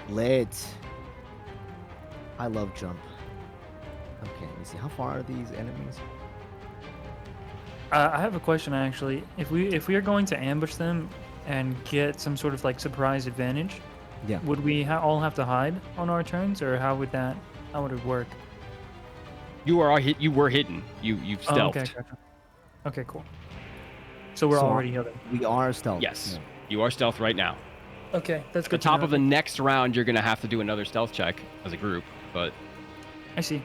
Lit. I love jump. Okay. Let me see. How far are these enemies? I have a question actually. If we are going to ambush them and get some sort of like surprise advantage, Yeah. would we all have to hide on our turns, or how would it work? You are hit. You were hidden. You've stealthed. Oh, okay, gotcha. Okay, cool. So we're So already hidden. We are stealth. Yes, you are stealth right now. Okay, that's At the good. to top know. of the next round, you're gonna have to do another stealth check as a group, but I see.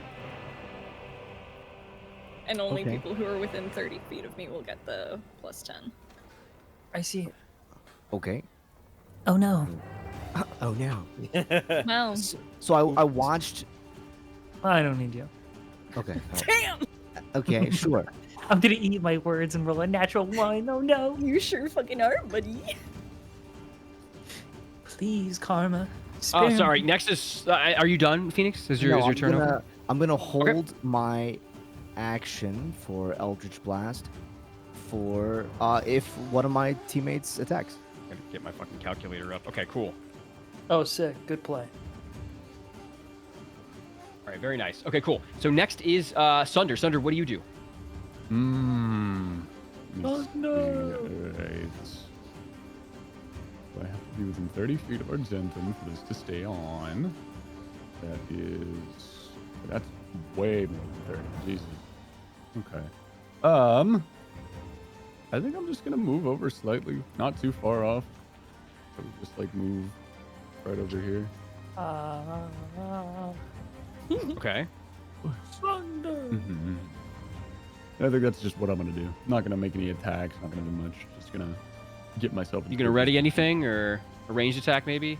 And only Okay. people who are within 30 feet of me will get the +10. I see. Okay. Oh no. Oh no. Well, So I watched. I don't need you. Okay. damn! Okay, sure. I'm gonna eat my words and roll a natural one. Oh no! You sure fucking are, buddy. Please, karma. Oh, spare sorry. me. Next is. Are you done, Phoenix? Is your No, turn over? I'm gonna hold my action for Eldritch Blast for if one of my teammates attacks. I'm gonna get my fucking calculator up. Okay, cool. Oh, sick. Good play. All right, very nice. Okay, cool. So next is Sunder. Sunder, what do you do? Oh no. Right. So I have to be within 30 feet of Argentum for this to stay on. That is. That's way more than 30. Jesus. Okay. I think I'm just gonna move over slightly, not too far off. So just like move right over here. Okay. Mhm. I think that's just what I'm gonna do. I'm not gonna make any attacks. Not gonna do much. Just gonna get myself. You gonna ready anything or a ranged attack maybe?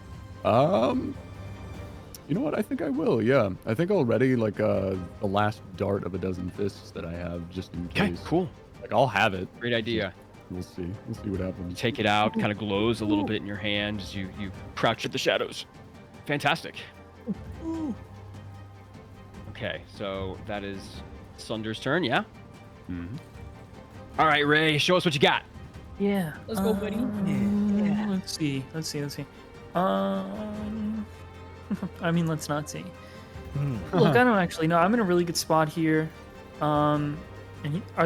You know what? I think I will. Yeah, I think I'll ready like the last dart of a dozen fists that I have just in Okay, case. cool. Like I'll have it. Great idea. We'll see. We'll see what You happens. take it out, kind of glows a little bit in your hand as you crouch in the shadows. Fantastic. Okay, so that is Sunder's turn, yeah? Mhm. All right, Ray, show us what you got. Yeah. Let's go, buddy. Let's see. I mean, let's not see. Look, I don't actually know. I'm in a really good spot here. Are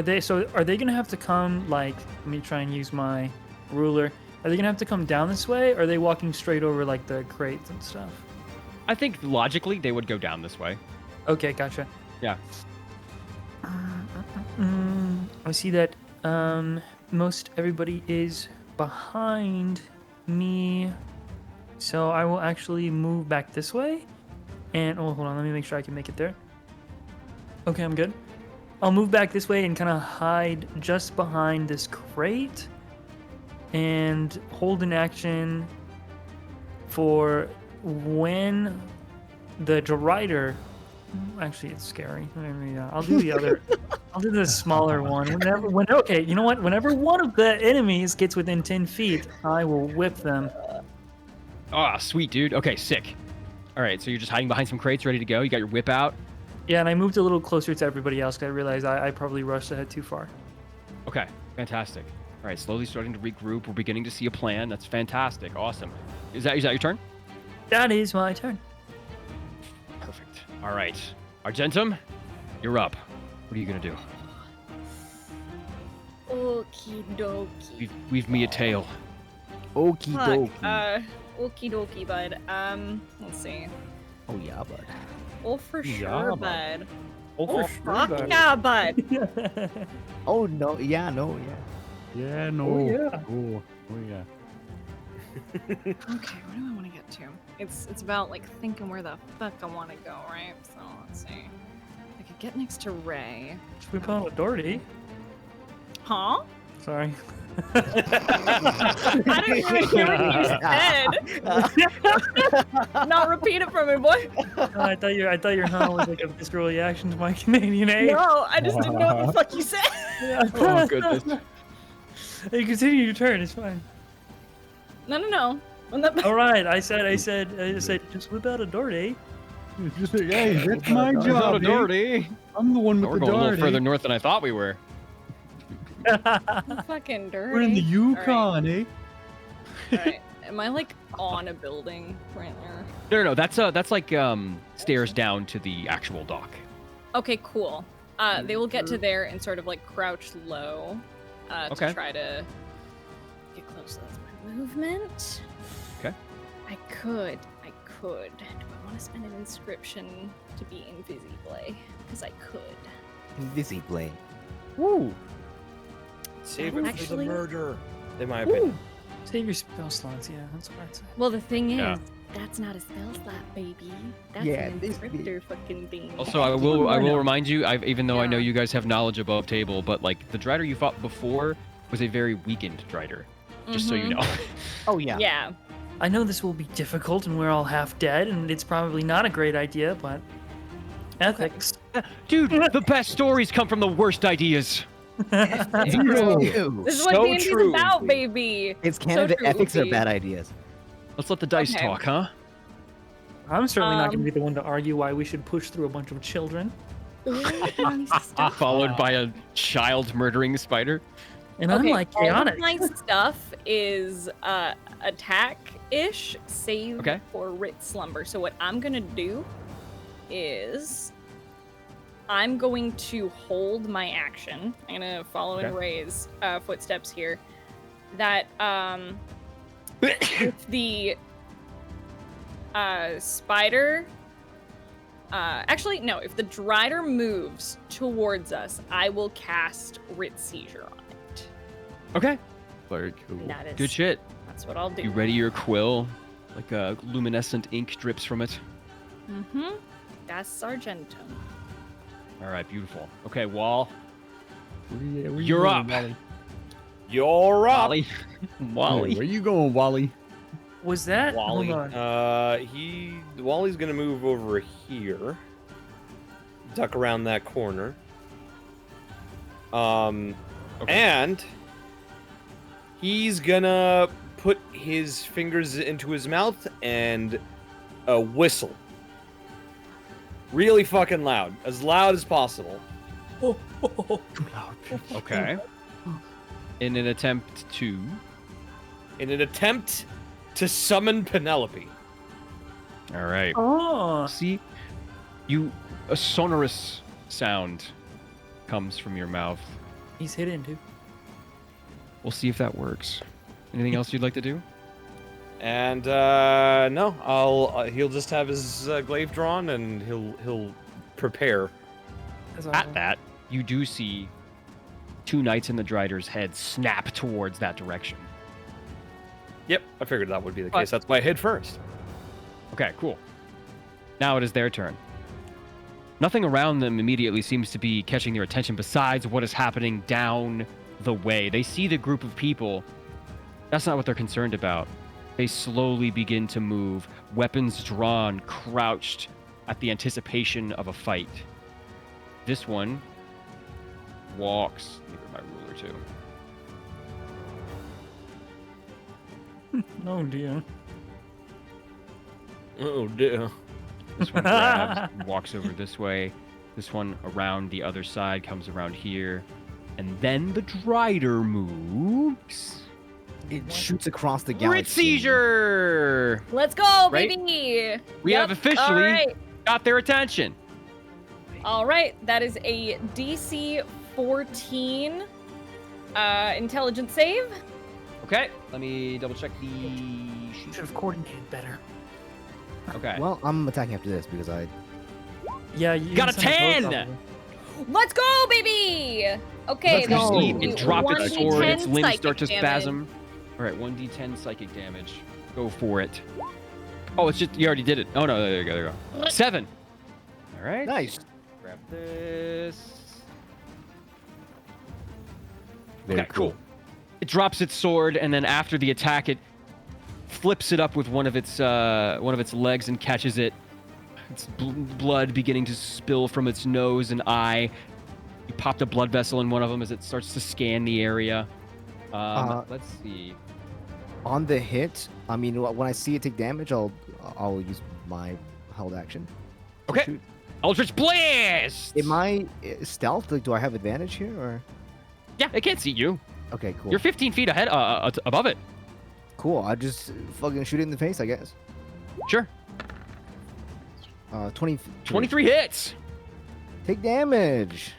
they gonna have to come, like, let me try and use my ruler. Are they gonna have to come down this way, or are they walking straight over, like, the crates and stuff? I think logically they would go down this way. Okay, gotcha. Yeah. I see that most everybody is behind me, so I will actually move back this way. And oh, hold on, let me make sure I can make it there. Okay, I'm good. I'll move back this way and kind of hide just behind this crate and hold an action for when the Derider. Actually, it's scary. I'll do the other. I'll do the smaller one. Okay, you know what? Whenever one of the enemies gets within 10 feet, I will whip them. Ah, sweet, dude. Okay, sick. All right, so you're just hiding behind some crates, ready to go. You got your whip out. Yeah, and I moved a little closer to everybody else because I realized I probably rushed ahead too far. Okay, fantastic. All right, slowly starting to regroup. We're beginning to see a plan. That's fantastic. Awesome. Is that your turn? That is my turn. Perfect. All right, Argentum, you're up. What are you gonna do? Okie dokie. Weave me a tale. Okie dokie. Okie dokie, bud. Let's see. Oh yeah, bud. Oh, for Yeah, sure, bud. bud. Oh, Oh, fuck yeah, bud. Oh no, yeah, no, yeah. Yeah. No. Oh, yeah. Oh yeah. Okay, what do I want to get to? It's about like thinking where the fuck I want to go, right? So let's see. I could get next to Ray. Should we call it Doherty? Huh? Sorry. I didn't even hear what you said. Not repeat it for me, boy. No, I thought your huh was like a visceral reaction to my Canadian name. No, I just didn't know what the fuck you said. Oh goodness. You continue your turn. It's fine. No. When the- All right. I said, just whip out a Doherty. Just like, hey, that's my job. mate. Doherty. I'm the one with We're the going a little dart. further north than I thought we were. Fucking dirty. We're in the Yukon, eh? Alright. Am I like on a building right there? No. That's like stairs down to the actual dock. Okay, cool. They will get to there and sort of like crouch low Okay. to try to get close. That's my movement. Okay. I could. Do I want to spend an inscription to be invisible? Because I could. Invisible. Woo. Save it for Actually- the murder. In my opinion. Save your spell slots. Yeah, that's what I'd say. Well, the thing is, Yeah. that's not a spell slot, baby. That's Yeah, an this inscriptor fucking thing. Also, I will remind you, even though I know you guys have knowledge above table, but like the Drider you fought before was a very weakened Drider. Just so you know. Oh yeah. Yeah. I know this will be difficult and we're all half dead and it's probably not a great idea, but ethics. Dude, the best stories come from the worst ideas. That's true. true. This is what So D&D's true, about, Oofy. baby. It's Canada. true, Ethics are Oofy. bad ideas. Let's let the dice Okay. talk, huh? I'm certainly not going Um, to be the one to argue why we should push through a bunch of children. Followed by a child murdering spider. And I'm like chaotic. All of my stuff is attack-ish, save Okay. for writ slumber. So what I'm gonna do is I'm going to hold my action. I'm gonna follow in Okay. Ray's footsteps here. That if the spider. Actually, no. If the Drider moves towards us, I will cast Writ Seizure on it. Okay. Very cool. And that is Good shit. That's what I'll do. You ready your quill? Like luminescent ink drips from it. Mm-hmm. Das Sargentum. All right, beautiful. Okay, Wall. Where you You're going, up. Wally? You're up. Wally. Hey, Wally. where you going, Wally? Was that? Wally. Hold on. Wally's gonna move over here. Duck around that corner. And he's gonna put his fingers into his mouth and whistle. Really fucking loud. As loud as possible. Okay. In an attempt to. In an attempt to summon Penelope. All right. Oh, See, a sonorous sound comes from your mouth. he's hidden too. We'll see if that works. Anything else you'd like to do? And no, he'll just have his glaive drawn and he'll prepare. That's At awesome. that, you do see two knights in the Drider's head snap towards that direction. Yep, I figured that would be the But- case. That's why I hid first. Okay, cool. Now it is their turn. Nothing around them immediately seems to be catching their attention besides what is happening down the way. They see the group of people. That's not what they're concerned about. They slowly begin to move, weapons drawn, crouched at the anticipation of a fight. This one walks. Let me get my ruler too. Oh dear. Oh dear. This one grabs, walks over this way. This one around the other side, comes around here. And then the Drider moves. It shoots across the Writ galaxy. seizure! Let's go, Right? baby! We have officially All right. got their attention. All right. That is a DC 14 intelligence save. Okay, let me double check the Should have coordinated better. Okay. Well, I'm attacking after this because I. Yeah, you Got a sent us 10! both, probably. Let's go, baby! Okay, Let's You go. see it drop its 1d10 sword, its limbs psychic start to damage. spasm. All right, 1d10 psychic damage. Go for it. Oh, it's just, you already did it. Oh, no, there you go, there you go. 7. All right. Nice. Grab this. Very Okay, cool. It drops its sword, and then after the attack, it flips it up with one of its legs and catches it. Its blood beginning to spill from its nose and eye. You popped a blood vessel in one of them as it starts to scan the area. Let's see. On the hit, I mean, when I see it take damage, I'll use my held action. to Okay. shoot. Eldritch Blast! Am I stealth? Like, do I have advantage here, or? Yeah, it can't see you. Okay, cool. You're 15 feet ahead, above it. Cool. I'll just fucking shoot it in the face, I guess. Sure. 20. 23 hits. Take damage.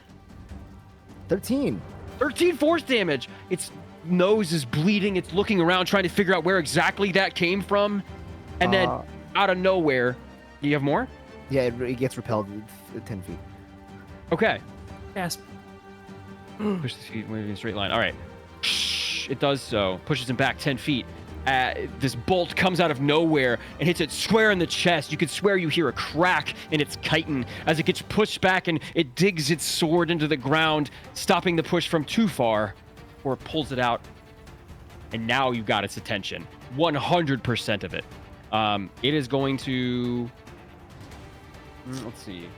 13. 13 force damage. Its nose is bleeding. It's looking around, trying to figure out where exactly that came from. And then, out of nowhere, you have more? Yeah, it gets repelled 10 feet. Okay. Gasp. Push the feet in a straight line. All right. It does so. Pushes him back 10 feet. This bolt comes out of nowhere and hits it square in the chest. You could swear you hear a crack in its chitin as it gets pushed back and it digs its sword into the ground, stopping the push from too far, or it pulls it out and now you've got its attention. 100% of it. It is going to. Let's see.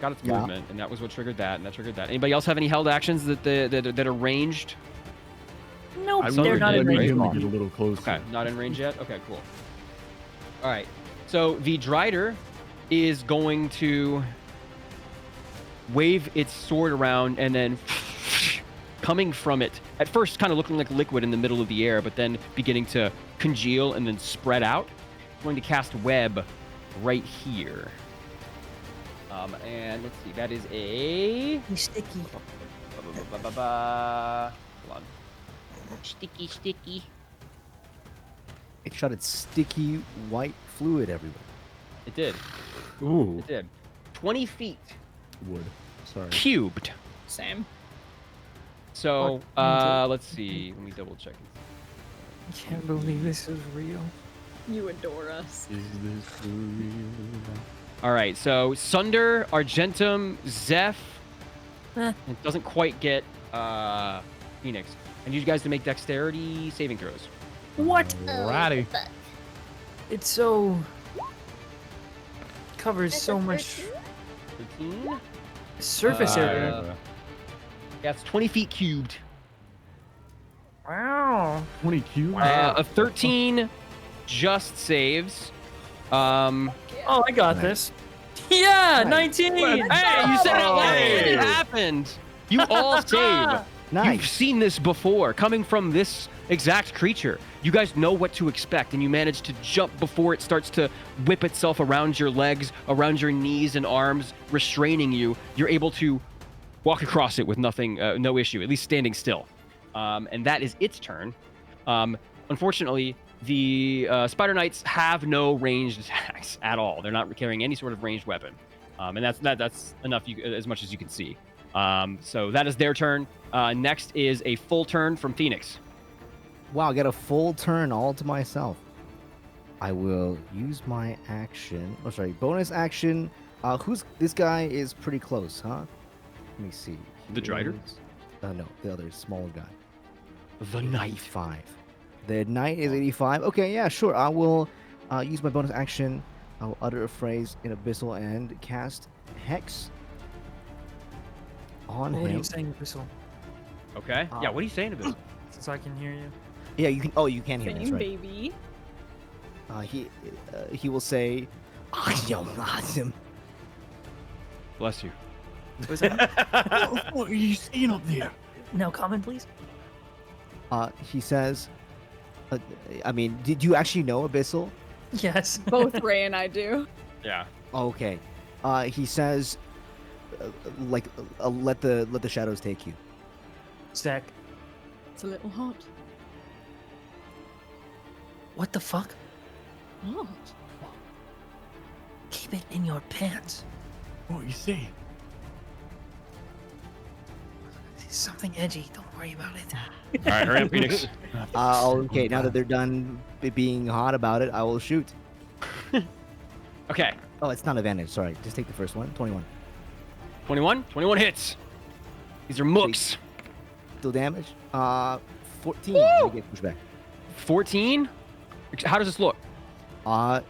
Got its movement, and that was what triggered that, and that triggered that. Anybody else have any held actions that are ranged? Nope, I they're would not in like range. him to get a little closer. Okay, not in range yet? Okay, cool. All right. So the Drider is going to wave its sword around and then coming from it, at first kind of looking like liquid in the middle of the air, but then beginning to congeal and then spread out. I'm going to cast Web right here. And let's see, that is a... Sticky. Hold on. Sticky. It shot its sticky white fluid everywhere. It did. Ooh, It did. 20 feet wood. Sorry. cubed. Same. So, let's see. Let me double check. I can't believe this is real. You adore us. Is this for real? All right, so Sunder, Argentum, Zeph. It doesn't quite get Phoenix. I need you guys to make dexterity saving throws. What? Alrighty. It's so covers so much 13? surface area. Yeah, it's 20 feet cubed. Wow. 20 cubes? A 13 just saves. Oh, I got this. Yeah, 19. Hey, you said it out loud. Hey. It happened. You all save. You've Nice. seen this before, coming from this exact creature. You guys know what to expect, and you manage to jump before it starts to whip itself around your legs, around your knees and arms, restraining you. You're able to walk across it with nothing, no issue, at least standing still. And that is its turn. Unfortunately, the Spider Knights have no ranged attacks at all. They're not carrying any sort of ranged weapon. And that's enough, as much as you can see. So that is their turn. Next is a full turn from Phoenix. Wow, I got a full turn all to myself. I will use my action. Oh, sorry, bonus action. Who's this guy? Is pretty close, huh? Let me see. The Drider? No, the other smaller guy. The knife. 85. The knight is 85. Okay, yeah, sure. I will use my bonus action. I will utter a phrase in Abyssal and cast Hex on What are him. you saying, Whistle? Okay. Yeah, what are you saying about it? Since I can hear you. Yeah, you can. Oh, you can hear me. That's Same, right. baby. He will say, "Awesome." Bless you. Was that? What are you seeing up there? No comment, please. He says, I mean, did you actually know Abyssal? Yes. Both Ray and I do. Yeah. Okay. He says, let the shadows take you. Zach, It's a little hot. what the fuck? What? Keep it in your pants. What are you saying? It's something edgy. Don't worry about it. All right, hurry up, Phoenix. Okay, now that they're done being hot about it, I will shoot. Okay. Oh, it's not advantage. Sorry, just take the first one. 21. 21? 21 hits. These are mooks. Still damage. 14. You get pushback. 14? How does this look?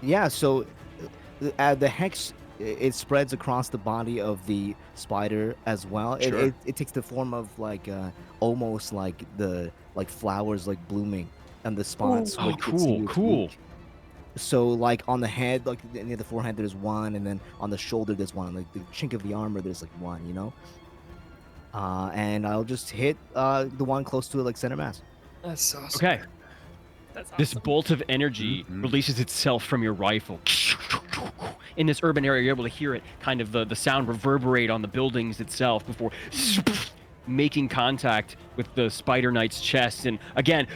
Yeah. So, the hex it spreads across the body of the spider as well. Sure. It takes the form of almost like flowers blooming, and the spots. Oh, you can see cool, it's cool. weak. So on the head, near the forehead, there's one, and then on the shoulder there's one. Like the chink of the armor, there's one. You know. And I'll just hit the one close to it, center mass. That's awesome. Okay. That's awesome. This bolt of energy releases itself from your rifle. In this urban area, you're able to hear it, kind of the sound reverberate on the buildings itself before making contact with the Spider Knight's chest. And again,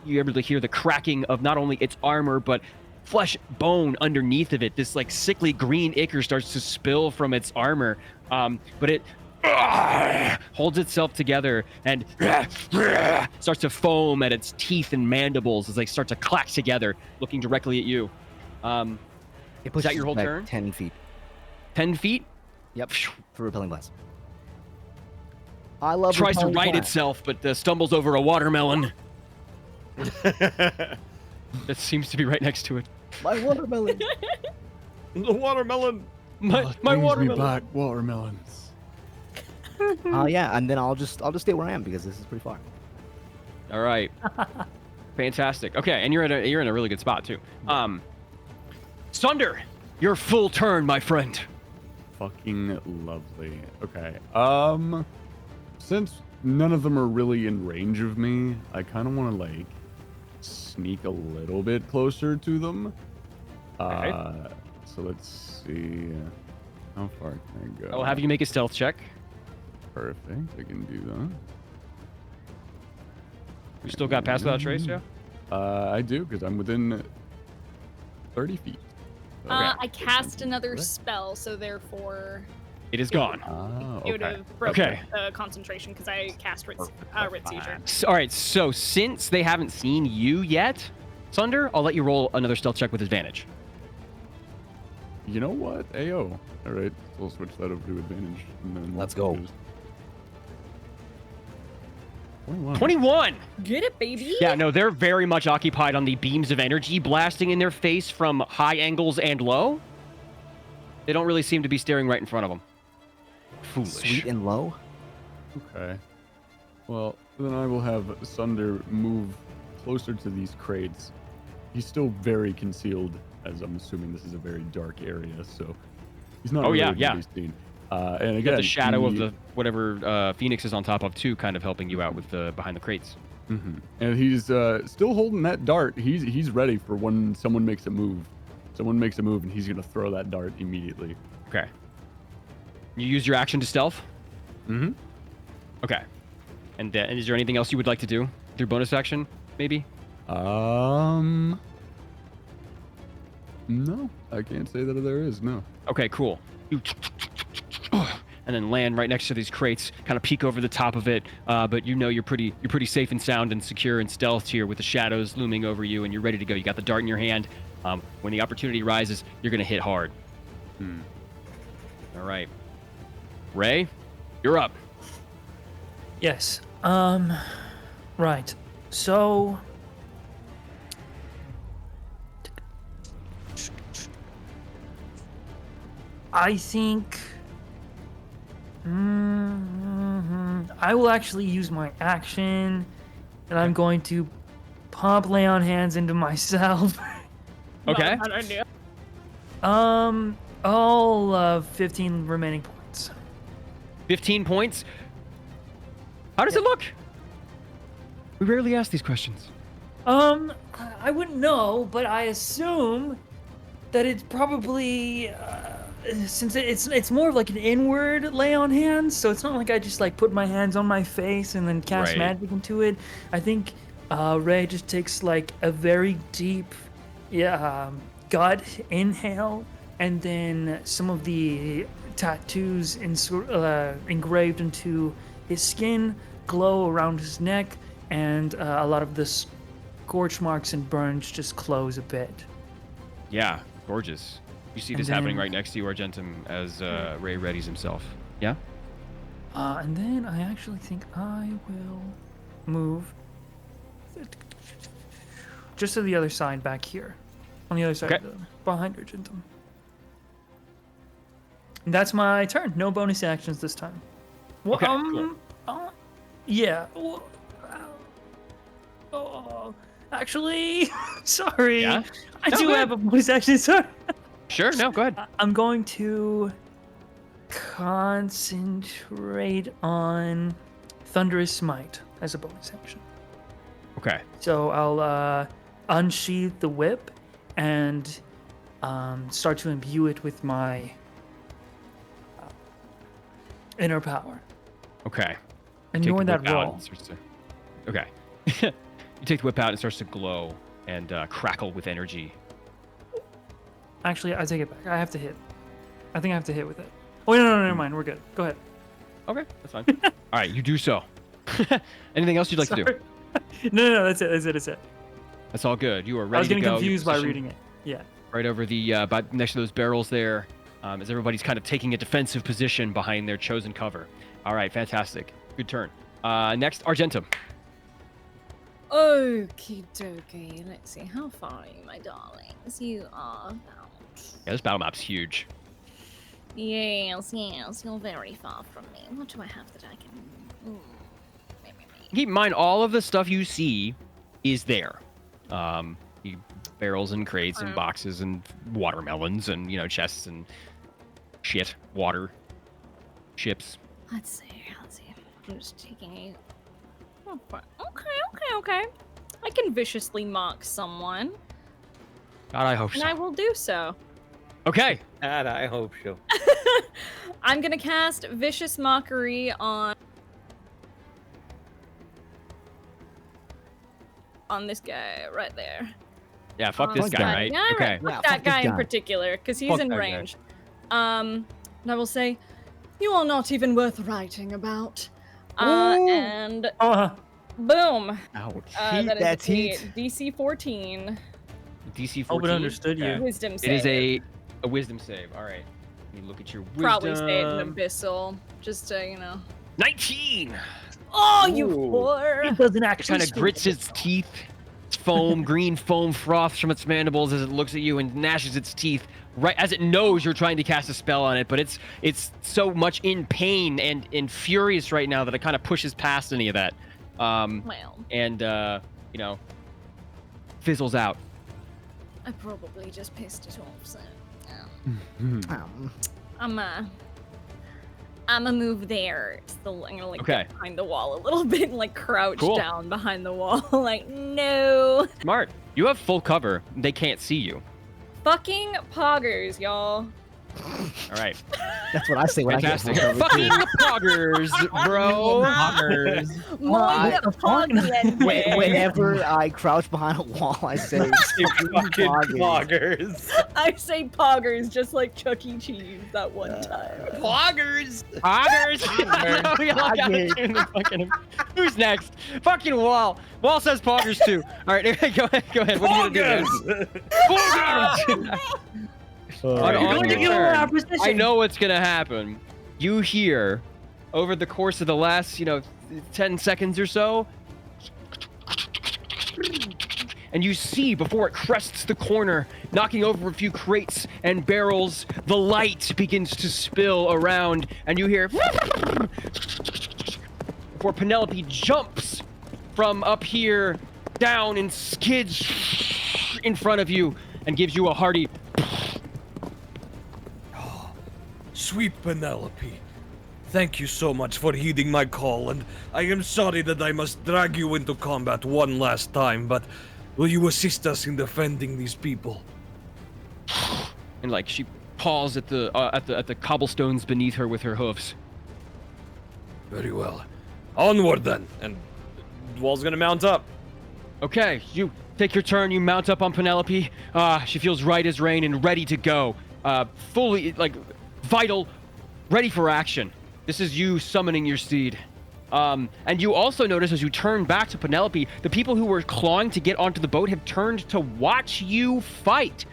you're able to hear the cracking of not only its armor, but flesh bone underneath of it. This sickly green ichor starts to spill from its armor, but it holds itself together and starts to foam at its teeth and mandibles as they start to clack together, looking directly at you. It Is pushes that your whole back turn? 10 feet. 10 feet? Yep. For repelling blast. I love tries to repelling right plants. itself, but stumbles over a watermelon that seems to be right next to it. My watermelon. The watermelon. My Brings me watermelon. back watermelons. Yeah, and then I'll just stay where I am because this is pretty far. All right. Fantastic. Okay, and you're in a really good spot too. Sunder, your full turn, my friend. Fucking lovely. Okay. Since none of them are really in range of me, I kind of want to like sneak a little bit closer to them. Okay. So let's see. How far can I go? I'll have you make a stealth check. Perfect. I can do that. You still got past without trace, yeah? I do, because I'm within 30 feet. So- I cast another spell, so therefore It is gone. Oh, it would okay. have broken Okay. concentration because I cast Rit Seizure. All right, so since they haven't seen you yet, Sunder, I'll let you roll another stealth check with advantage. You know what? AO. All right, we'll switch that over to advantage. And then Let's go. 21. 21! Get it, baby. Yeah, no, they're very much occupied on the beams of energy blasting in their face from high angles and low. They don't really seem to be staring right in front of them. Foolish. Sweet and low. Okay. Well, then I will have Sunder move closer to these crates. He's still very concealed, as I'm assuming this is a very dark area, so he's not Oh, really yeah, able yeah. to be seen. And You got again, the shadow of the whatever Phoenix is on top of too, kind of helping you out with the behind the crates. And he's still holding that dart. He's ready for when someone makes a move. Someone makes a move, and he's gonna throw that dart immediately. Okay. You use your action to stealth. Mm-hmm. Okay. And is there anything else you would like to do? Your bonus action, maybe? No, I can't say that there is. No. Okay, cool. You and then land right next to these crates, kind of peek over the top of it, but you know you're pretty safe and sound and secure and stealthed here with the shadows looming over you, and you're ready to go. You got the dart in your hand. When the opportunity rises, you're gonna hit hard. All right, Ray, you're up. Yes. Right. So. I think. I will actually use my action, and I'm going to pump lay on hands into myself. Okay. Not a bad idea. All 15 remaining points. 15 points. How does it look? We rarely ask these questions. I wouldn't know, but I assume that it's probably since it's more of like an inward lay on hands, so it's not like I just like put my hands on my face and then cast Right. magic into it. I think Ray just takes like a very deep, gut inhale, and then some of the tattoos engraved into his skin glow around his neck, and a lot of the scorch marks and burns just close a bit. Yeah, gorgeous. You see And this happening then- right next to you, Argentum, as Ray readies himself. Yeah? And then I actually think I will move just to the other side back here. On the other side Okay. of behind Argentum. And that's my turn. No bonus actions this time. Well, Okay, cool. Yeah. Well, actually, sorry. Yeah? I No, do go have a bonus action. Sorry. Sure, no, go ahead. I'm going to concentrate on Thunderous Smite as a bonus action. Okay. So I'll unsheath the whip and start to imbue it with my inner power. Okay. And Take knowing the that whip out roll, and starts to- Okay. You take the whip out and it starts to glow and crackle with energy. actually, I take it back. I have to hit. I think I have to hit with it. Oh, no, never mind. We're good. Go ahead. Okay, that's fine. All right, you do so. Anything else you'd like to do? Sorry. No, that's it. That's it. That's all good. You are ready I was to getting go. Your confused by position reading it. Yeah. Right over the next to those barrels there, as everybody's kind of taking a defensive position behind their chosen cover. All right, fantastic. Good turn. Next, Argentum. Okie dokie. Let's see. How far are you, my darlings? You are about. Yeah, this battle map's huge. Yes, you're very far from me. What do I have that I can. Keep in mind, all of the stuff you see is there. Barrels and crates and boxes and watermelons and, chests and shit, water, ships. Let's see. I'm just taking a. Okay. I can viciously mock someone. God, I hope so. And I will do so. Okay. God, I hope so. I'm gonna cast Vicious Mockery on this guy right there. Yeah, fuck this guy, right? Yeah, Okay. Fuck that guy in particular, because he's Fuck in that guy. range. And I will say, you are not even worth writing about. And boom. Ouch. That is That's a heat. DC 14. DC 14. Hope it understood you. Wisdom It save. is a wisdom save. All right. Let me look at your wisdom. Probably stayed in Abyssal, just to, 19! Oh, you Ooh. whore! It doesn't actually. Kind of grits its teeth. It's foam, green foam froths from its mandibles as it looks at you and gnashes its teeth right as it knows you're trying to cast a spell on it, but it's so much in pain and furious right now that it kind of pushes past any of that. Well, And fizzles out. I probably just pissed it off, so Um, I'm a move there. So I'm gonna Okay. get behind the wall a little bit and crouch Cool. down behind the wall. No. Smart. You have full cover. They can't see you. Fucking poggers, y'all. All right. that's what I say when Fantastic. I get Fucking poggers, bro. Moin poggy Whenever I crouch behind a wall, I say You fucking poggers. poggers. I say poggers just like Chuck E. Cheese that one time. Poggers. Poggers. We all gotta tune the fucking- Who's next? Fucking Wall. Wall says poggers too. All right, go ahead. What are you gonna do? Poggers. On your turn, I know what's gonna happen. You hear, over the course of the last, 10 seconds or so, and you see before it crests the corner, knocking over a few crates and barrels, the light begins to spill around, and you hear before Penelope jumps from up here down and skids in front of you and gives you a hearty. Sweet Penelope, thank you so much for heeding my call, and I am sorry that I must drag you into combat one last time, but will you assist us in defending these people? And she paws at the cobblestones beneath her with her hoofs. Very well. Onward then, and Wall's gonna mount up. Okay, you take your turn. You mount up on Penelope. She feels right as rain and ready to go. Fully vital, ready for action. This is you summoning your steed. And you also notice as you turn back to Penelope, the people who were clawing to get onto the boat have turned to watch you fight.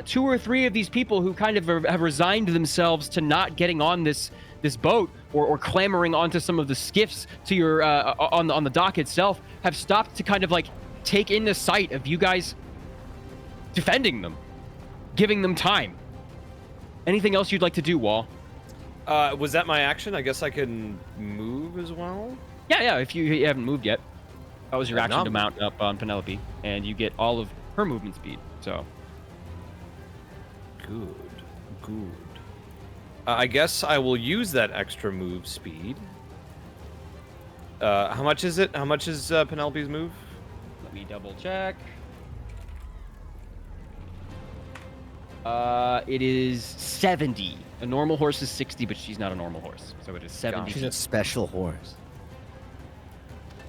2 or 3 of these people who kind of have resigned themselves to not getting on this boat or clambering onto some of the skiffs to your on the dock itself have stopped to kind of take in the sight of you guys defending them, giving them time. Anything else you'd like to do, Wall? Was that my action? I guess I can move as well. Yeah. If you haven't moved yet, that was your I've action not to mount up on Penelope, and you get all of her movement speed. So Good. I guess I will use that extra move speed. How much is it? How much is Penelope's move? let me double check. It is 70. A normal horse is 60, but she's not a normal horse, so it is 70. She's a special horse.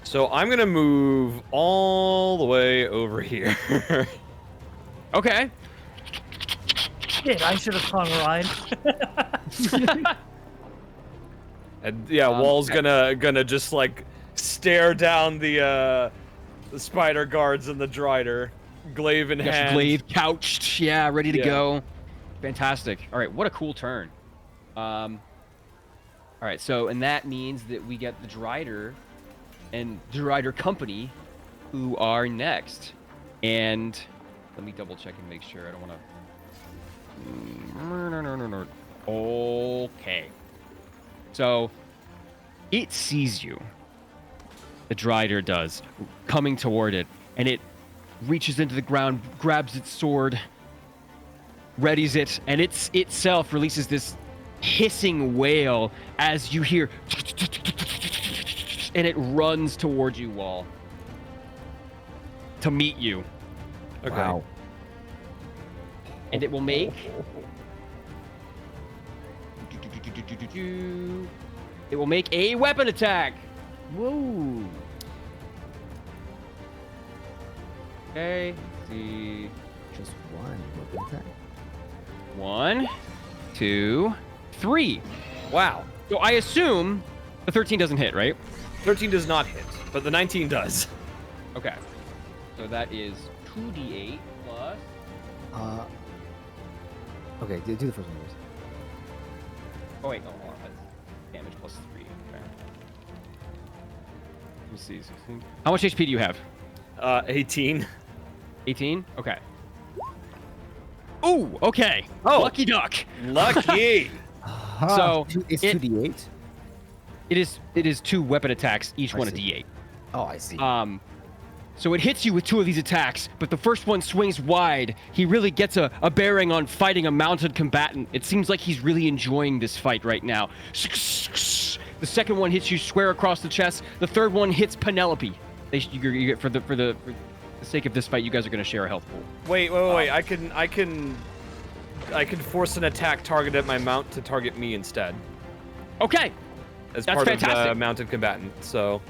So I'm gonna move all the way over here. Okay. Shit, I should have hung a ride. And yeah, Wall's gonna just stare down the spider guards and the drider, glaive in hand. Glaive couched, ready to Yeah. go. Fantastic. All right, what a cool turn. All right, so and that means that we get the Drider and Drider Company who are next. And let me double check and make sure. I don't want to. Okay. So it sees you. The Drider does, coming toward it, and it reaches into the ground, grabs its sword, readies it, and itself releases this hissing wail as you hear, and it runs towards you, Wall, to meet you. Okay. Wow. And it will make a weapon attack. Whoa. Okay, let's see. Just one weapon attack. 1, 2, 3. Wow. So I assume the 13 doesn't hit, right? 13 does not hit, but the 19 does. Okay. So that is 2d8 plus. Okay, do the first one first. Oh wait, no, hold on. That's damage plus 3. Okay. Let me see. 16. How much HP do you have? 18. 18. Okay. Ooh. Okay. Oh. Lucky duck. Lucky. So It's it- 2d8. It is 2 weapon attacks, each I one a see. d8. Oh, I see. So it hits you with 2 of these attacks, but the first one swings wide. He really gets a bearing on fighting a mounted combatant. It seems like he's really enjoying this fight right now. The second one hits you square across the chest. The third one hits Penelope. For the sake of this fight, you guys are going to share a health pool. Wait. I can force an attack targeted at my mount to target me instead. Okay. As That's part of fantastic. the mounted combatant. So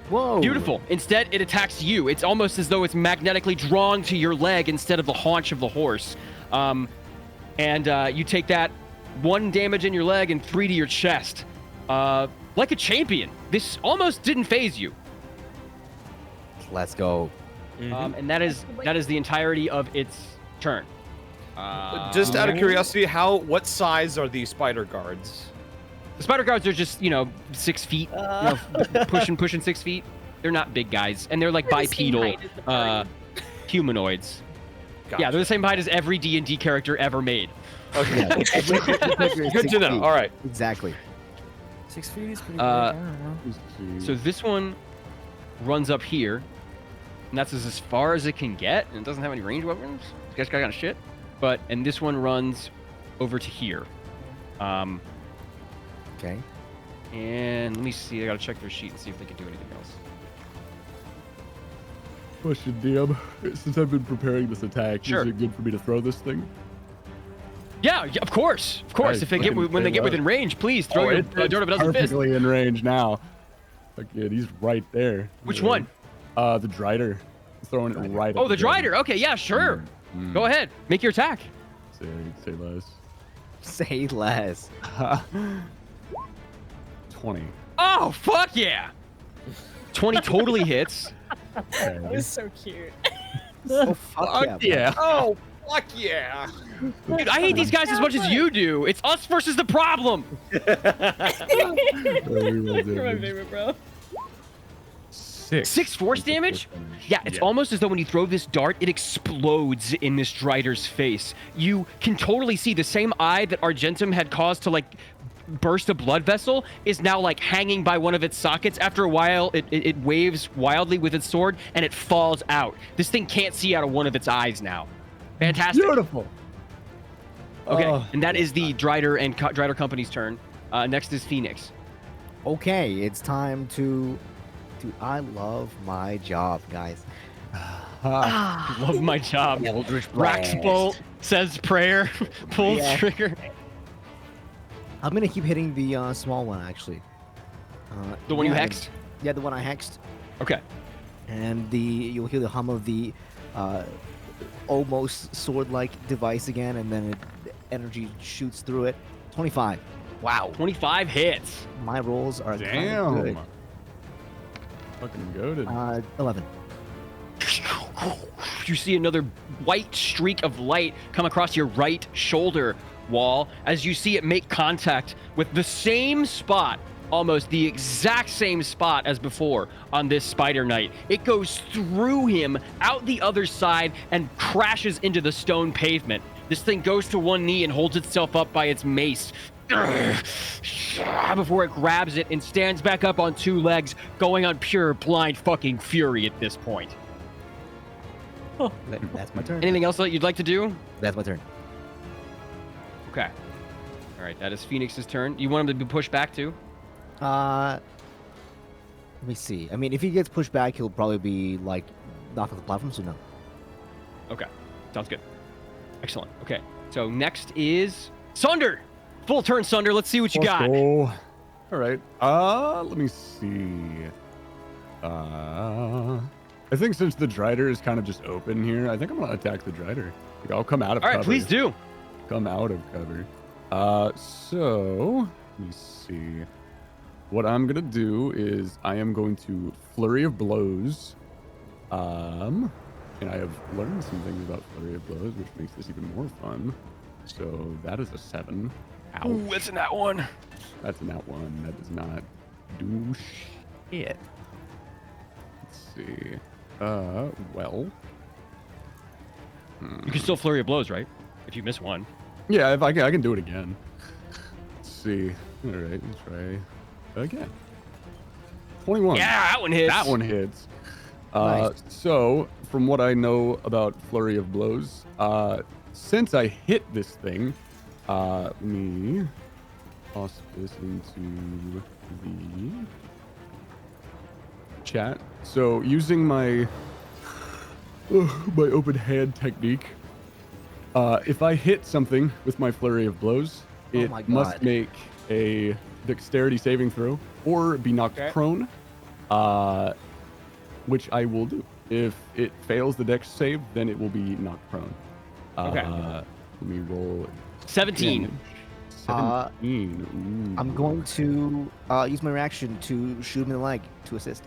Whoa. Beautiful. Instead, it attacks you. It's almost as though it's magnetically drawn to your leg instead of the haunch of the horse. You take that 1 damage in your leg and 3 to your chest. Like a champion. This almost didn't phase you. Let's go. And that is the entirety of its turn. just out of curiosity, what size are these spider guards? The spider guards are just, 6 feet, pushing 6 feet. They're not big guys, and they're like They're the same bipedal height as the party. humanoids. Gotcha. Yeah, they're the same height as every D&D character ever made. Okay. Yeah, Good to know. All right. Exactly. 6 feet is pretty big. Uh, I don't know. So this one runs up here, and that's as far as it can get, and it doesn't have any ranged weapons. This guy's got kind of shit. And this one runs over to here. Okay. And let me see. I gotta check their sheet and see if they can do anything else. Question, DM. Since I've been preparing this attack, Sure. is it good for me to throw this thing? Yeah, of course. Nice, If they get fucking when they say get that. within range, please throw your it's dart of a dozen fist. perfectly in range now. Fuck yeah, he's right there. Which Yeah. one? The Drider. Throwing it right. Oh, at the dragon. Drider. Okay, yeah, sure. Mm. Go ahead. Make your attack. Say less. Say less. 20. Oh, fuck yeah. 20 totally hits. Okay. That was so cute. Oh, fuck yeah. Oh, fuck yeah. Dude, I hate these guys as much as you do. It's us versus the problem. Very well You're my damaged. favorite, bro. 6. 6 force damage? Yeah, it's almost as though when you throw this dart, it explodes in this Drider's face. You can totally see the same eye that Argentum had caused to, like, burst a blood vessel is now, like, hanging by one of its sockets. After a while, it waves wildly with its sword, and it falls out. This thing can't see out of one of its eyes now. Fantastic. Beautiful. Okay, Oh. and that is the Drider and Drider Company's turn. Next is Phoenix. Okay, it's time to. I love my job, guys. Love my job. Eldritch Rax Blast. bolt, says prayer, pulls Yeah. trigger. I'm gonna keep hitting the small one actually. The one you yeah, hexed? Yeah, the one I hexed. Okay. And you'll hear the hum of the almost sword-like device again, and then the energy shoots through it. 25. Wow. 25 hits. My rolls are kinda Damn. good. Fucking goated. 11. You see another white streak of light come across your right shoulder. wall as you see it make contact with the same spot, almost the exact same spot as before on this Spider Knight. It goes through him out the other side and crashes into the stone pavement. This thing goes to one knee and holds itself up by its mace before it grabs it and stands back up on two legs, going on pure blind fucking fury at this point. That's my turn. Anything else that you'd like to do? That's my turn. Okay. All right, that is Phoenix's turn. You want him to be pushed back too? Let me see. I mean, if he gets pushed back, he'll probably be like knocked off the platform. So no. Okay, sounds good. Excellent. Okay, so next is Sunder. Full turn, Sunder. Let's see what you got. Go. All right. Let me see. I think since the Drider is kind of just open here, I think I'm gonna attack the Drider. Like, I'll come out of All cover. right, please do. Come out of cover. So let me see. What I'm gonna do is I am going to Flurry of Blows. And I have learned some things about Flurry of Blows, which makes this even more fun. So that is a 7. Ouch. Ooh, that's in that one. That's in that one. That does not do shit. Let's see. Well. You can still flurry of blows, right? If you miss one. Yeah, if I can do it again. Let's see. All right, let's try again. 21. Yeah, that one hits. That one hits. Nice. So, from what I know about Flurry of Blows, since I hit this thing, let me toss this into the chat. So, using my open hand technique, if I hit something with my Flurry of Blows, it my must God. make a dexterity saving throw or be knocked prone, which I will do. If it fails the dex save, then it will be knocked prone. Okay. Let me roll 17. damage. 17. Ooh. I'm going to use my reaction to shoot him in the leg to assist.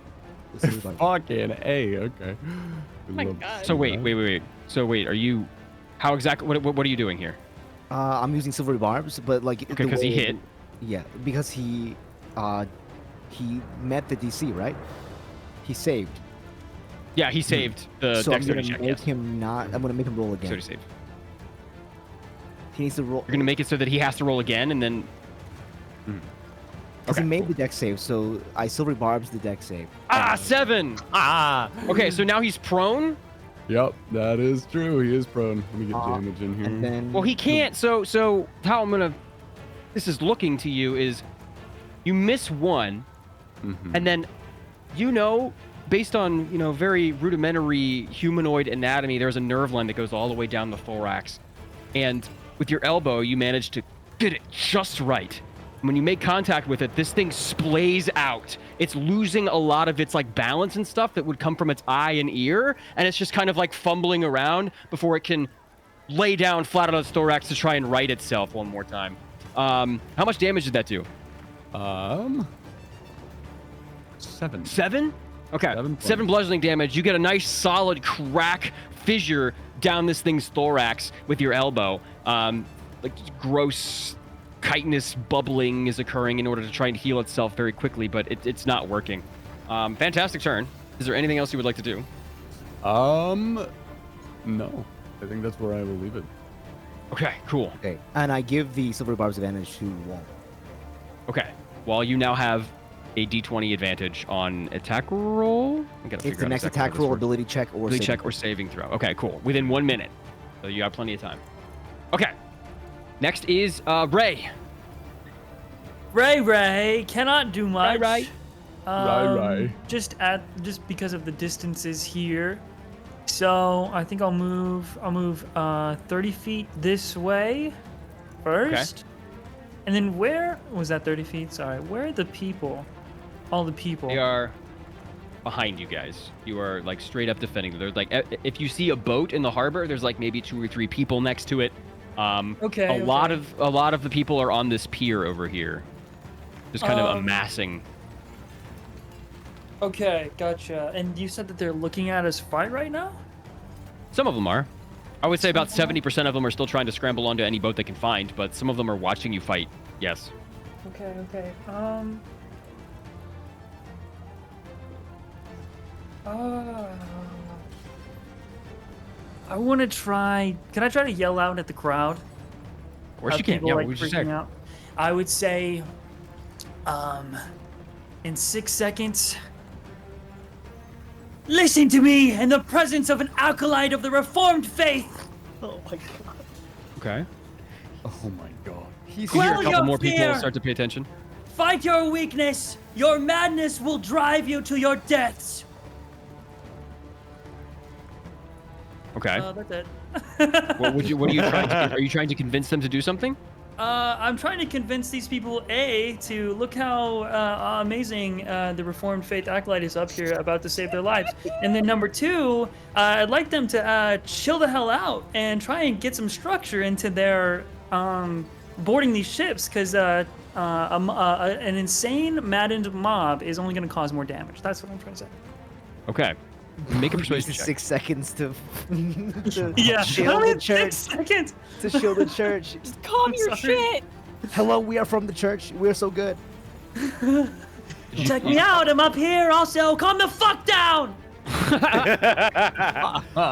With Silver Barb. Fucking A, okay. my God. So wait. So wait, are you? How exactly? What are you doing here? I'm using silvery barbs, but like Okay, the because he way- hit. Yeah, because he met the DC, right? He saved. Yeah, he saved the so I'm gonna dexterity check. make Yes. him not. I'm gonna make him roll again. Dexterity save. He needs to roll. You're gonna make it so that he has to roll again, and then. Because he made the dex save, so I silvery barbs the dex save. 7. Okay, so now he's prone. Yep, that is true. He is prone. Let me get Uh, damage in here. And then Well, he can't. So how I'm gonna. This is looking to you is, you miss one, Mhm. and then, based on very rudimentary humanoid anatomy, there's a nerve line that goes all the way down the thorax, and with your elbow, you manage to get it just right. When you make contact with it, this thing splays out. It's losing a lot of its balance and stuff that would come from its eye and ear, and it's just kind of fumbling around before it can lay down flat on its thorax to try and right itself one more time. How much damage did that do? 7. 7? Okay. 7 points. 7 bludgeoning damage. You get a nice solid crack fissure down this thing's thorax with your elbow. Gross chitinous bubbling is occurring in order to try and heal itself very quickly, but it's not working. Fantastic turn. Is there anything else you would like to do? No. I think that's where I will leave it. Okay, cool. Okay, and I give the silvery barbs advantage to Walt. Okay. Well, you now have a d20 advantage on attack roll. I gotta It's figure the out next exactly how attack this roll, works. ability check, or Ability saving check throw. or saving throw. Okay, cool. Within 1 minute. So you have plenty of time. Okay. Next is Ray. Ray cannot do much. Ray. Ray. Just because of the distances here. So I think I'll move 30 feet this way first. And then where was that 30 feet? Sorry. Where are the people? All the people. They are behind you guys. You are straight up defending them. There's if you see a boat in the harbor, there's maybe 2 or 3 people next to it. Okay. A lot of the people are on this pier over here. Just kind of amassing. Okay, gotcha. And you said that they're looking at us fight right now? Some of them are. I would say about 70% of them are still trying to scramble onto any boat they can find, but some of them are watching you fight. Yes. Okay. I want to try. Can I try to yell out at the crowd? Of course you can. People, Yeah, like, what would you freaking say? out? I would say, in 6 seconds. Listen to me in the presence of an acolyte of the Reformed faith. Oh my god. Okay. Oh my god. You hear a Quell couple your more people fear. start to pay attention. Fight your weakness. Your madness will drive you to your deaths. Okay. That's it. What are you trying to do? Are you trying to convince them to do something? I'm trying to convince these people, to look how amazing the Reformed Faith Acolyte is up here about to save their lives. And then number 2, I'd like them to chill the hell out and try and get some structure into their boarding these ships, because an insane, maddened mob is only going to cause more damage. That's what I'm trying to say. Okay. Make a persuasion Use check. 6 seconds to Yeah, shield only the church. 6 seconds. To shield the church. Calm I'm your sorry. shit. Hello, we are from the church. We're so good. Check me out. I'm up here. Also, calm the fuck down.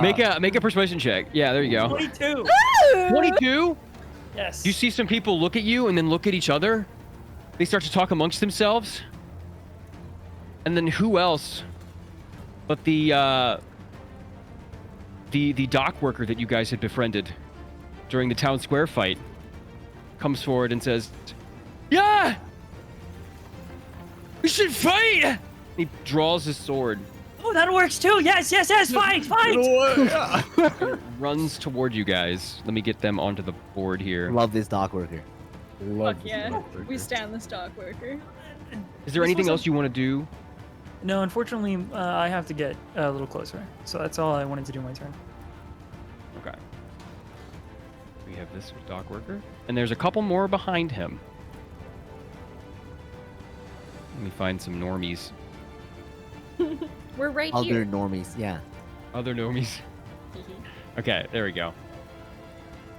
Make a persuasion check. Yeah, there you go. 22. 22? Yes. You see some people look at you and then look at each other. They start to talk amongst themselves. And then who else but the dock worker that you guys had befriended during the town square fight comes forward and says, "Yeah! We should fight!" He draws his sword. Oh, that works too. Yes. Fight. And runs toward you guys. Let me get them onto the board here. Love this dock worker. Love Fuck this yeah. motherfucker. We stand the stock worker. Is there This anything was a- else you want to do? No, unfortunately, I have to get a little closer. So that's all I wanted to do my turn. Okay. We have this dock worker. And there's a couple more behind him. Let me find some normies. We're right Other here. normies, yeah. Other normies. Okay, there we go.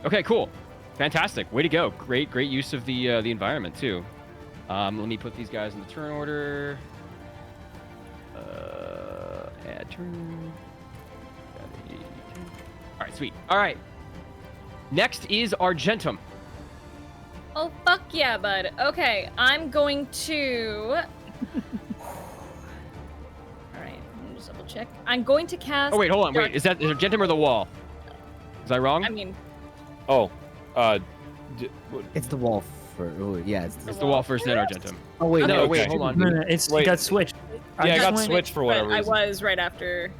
Okay, cool. Fantastic. Way to go. Great use of the environment too. Let me put these guys in the turn order. Add turn. All right, sweet. All right. Next is Argentum. Oh, fuck yeah, bud. Okay, I'm going to... Alright, let me just double check. I'm going to cast... Oh wait, hold on. Wait, is Argentum or the wall? Was I wrong? I mean, Oh, It's the wall for. Oh, yeah. It's the wall first, then Argentum. Oh wait, No, no. wait, okay. hold on. No, it Wait. got switched. yeah, I just got went- switched for but whatever I reason. was right after...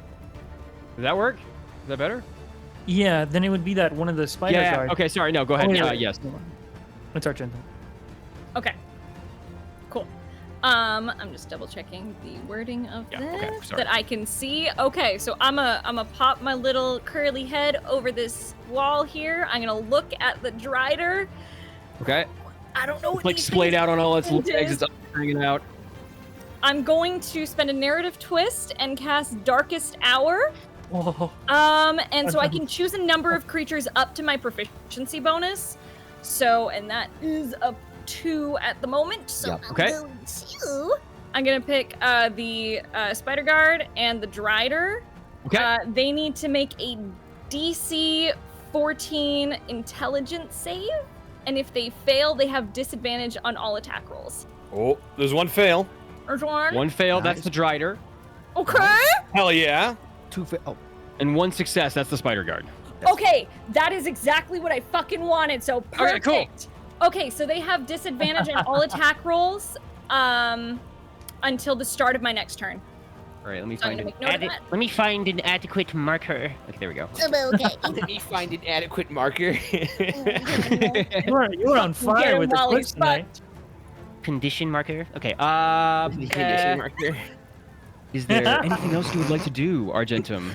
Does that work? Is that better? Yeah, then it would be that one of the spider Yeah. guards. Okay, sorry. No, go ahead. Oh, wait. Yes. It's Argentum. Okay. Cool. I'm just double checking the wording of Yeah, this okay, sorry. that I can see. Okay, so I'm a pop my little curly head over this wall here. I'm gonna look at the Drider. Okay. I don't know what It's like these splayed things out on all its it legs. is. It's up hanging out. I'm going to spend a narrative twist and cast Darkest Hour. Oh, And so I can choose a number of creatures up to my proficiency bonus. So, and that is a 2 at the moment. So Yep. Okay. I'm gonna pick the Spider Guard and the Drider. Okay. They need to make a DC 14 Intelligence save, and if they fail, they have disadvantage on all attack rolls. Oh, there's one fail. There's one. One fail. That's Nice. the Drider. Okay. Hell yeah. Oh, And one success. That's the Spider Guard. Okay, that is exactly what I fucking wanted. So Okay, perfect. cool. Okay, so they have disadvantage on all attack rolls until the start of my next turn. All right. Let me So I'm find gonna an make note of that. Let me find an adequate marker. Okay, there we go. Okay. Let me find an adequate marker. you were on fire him with the while quiz he's tonight. Condition marker. Okay. Condition marker. Is there anything else you would like to do, Argentum?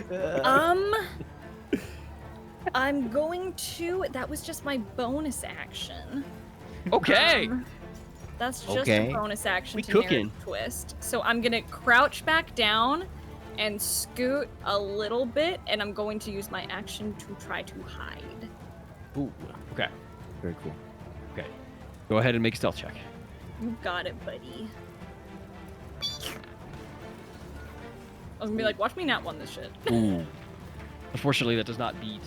I'm going to. That was just my bonus action. Okay. That's just Okay. a bonus action We to cooking. narrative twist. So I'm gonna crouch back down and scoot a little bit, and I'm going to use my action to try to hide. Ooh. Okay. Very cool. Okay. Go ahead and make a stealth check. You got it, buddy. I was gonna be like, watch me not won this shit. Ooh. Unfortunately, that does not beat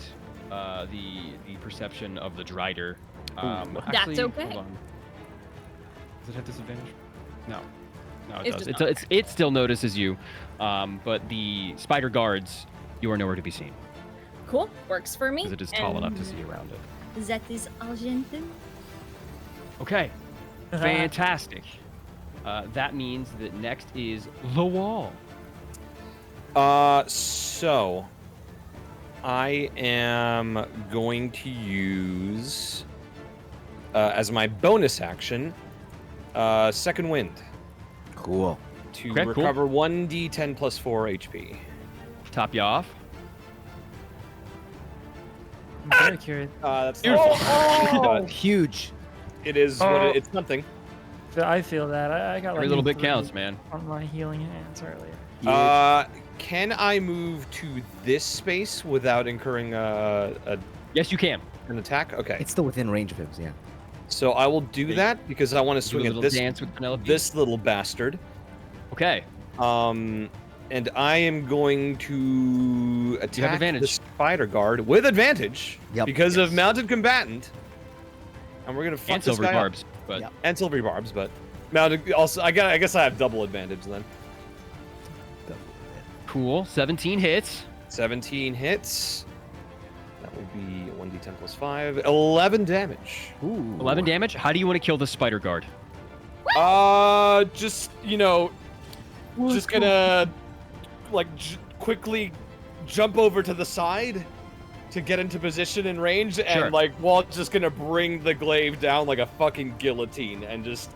the perception of the Drider. That's okay. Hold on. Does it have disadvantage? No. No, it It does. does not. It still notices you, but the spider guards, you are nowhere to be seen Cool, works for me. because it is tall enough to And see around it. That is all, gentlemen. Okay. Fantastic. That means that next is the wall. So I am going to use as my bonus action second wind Cool. to Okay, cool. recover 1d10 plus 4 HP. Top you off. I'm very curious. That's Oh, huge. it is what it's something. I feel that. I got like Every little bit 3 counts, man. on my healing hands earlier. Can I move to this space without incurring Yes, you can. an attack? Okay. It's still within range of him, yeah. So I will do that because I want to Do a swing at little this dance with Penelope. this little bastard. Okay. And I am going to attack advantage. the spider guard with advantage Yep. because of mounted combatant. And we're gonna fuck And this silver guy up. barbs, but Yep. And silvery barbs, but mounted. Also, I guess I have double advantage then. cool. 17 hits. 17 hits. That will be 1d10 plus 5. 11 damage. Ooh. 11 damage. How do you want to kill the spider guard? Just just gonna like quickly jump over to the side to get into position and range, and Sure. like Walt just gonna bring the glaive down like a fucking guillotine and just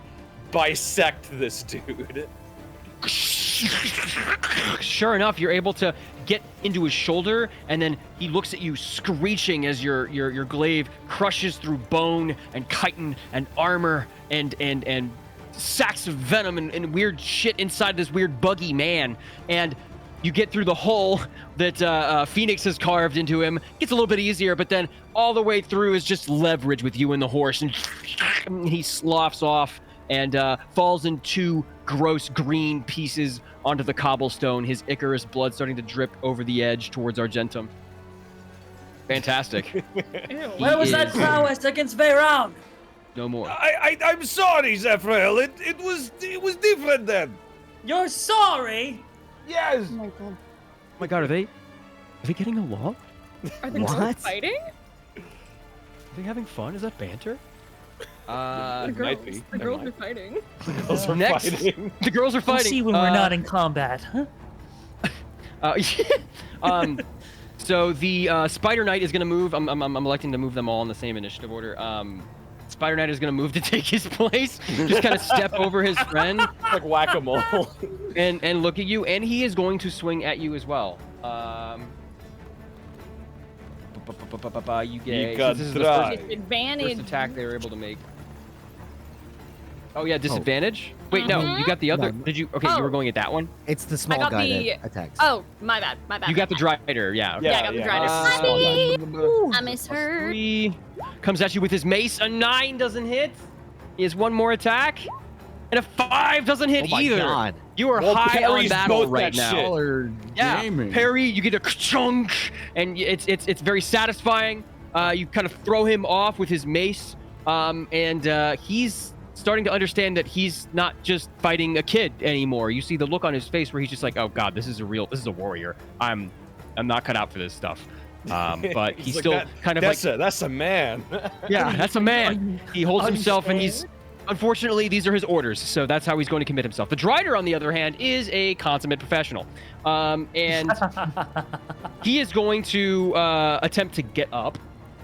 bisect this dude. Sure enough, you're able to get into his shoulder, and then he looks at you screeching as your glaive crushes through bone and chitin and armor and sacks of venom and weird shit inside this weird buggy man. And you get through the hole that Phoenix has carved into him. Gets a little bit easier, but then all the way through is just leverage with you and the horse, and he sloughs off and falls in 2 gross green pieces onto the cobblestone, his Icarus blood starting to drip over the edge towards Argentum. Fantastic. Where was that prowess against Veyron? No more. I'm sorry, Zephril. It was different then. You're sorry? Yes. Oh my god. Oh my god, are they getting along? Are they What? fighting? Are they having fun? Is that banter? The girls. might be. The There girls might. are fighting. Those are Next. fighting. The girls are We'll fighting. see when we're not in combat, huh? So the Spider Knight is going to move. I'm electing to move them all in the same initiative order. Spider Knight is going to move to take his place. Just kind of step over his friend Like whack-a-mole. and look at you, and he is going to swing at you as well. You get got this is the try. first Advantage. attack they were able to make. Oh yeah, disadvantage. Wait, no, you got the other. No. Did you? Okay, you were Oh. going at that one. It's the small got guy the- that attacks. Oh, my bad. My bad. You got the my bad. Drider, yeah. Yeah, I got the Drider. I miss her. 3 comes at you with his mace. A 9 doesn't hit. He has 1 more attack, and a 5 doesn't hit Oh my either. god. You are Well, high on Perry's battle both right that now. shit. Y'all are Yeah, gaming. parry. You get a chunk, and it's very satisfying. You kind of throw him off with his mace, and he's starting to understand that he's not just fighting a kid anymore. You see the look on his face where he's just like, "Oh God, this is a warrior. I'm not cut out for this stuff." But he's like, still kind of like, that's a man. yeah, that's a man. He holds himself, and he's unfortunately these are his orders, so that's how he's going to commit himself. The Drider, on the other hand, is a consummate professional, and he is going to attempt to get up,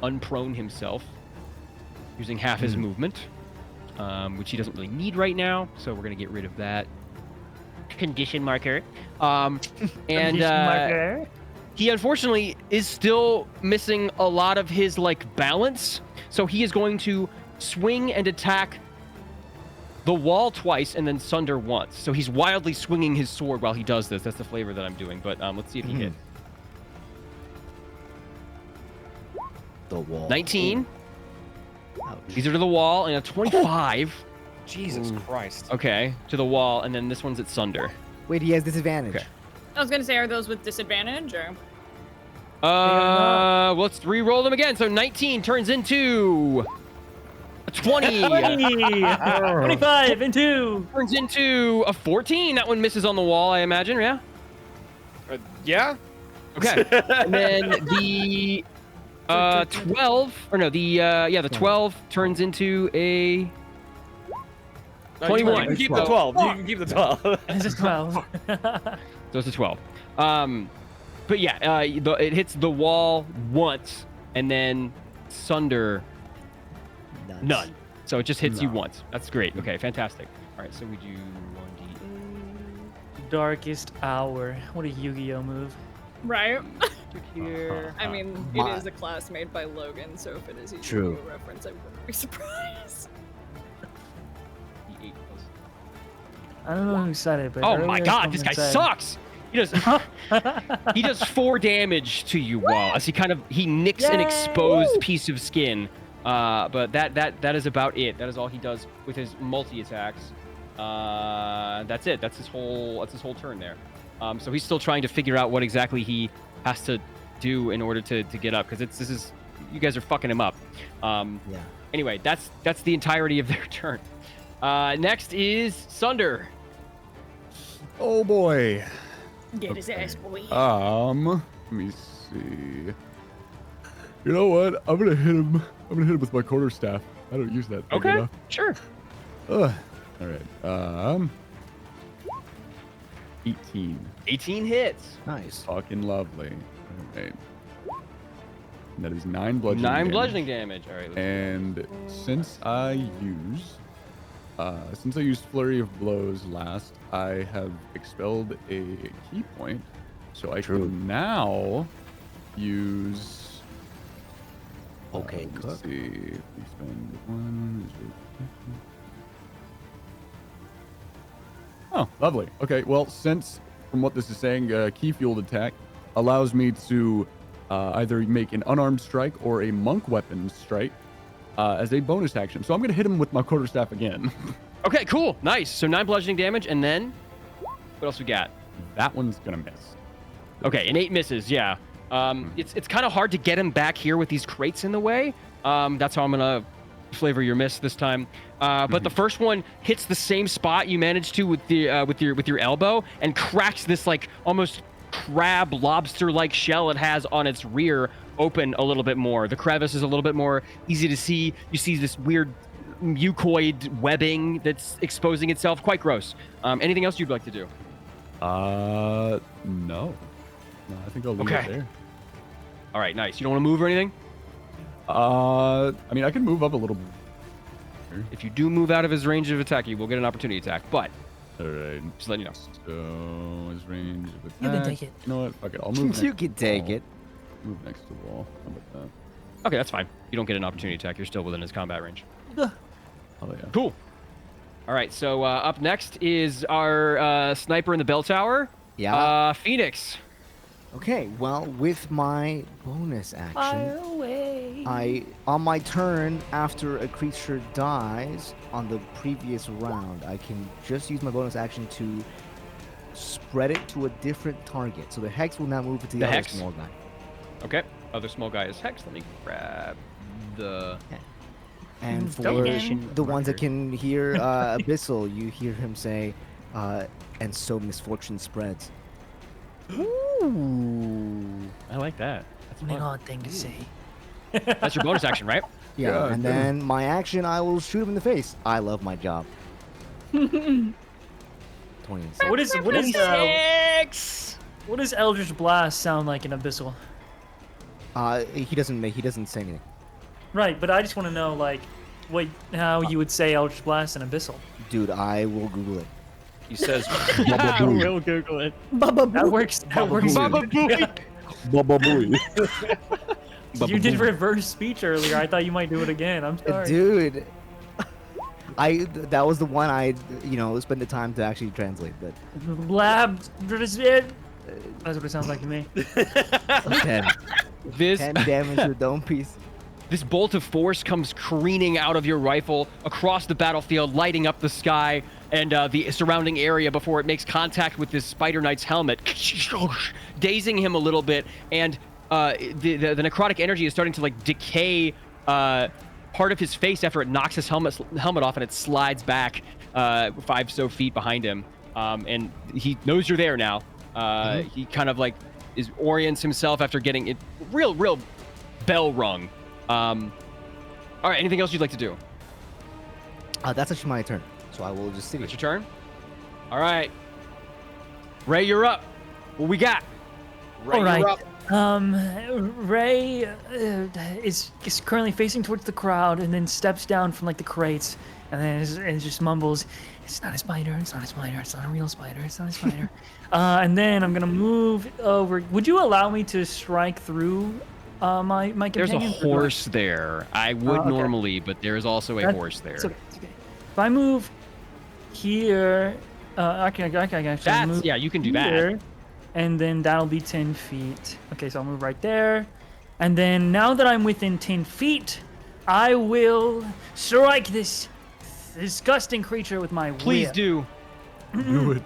unprone himself, using half his movement, which he doesn't really need right now. So we're going to get rid of that condition marker. And he unfortunately is still missing a lot of his balance. So he is going to swing and attack the wall twice, and then Sunder once. So he's wildly swinging his sword while he does this. That's the flavor that I'm doing. But let's see if he hits. The wall. 19. Ouch. These are to the wall, and a 25. Jesus Christ. Okay, to the wall, and then this one's at Sunder. Wait, he has disadvantage. Okay. I was gonna say, are those with disadvantage or? Let's re-roll them again. So 19 turns into a 20. 25 and 2. Turns into a 14. That one misses on the wall, I imagine. Yeah. Yeah. Okay. And then the 12, or no, the 12 turns into a No, 21. You can keep the 12. You can keep the 12. This is 12. So it's a 12. But yeah, it hits the wall once, and then Sunder, none. So it just hits you once. That's great. Okay, fantastic. All right, so we do 1d8. Darkest Hour. What a Yu-Gi-Oh move. Right. Here. I mean, it is a class made by Logan, so if it is a True. Yu-Gi-Oh reference, I wouldn't be surprised. D8 plus. I don't know who said it, but Oh earlier my god, this guy someone said- sucks! He does 4 damage to you, Wall, as he nicks an exposed piece of skin. But that is about it. That is all he does with his multi-attacks. That's it. That's his whole turn there. So he's still trying to figure out what exactly he has to do in order to get up, because you guys are fucking him up. Yeah. Anyway, that's the entirety of their turn. Next is Sunder. Oh boy. Get his ass, boy. Let me see. You know what? I'm gonna hit him with my quarterstaff. I don't use that big Okay, enough. sure. All right. 18. 18 hits. Nice. Fucking lovely. All right. And that is 9 bludgeoning 9 damage. bludgeoning damage. All right. And since I used Flurry of Blows last, I have expelled a key point, so I can now use. Okay, let's cook. see. If we spend 1. Oh, lovely. Okay, well, since from what this is saying, key fueled attack allows me to either make an unarmed strike or a monk weapon strike as a bonus action. So I'm going to hit him with my quarterstaff again. Okay, cool. Nice. So 9 bludgeoning damage, and then what else we got? That one's going to miss. Okay, and 8 misses. Yeah. It's kind of hard to get him back here with these crates in the way. That's how I'm gonna flavor your miss this time. But the first one hits the same spot you managed to with your elbow and cracks this like almost crab lobster-like shell it has on its rear open a little bit more. The crevice is a little bit more easy to see. You see this weird mucoid webbing that's exposing itself. Quite gross. Anything else you'd like to do? No, I think I'll leave it there. All right, nice. You don't want to move or anything? I mean, I can move up a little bit. If you do move out of his range of attack, you will get an opportunity attack. But All right. just letting you know. So his range of attack. You can take it. You know what? Fuck it. I'll move. Next You to can the take wall. it. Move next to the wall. How about that? Okay, that's fine. You don't get an opportunity attack. You're still within his combat range. Oh yeah. Cool. All right, so up next is our sniper in the bell tower. Yeah. Phoenix. Okay, well, with my bonus Fire action, away. on my turn, after a creature dies on the previous round, I can just use my bonus action to spread it to a different target. So the hex will now move to the The other hex? small guy. Okay. Other small guy is Hex. Let me grab the. And for Don't the ones that can hear Abyssal, you hear him say, and so misfortune spreads. Ooh. I like that. That's An fun. odd thing to say. That's your bonus action, right? Yeah, Yeah, and good. then my action, I will shoot him in the face. I love my job. 20. What does Eldritch Blast sound like in Abyssal? He doesn't say anything. Right, but I just want to know like how you would say Eldritch Blast in Abyssal. Dude, I will Google it. He says, I will Google it. That works. That works. Baba Booey. You did reverse speech earlier. I thought you might do it again. I'm sorry. Dude, That was the one I spent the time to actually translate. But Blab. That's what it sounds like to me. 10 This 10 damage to the dome piece. This bolt of force comes careening out of your rifle across the battlefield, lighting up the sky and the surrounding area before it makes contact with this Spider Knight's helmet, dazing him a little bit. And the necrotic energy is starting to like decay part of his face after it knocks his helmet off, and it slides back 5 so feet behind him. And he knows you're there now. He kind of like orients himself after getting it real bell rung. All right, anything else you'd like to do? That's actually my turn, so I will just sit here. It's your turn. All right, Ray, you're up. What we got? Ray, All right. you're up. Ray is currently facing towards the crowd, and then steps down from like the crates, and then and just mumbles, "It's not a spider. It's not a spider. It's not a real spider. It's not a spider." And then I'm gonna move over. Would you allow me to strike through my There's a companion? horse there. I would okay. normally, but there is also a horse there. It's okay. It's okay. If I move here, I can actually move. Yeah, you can do here, that. and then that'll be 10 feet. Okay, so I'll move right there. And then now that I'm within 10 feet, I will strike this disgusting creature with my Please whip. do. Do it.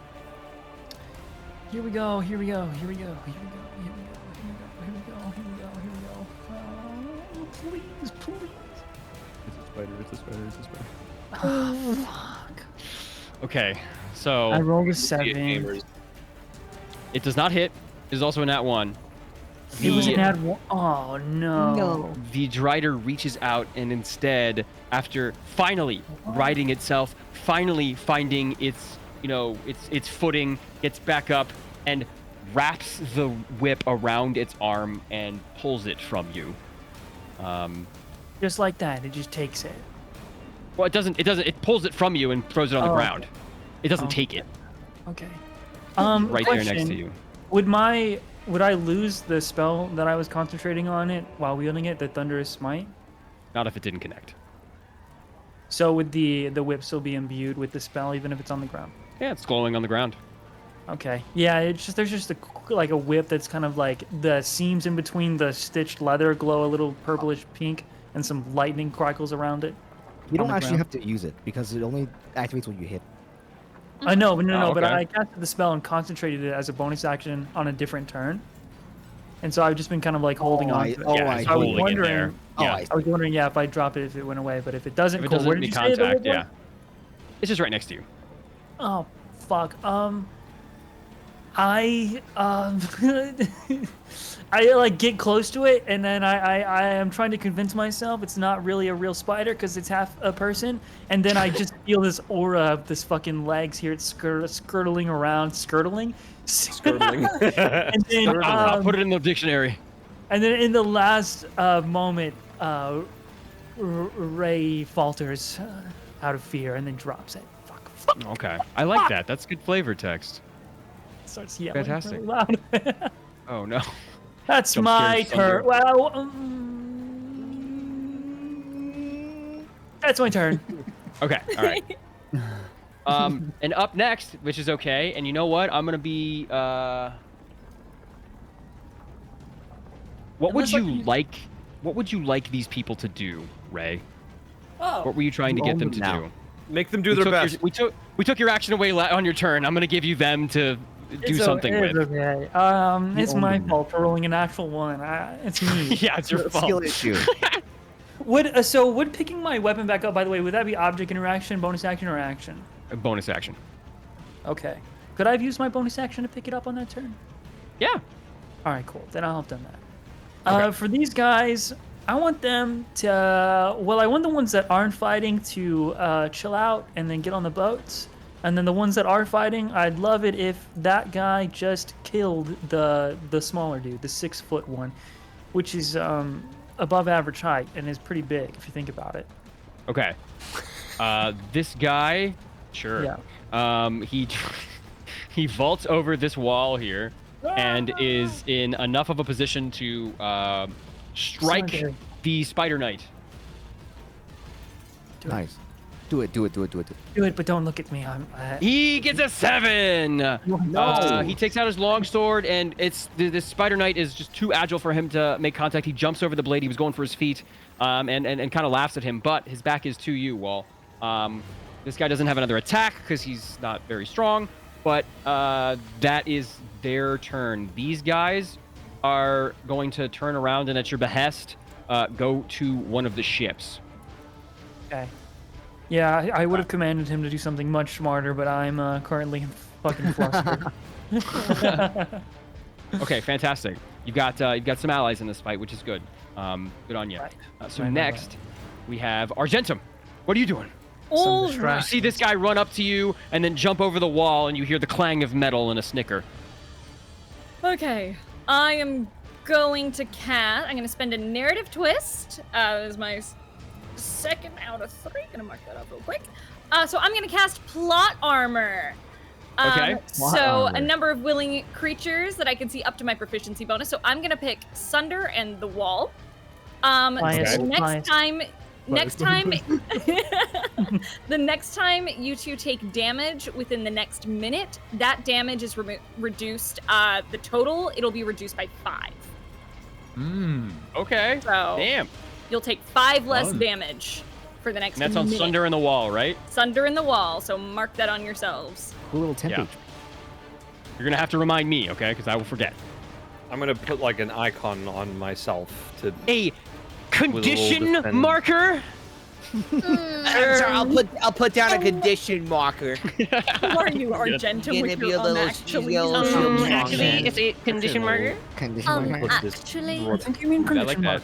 Here we go, here we go, here we go, here we go, here we go, here we go, here we go, here we go, here we go. Please, please. It's a spider. Oh, fuck. Okay, so I rolled a See it, 7. gamers. it does not hit. It is also an at 1. It was an ad one. Oh, no. The Drider reaches out and instead, after finally righting itself, finally finding its footing, gets back up and wraps the whip around its arm and pulls it from you. Just like that, it just takes it. Well, it doesn't. It pulls it from you and throws it on the Oh, ground. It doesn't Oh. take it. Okay. Right there next to question. you. Would I lose the spell that I was concentrating on it while wielding it, the Thunderous Smite? Not if it didn't connect. So would the whip still be imbued with the spell even if it's on the ground? Yeah, it's glowing on the ground. Okay. Yeah, there's just a whip that's kind of like the seams in between the stitched leather glow a little purplish pink, and some lightning crackles around it. You don't on the actually ground. have to use it because it only activates when you hit. I know, but no, Oh, but okay. I casted the spell and concentrated it as a bonus action on a different turn. And so I've just been kind of like holding on to it. yeah, I it's I was holding it wondering. there. Oh, Yeah. I was wondering, if I drop it, if it went away, but if it doesn't, If it cool. doesn't Where did make you say the contact, whip yeah. was? It's just right next to you. Oh, fuck. I I like get close to it, and then I am trying to convince myself it's not really a real spider because it's half a person, and then I just feel this aura of this fucking legs here. It's skirtling around, skirtling. And then, I'll put it in the dictionary. and then in the last moment, Ray falters out of fear and then drops it. Fuck. Okay, I like that. That's good flavor text. Starts yelling Fantastic. really loud. Oh no. That's Jump my scares thunder. turn. Well, that's my turn. Okay, all right. And up next, which is okay, and you know what? I'm gonna be. What would Unless, like, you you- like? What would you like these people to do, Ray? Oh. What were you trying to You get own them them to now. do? Make them do their best. We took your action away on your turn. I'm gonna give you them to do something it's with. Okay. It's own my them now. fault for rolling an actual one. It's me. Yeah, it's your Skill fault. issue. Would picking my weapon back up, by the way, would that be object interaction, bonus action, or action? A bonus action. Okay. Could I have used my bonus action to pick it up on that turn? Yeah. All right, cool. Then I'll have done that. Okay. For these guys, I want them to. I want the ones that aren't fighting to chill out and then get on the boats. And then the ones that are fighting, I'd love it if that guy just killed the smaller dude, the 6-foot one, which is above average height and is pretty big if you think about it. Okay. This guy, sure. Yeah. He vaults over this wall here and is in enough of a position to strike Sorry. the Spider Knight. Nice. Do it. Do it, but don't look at me. He gets a 7. No. He takes out his longsword, and this Spider Knight is just too agile for him to make contact. He jumps over the blade. He was going for his feet, and kind of laughs at him. But his back is to you, Wall. This guy doesn't have another attack because he's not very strong. But that is their turn. These guys are going to turn around and, at your behest, go to one of the ships. Okay. Yeah, I would have commanded him to do something much smarter, but I'm currently fucking flustered. Okay, fantastic. You've got some allies in this fight, which is good. Good on you. Right. So Right. next, we have Argentum. What are you doing? All Some right. You see this guy run up to you and then jump over the wall, and you hear the clang of metal and a snicker. Okay, I am going to cast. I'm going to spend a narrative twist as my second out of 3. Gonna mark that up real quick. So I'm going to cast plot armor. Okay. Plot So armor. a number of willing creatures that I can see up to my proficiency bonus. So I'm going to pick Sunder and the Wall. Bias, So next bias. time. The next time you two take damage within the next minute, that damage is reduced. The total, it'll be reduced by 5. Okay. So Damn. you'll take 5 less Fun. damage for the next And that's on minute. Sunder in the Wall, right? Sunder in the Wall, so mark that on yourselves. Cool little temperature. You're going to have to remind me, okay? Because I will forget. I'm gonna put like an icon on myself to. A condition defend. marker? Sure, I'll put down a condition marker. Who are you, Argentum, Gonna with be your a little actually? yellow shield Actually, it's a condition marker. Condition marker. Actually, I think you mean I like condition that.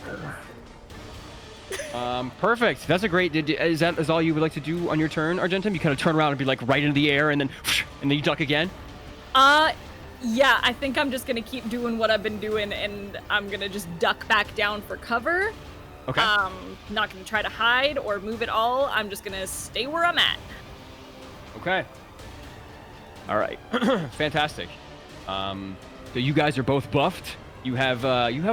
marker. Perfect. That's a great. Is that all you would like to do on your turn, Argentum? You kind of turn around and be like right into the air, and then you duck again. Yeah, I think I'm just gonna keep doing what I've been doing, and I'm gonna just duck back down for cover. Okay. Not gonna try to hide or move at all. I'm just gonna stay where I'm at. Okay. All right. Fantastic. So you guys are both buffed. You have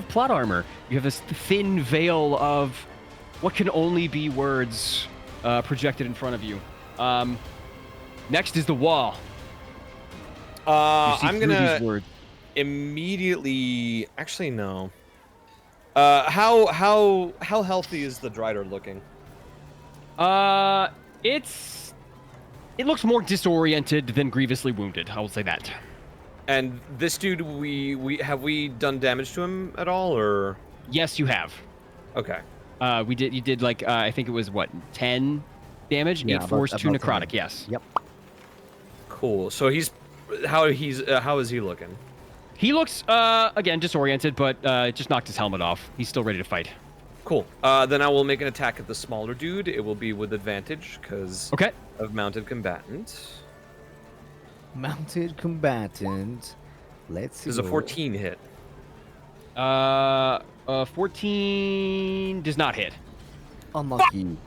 plot armor. You have this thin veil of what can only be words projected in front of you. Next is the Wall. You see I'm through gonna these words. immediately. Actually, no. How healthy is the Drider looking? It looks more disoriented than grievously wounded. I will say that. And this dude, we done damage to him at all, or? Yes, you have. Okay. You did like I think it was what 10 damage, Yeah, 8 force, 2 about necrotic. 10. Yes. Yep. Cool. So how is he looking? He looks again disoriented, but just knocked his helmet off. He's still ready to fight. Cool. Then I will make an attack at the smaller dude. It will be with advantage because Okay. of mounted combatant. Mounted combatant. Let's see. Does a 14 hit? 14 does not hit. Unlucky.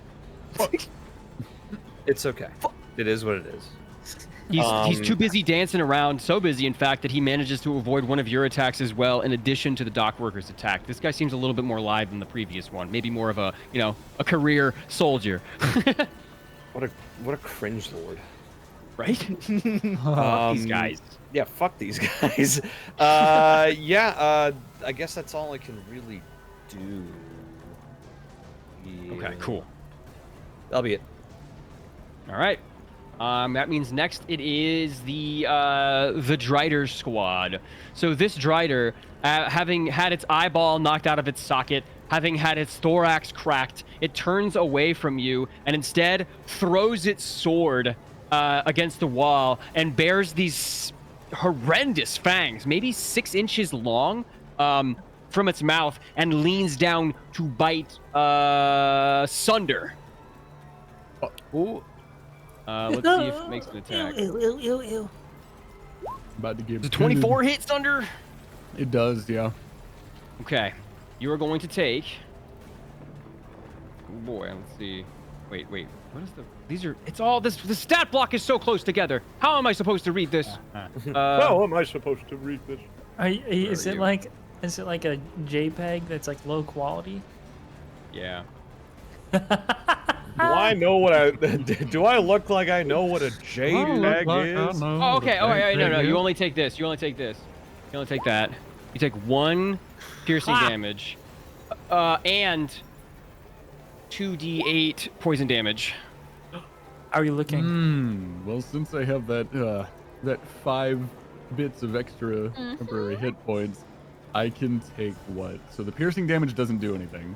It's okay. It is what it is. He's too busy dancing around, so busy in fact that he manages to avoid one of your attacks as well, in addition to the dockworker's attack. This guy seems a little bit more live than the previous one. Maybe more of a career soldier. What a cringe lord. Right? These guys. Yeah, fuck these guys. I guess that's all I can really do. Yeah. Okay, cool. That'll be it. All right. That means next it is the Drider squad. So this Drider, having had its eyeball knocked out of its socket, having had its thorax cracked, it turns away from you and instead throws its sword against the wall and bears these horrendous fangs, maybe 6 inches long, from its mouth, and leans down to bite Sunder. Ooh. Let's see if it makes an attack. About to give Does 24 hit, Sunder? It does, yeah. Okay. You are going to take... Oh boy, let's see. Wait. What is the... These are... It's all... The stat block is so close together. How am I supposed to read this? How am I supposed to read this? Is it like a JPEG that's like low quality? Yeah. I know what I do? I look like I know what a JPEG is? Oh, okay. Oh, right, no. You only take this. You only take this. You only take that. You take 1 piercing damage, and 2d8 poison damage. How are you looking? Well, since I have that 5 bits of extra temporary hit points, I can take what? So the piercing damage doesn't do anything.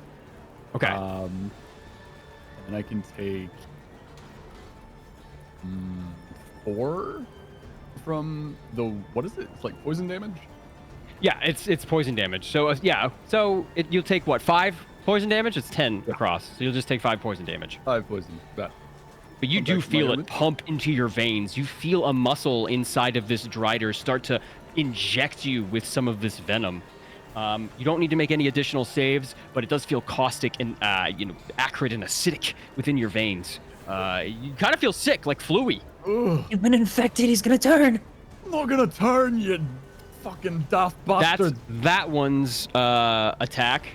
Okay. And I can take 4 from the, what is it? It's like poison damage? Yeah, it's poison damage. So yeah, so you'll take what, 5 poison damage? It's 10 across. So you'll just take 5 poison damage. 5 poison. That. But you do feel it pump into your veins. You feel a muscle inside of this Drider start to inject you with some of this venom. You don't need to make any additional saves, but it does feel caustic and acrid and acidic within your veins. You kind of feel sick, like fluey. You've been infected. He's gonna turn. I'm not gonna turn, you fucking daft bastard. That's that one's attack.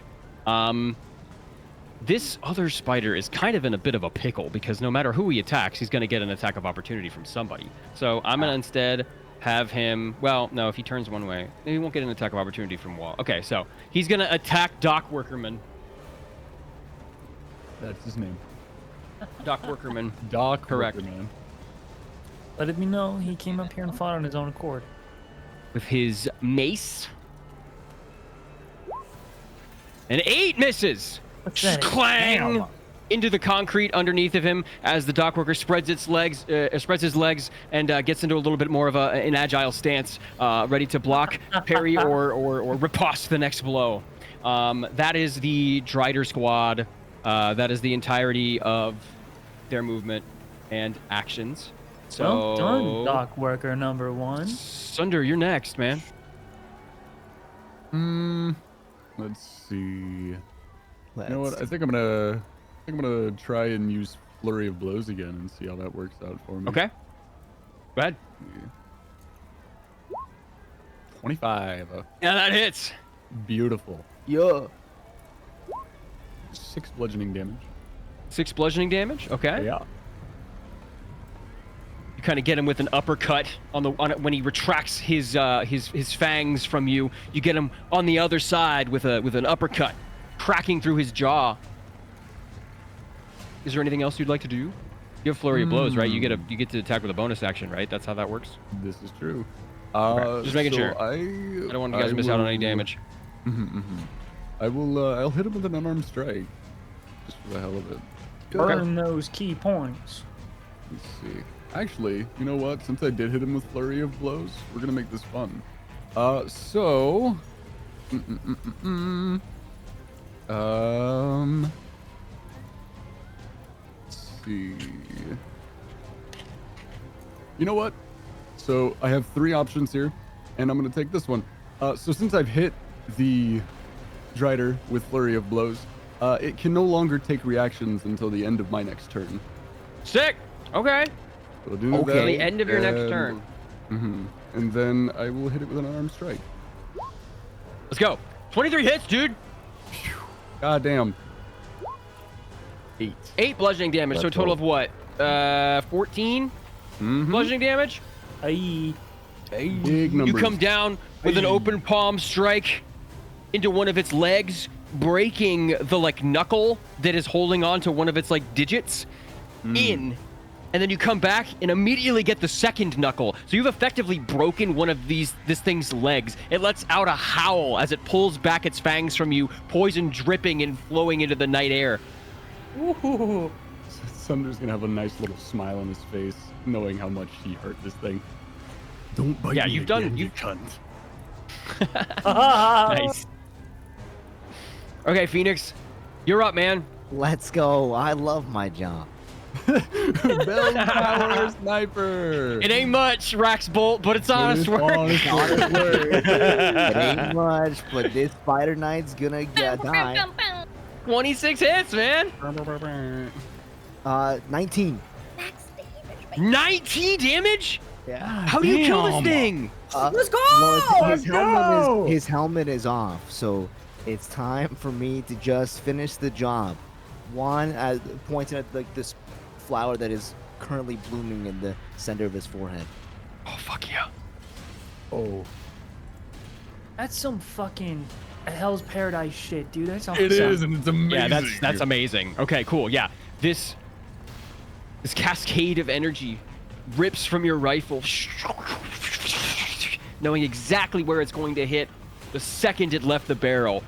This other spider is kind of in a bit of a pickle because no matter who he attacks, he's going to get an attack of opportunity from somebody. So I'm going to instead have him... Well, no, if he turns one way, he won't get an attack of opportunity from Wall. Okay, so he's going to attack Doc Workerman. That's his name. Doc Workerman. Doc Correct. Workerman. Let me know he came up here and fought on his own accord. With his mace. An 8 misses! What's that? Clang! Damn. Into the concrete underneath of him as the dock worker spreads his legs and gets into a little bit more of an agile stance, ready to block, parry, or riposte the next blow. That is the Drider squad. That is the entirety of their movement and actions. So, Well done, dock worker number 1. Sunder, you're next, man. Let's see. You know what? I think I'm gonna try and use Flurry of Blows again and see how that works out for me. Okay. Go ahead. 25. Yeah, that hits. Beautiful. Yeah. 6 bludgeoning damage. 6 bludgeoning damage. Okay. Yeah. You kind of get him with an uppercut on it when he retracts his fangs from you. You get him on the other side with an uppercut, cracking through his jaw. Is there anything else you'd like to do? You have Flurry of Blows, right? You get to attack with a bonus action, right? That's how that works. This is true. Okay, just making sure. I don't want you guys to miss out on any damage. I will. I'll hit him with an unarmed strike, just for the hell of it. Burn those key points. Let's see. Actually, you know what? Since I did hit him with Flurry of Blows, we're gonna make this fun. So. Let's see. You know what? So I have 3 options here, and I'm gonna take this one. So since I've hit the Drider with Flurry of Blows, it can no longer take reactions until the end of my next turn. Sick. Okay. So I'll do Okay. that, The end of your next turn. And then I will hit it with an unarmed strike. Let's go. 23 hits, dude. God damn. 8 bludgeoning damage. So a total of what? 14 bludgeoning damage. Aye. Big numbers. You come down with an open palm strike into one of its legs, breaking the knuckle that is holding on to one of its digits in. And then you come back and immediately get the second knuckle. So you've effectively broken one of this thing's legs. It lets out a howl as it pulls back its fangs from you, poison dripping and flowing into the night air. Ooh. Sunder's gonna have a nice little smile on his face, knowing how much he hurt this thing. Don't bite me you've again, done. you cunt. Nice. Okay, Phoenix, you're up, man. Let's go. I love my job. Bell Power Sniper. It ain't much, Rax Bolt, but it's honest work. Honest work. It ain't much, but this Spider Knight's gonna die. 26 hits, man. 19. 19 damage? Yeah. How do you kill this thing? Let's go! His helmet is off, so it's time for me to just finish the job. One pointing at like this flower that is currently blooming in the center of his forehead. Oh fuck yeah! Oh, That's some fucking Hell's Paradise shit, dude. That's awesome. it is, and it's amazing. Yeah, that's amazing. Okay, cool. Yeah, this cascade of energy rips from your rifle, knowing exactly where it's going to hit the second it left the barrel.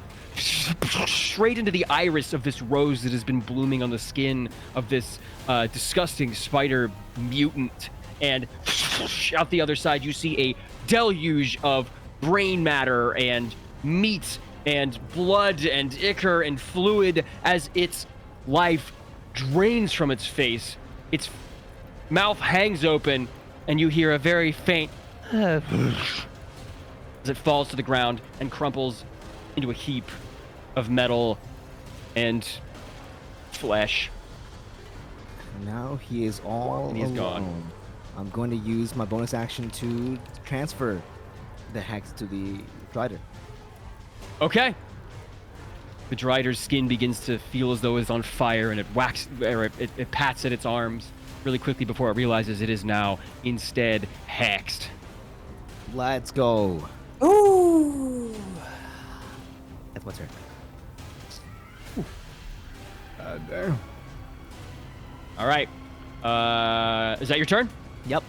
Straight into the iris of this rose that has been blooming on the skin of this disgusting spider mutant. And out the other side, you see a deluge of brain matter and meat and blood and ichor and fluid as its life drains from its face. Its mouth hangs open, and you hear a very faint as it falls to the ground and crumples into a heap of metal and flesh. Now he is all And he's alone. gone. I'm going to use my bonus action to transfer the hex to the Drider. Okay. The Drider's skin begins to feel as though it's on fire, and it pats at its arms really quickly before it realizes it is now instead hexed. Let's go. Ooh. That's my turn. Damn. All right. Is that your turn? Yep.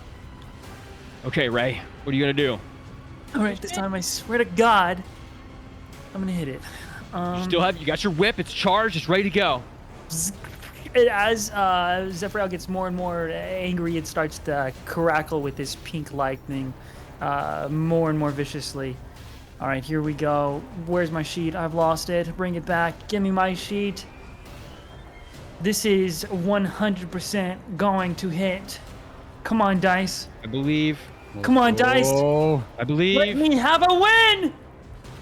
Okay, Ray. What are you gonna do? All right, this time I swear to God, I'm gonna hit it. You got your whip. It's charged. It's ready to go. As Zephyriel gets more and more angry, it starts to crackle with this pink lightning more and more viciously. All right, here we go. Where's my sheet? I've lost it. Bring it back. Give me my sheet. This is 100% going to hit. Come on, dice. I believe. Come on, dice. Oh, I believe. Let me have a win.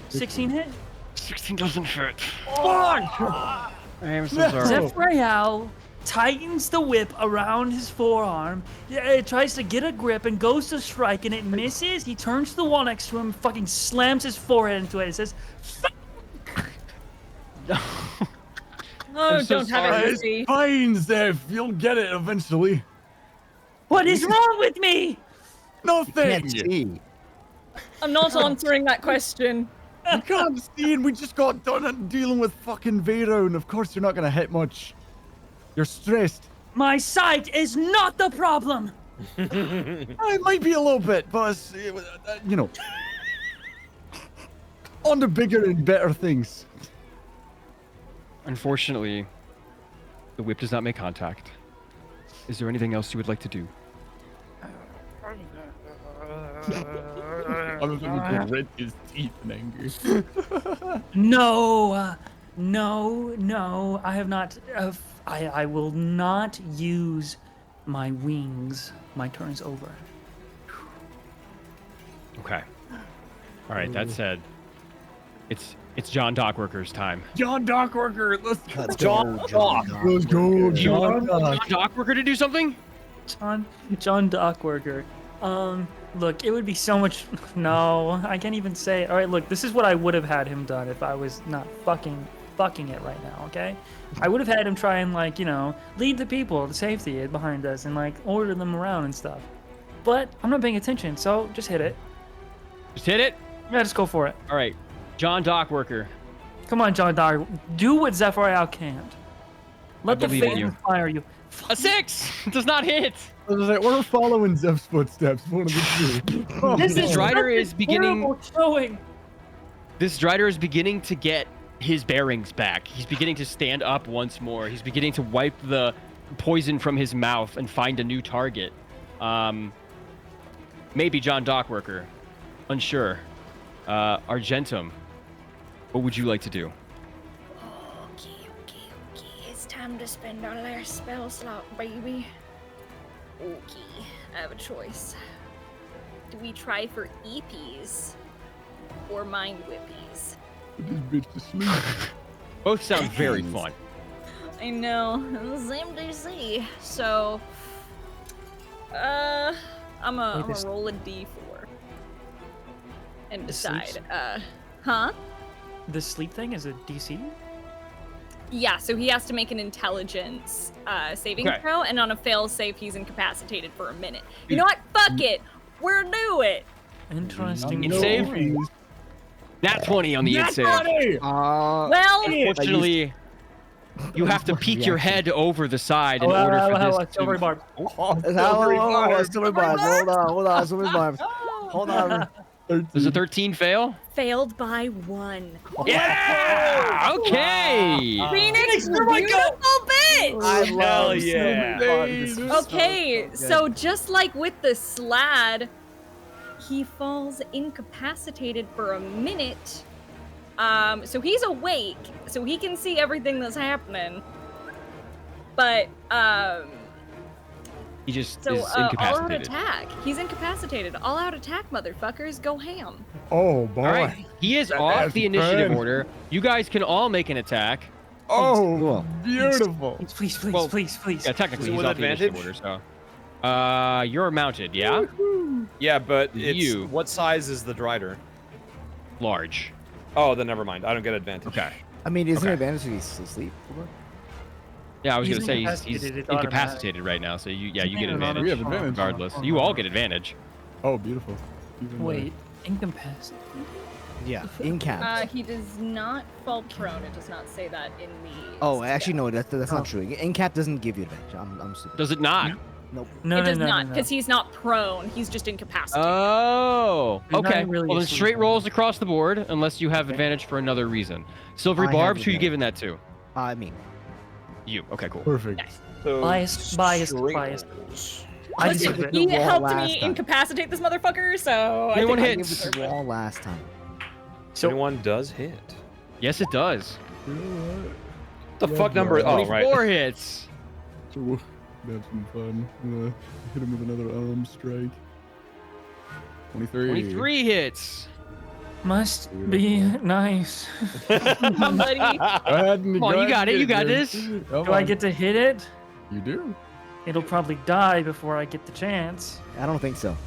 16 hit. 16 doesn't hit. I am so sorry. Zephyriel tightens the whip around his forearm. It tries to get a grip and goes to strike, and it misses. He turns to the wall next to him, fucking slams his forehead into it. It says, Oh, so don't have sorry. it it's easy. fine, Zeph. You'll get it eventually. "What is wrong with me?" Nothing. Can't see. I'm not answering that question. You can't see, and we just got done dealing with fucking Vero, and of course you're not gonna hit much. You're stressed. My sight is not the problem. It might be a little bit, but it's, you know, on to bigger and better things. Unfortunately, the whip does not make contact. Is there anything else you would like to do? I'm going to rip his teeth in anger. No, no. I have not. I will not use my wings. My turn's over. Okay. All right. That said, it's John Dockworker's time. John Dockworker, let's John Dock. Let's go, John John Dockworker to do something? John Dockworker. Look, it would be so much. No, I can't even say. All right, look, this is what I would have had him done if I was not fucking it right now. Okay, I would have had him try and lead the people to safety behind us and order them around and stuff. But I'm not paying attention, so just hit it. Just hit it? Yeah, just go for it. All right. John Dockworker. Come on, John Dock. Do what Zephyriel can't. Let the believe in fate you. inspire you. A 6! Does not hit. I was like, we're following Zeph's footsteps. One of the two. This is Strider such a is beginning- terrible showing. This Strider is beginning to get his bearings back. He's beginning to stand up once more. He's beginning to wipe the poison from his mouth and find a new target. Maybe John Dockworker. Unsure. Argentum, what would you like to do? Okay. It's time to spend our last spell slot, baby. Okay, I have a choice. Do we try for EPs or mind whippies? This bitch to sleep. Both sound very fun. I know, same DC. So, I'm gonna roll a D4 and The sleep decide. Huh? The sleep thing is a DC? Yeah, so he has to make an intelligence saving Okay. throw, and on a fail save, he's incapacitated for a minute. You know what? Fuck it. We're do it. Interesting. It saved. Nat 20 on the it save. Well, Unfortunately, you have to peek your head over the side in Oh, order for this silver to... barb. Silver barbs. Hold on, silver barbs. Hold on. Does a 13 fail? failed by 1. Yeah! Okay! Phoenix, beautiful bit! I Hell love yeah. Okay, so just like with the slad, he falls incapacitated for a minute. So he's awake, so he can see everything that's happening. But He just so is all-out incapacitated. attack. He's incapacitated. All-out attack, motherfuckers. Go ham. Oh boy. All right, he is off That's the initiative fun. order. You guys can all make an attack. Oh, Cool. beautiful. Please, please, Well, please, please. Yeah, technically Is it he's with off the initiative advantage? order, so. You're mounted, yeah? Yeah, but it's You. what size is the Drider? Large. Oh, then never mind. I don't get advantage. Okay. I mean, isn't Okay. it advantage if he's asleep? Yeah, I was He's gonna say he's incapacitated, it's automatic. incapacitated right now, so you get We advantage have advantage. regardless. You all get advantage. Oh, beautiful. Even Wait, incapacitated. Yeah, in caps. He does not fall prone. It does not say that in the. Oh, actually, no, that's Oh. not true. In cap doesn't give you advantage. I'm stupid. Does it not? Nope. No, It no, does no, not, no, because he's not prone. He's just incapacitated. Oh, He's not okay. really Well, then asleep. straight rolls across the board, unless you have advantage for another reason. Silvery I have barbs, who you advantage. giving that to? I mean, You. Okay, cool. Perfect. So Biased. straight biased. rolls. I Listen, gave it he to Wall helped last me time. incapacitate this motherfucker, so I Anyone think I hits? gave it to Wall last time. So 21 does hit. Yes, it does. The fuck number? Oh, right. 24 hits. So we'll have some fun. Hit him with another arm strike. 23. 23 hits. must be nice. Come on, buddy. Go ahead and Come on, you got it. You got this. Do I get to hit it? You do. It'll probably die before I get the chance. I don't think so.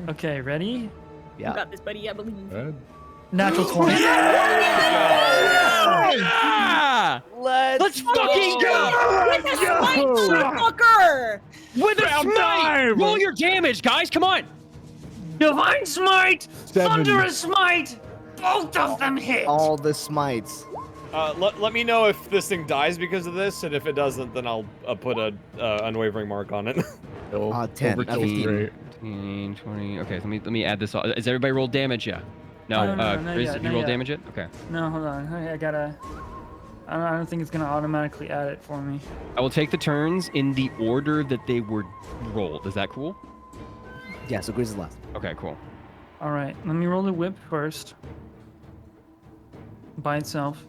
Okay, ready? You Yeah. got this, buddy. I believe. Go ahead. Natural 20. Ah! Let's fucking go! With a smite, motherfucker! With a smite! Roll your damage, guys. Come on. Divine Smite! 7. Thunderous Smite! Both of them hit! All the smites. Let me know if this thing dies because of this, and if it doesn't, then I'll put a unwavering mark on it. 10. Overkill 15. straight. 15, 20. Okay, let me add this. Is everybody rolled damage? Yeah. No. No, not Chris, yet, did not you roll yet. damage it? Okay. No, hold on. I gotta. I don't think it's gonna automatically add it for me. I will take the turns in the order that they were rolled. Is that cool? Yeah, so Grizz is last. Okay, cool. All right, let me roll the whip first. By itself.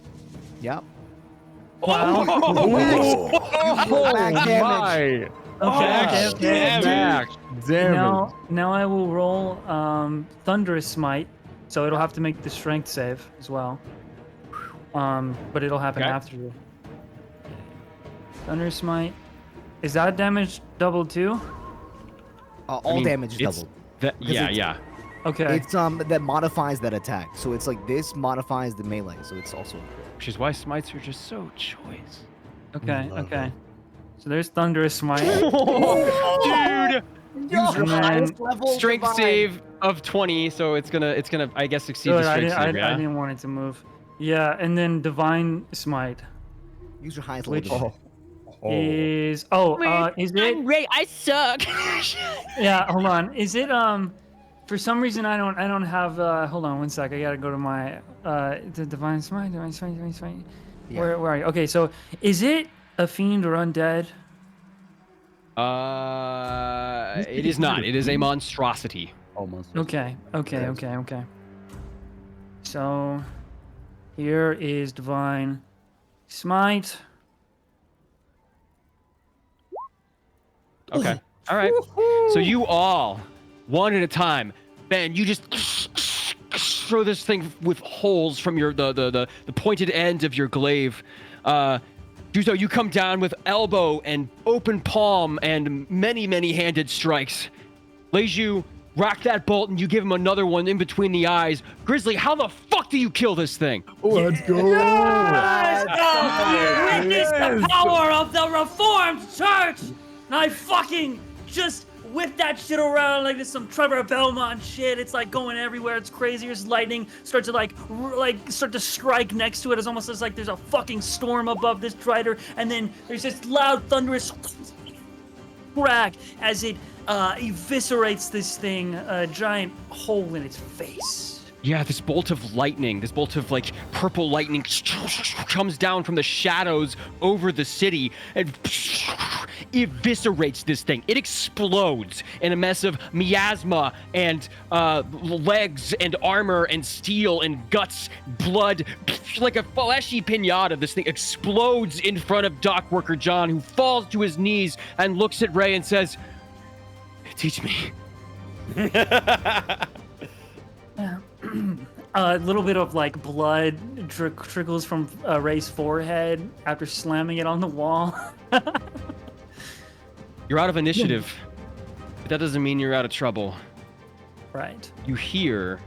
Yep. Wow. Back damage. Okay. Damage. Now I will roll Thunderous Smite, so it'll have to make the Strength save as well. But it'll happen Okay. after you. Thunderous Smite. Is that damage doubled too? All mean, damage is it's- doubled. Yeah, it's- yeah. Okay. It's that modifies that attack. So it's like this modifies the melee. So it's also. Which is why smites are just so choice. Okay. Okay. So there's Thunderous Smite. Dude, Use your And then highest level strength divine. save of 20, so it's gonna I guess succeed Good, the I strength didn't, save, yeah? I didn't want it to move. Yeah, and then Divine Smite Use your highest Which- level. is is it? Ray, I suck. Yeah, hold on. Is it for some reason I don't have hold on one sec. I gotta go to my the Divine Smite. Yeah. Where are you? Okay, so is it a fiend or undead? It is not. It is a monstrosity. Almost. Okay. So here is Divine Smite. Okay. All right. So you all, one at a time, Ben, you just throw this thing with holes from your the pointed end of your glaive. Juzo, you come down with elbow and open palm and many handed strikes. Leju rack that bolt and you give him another one in between the eyes. Grizzly, how the fuck do you kill this thing? Let's go. Witness the power of the Reformed Church! And I fucking just whip that shit around like this some Trevor Belmont shit. It's like going everywhere. It's crazy. There's lightning start to start to strike next to it. It's almost as like there's a fucking storm above this Drider, and then there's this loud thunderous crack as it eviscerates this thing, a giant hole in its face. Yeah, this bolt of lightning, this bolt of like purple lightning comes down from the shadows over the city and eviscerates this thing. It explodes in a mess of miasma and legs and armor and steel and guts, blood, like a fleshy pinata. This thing explodes in front of Dockworker John, who falls to his knees and looks at Ray and says, "Teach me." A little bit of like blood trickles from Ray's forehead after slamming it on the wall. You're out of initiative, but that doesn't mean you're out of trouble. Right. You hear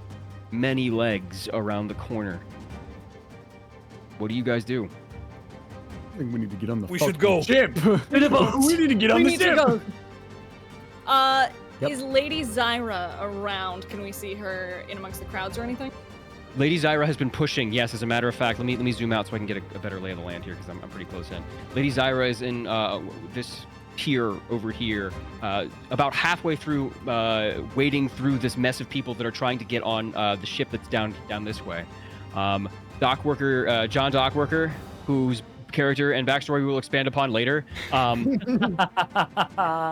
many legs around the corner. What do you guys do? I think we need to get on the We should go. ship. We need to get on the ship. Yep. Is Lady Zyra around? Can we see her in amongst the crowds or anything? Lady Zyra has been pushing. Yes, as a matter of fact, let me zoom out so I can get a better lay of the land here because I'm pretty close in. Lady Zyra is in this pier over here, about halfway through, wading through this mess of people that are trying to get on the ship that's down this way. Dockworker, John Dockworker, whose character and backstory we will expand upon later,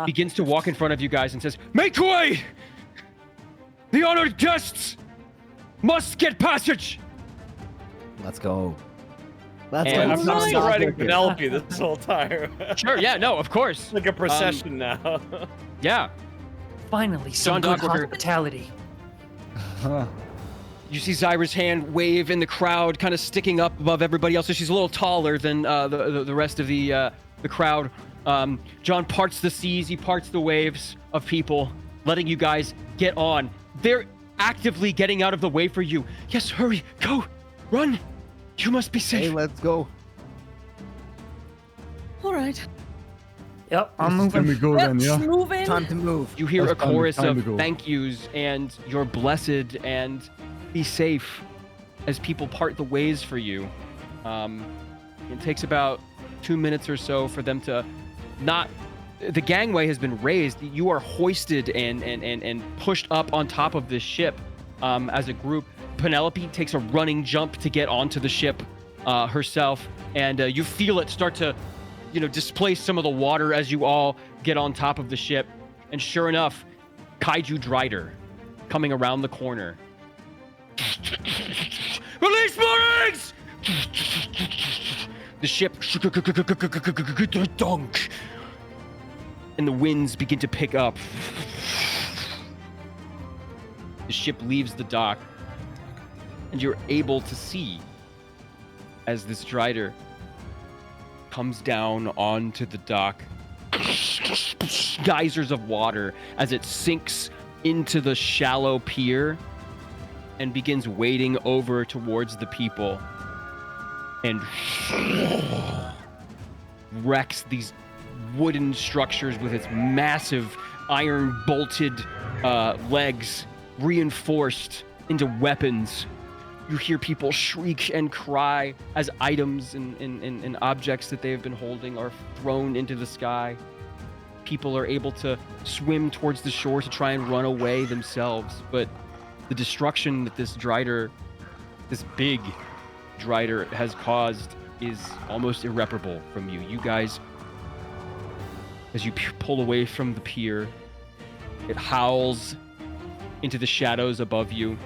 begins to walk in front of you guys and says, "Make way! The honored guests must get passage!" Let's go. Let's And go. I'm still riding Penelope this whole time. Sure, yeah, no, of course. Like a procession now. Yeah. Finally, some John good Dockworker. hospitality. You see Zyra's hand wave in the crowd, kind of sticking up above everybody else. So she's a little taller than the rest of the crowd. John parts the seas, he parts the waves of people, letting you guys get on. They're actively getting out of the way for you. Yes, hurry, go, run. You must be safe. Hey, let's go. All right. Yep, I'm Can moving. we go then? Yeah. Moving. Time to move. You hear a Time to chorus of go. thank yous and you're blessed and be safe as people part the ways for you. It takes about 2 minutes or so for them to the gangway has been raised. You are hoisted and pushed up on top of this ship as a group. Penelope takes a running jump to get onto the ship herself, and you feel it start to displace some of the water as you all get on top of the ship. And sure enough, Kaiju Drider coming around the corner. Release moorings! The ship dunk, and the winds begin to pick up. The ship leaves the dock, and you're able to see as this Drider comes down onto the dock. Geysers of water as it sinks into the shallow pier and begins wading over towards the people and wrecks these wooden structures with its massive iron bolted legs reinforced into weapons. You hear people shriek and cry as items and objects that they have been holding are thrown into the sky. People are able to swim towards the shore to try and run away themselves, but the destruction that this big Drider has caused is almost irreparable from you. You guys, as you pull away from the pier, it howls into the shadows above you.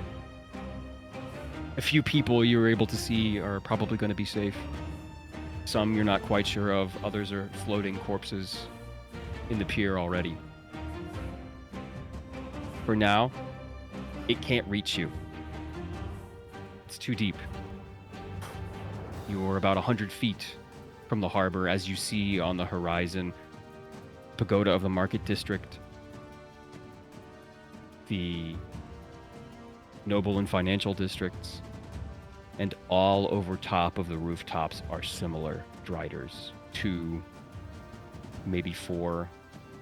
A few people you're able to see are probably going to be safe. Some you're not quite sure of. Others are floating corpses in the pier already. For now, it can't reach you. It's too deep. You're about 100 feet from the harbor as you see on the horizon Pagoda of the Market District. the noble and financial districts, and all over top of the rooftops are similar driders. 2, maybe 4.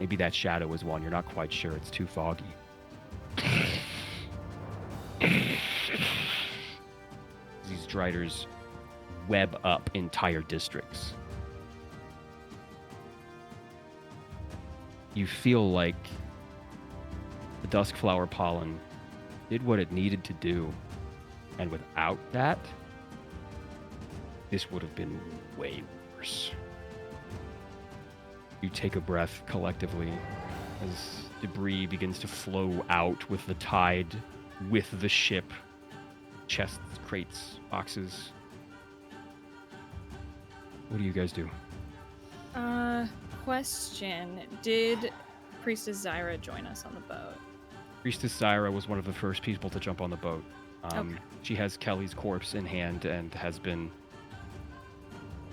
Maybe that shadow is 1. You're not quite sure. It's too foggy. These driders web up entire districts. You feel like the duskflower pollen did what it needed to do, and without that, this would have been way worse. You take a breath collectively as debris begins to flow out with the tide, with the ship, chests, crates, boxes. What do you guys do? Question. Did Priestess Zyra join us on the boat? Priestess Zyra was one of the first people to jump on the boat. Okay. She has Kelly's corpse in hand and has been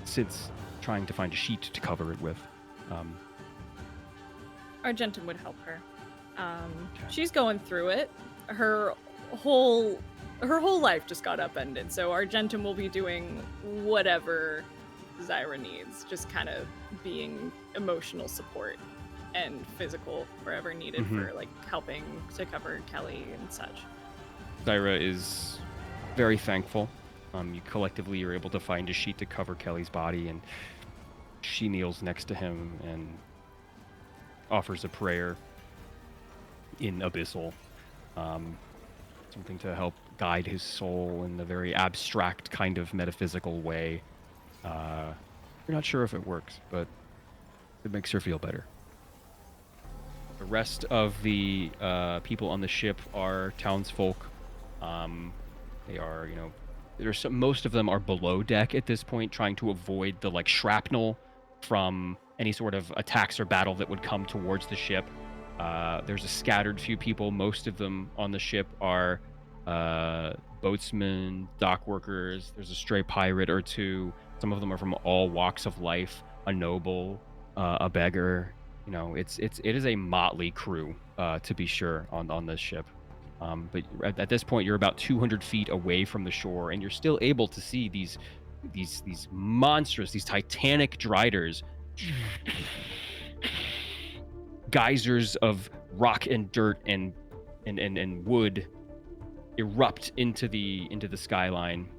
since trying to find a sheet to cover it with. Argentum would help her. She's going through it. Her whole life just got upended, so Argentum will be doing whatever Zyra needs, just kind of being emotional support and physical wherever needed for like helping to cover Kelly and such. Zyra is very thankful. You collectively are able to find a sheet to cover Kelly's body, and she kneels next to him and offers a prayer in Abyssal, something to help guide his soul in a very abstract kind of metaphysical way. You're not sure if it works, but it makes her feel better. The rest of the people on the ship are townsfolk. They are, most of them are below deck at this point, trying to avoid the shrapnel from any sort of attacks or battle that would come towards the ship. There's a scattered few people. Most of them on the ship are boatsmen, dock workers. There's a stray pirate or 2. Some of them are from all walks of life. A noble, a beggar. It is a motley crew, to be sure, on this ship. But at this point, you're about 200 feet away from the shore, and you're still able to see these monstrous, these titanic driders, geysers of rock and dirt and wood erupt into the skyline.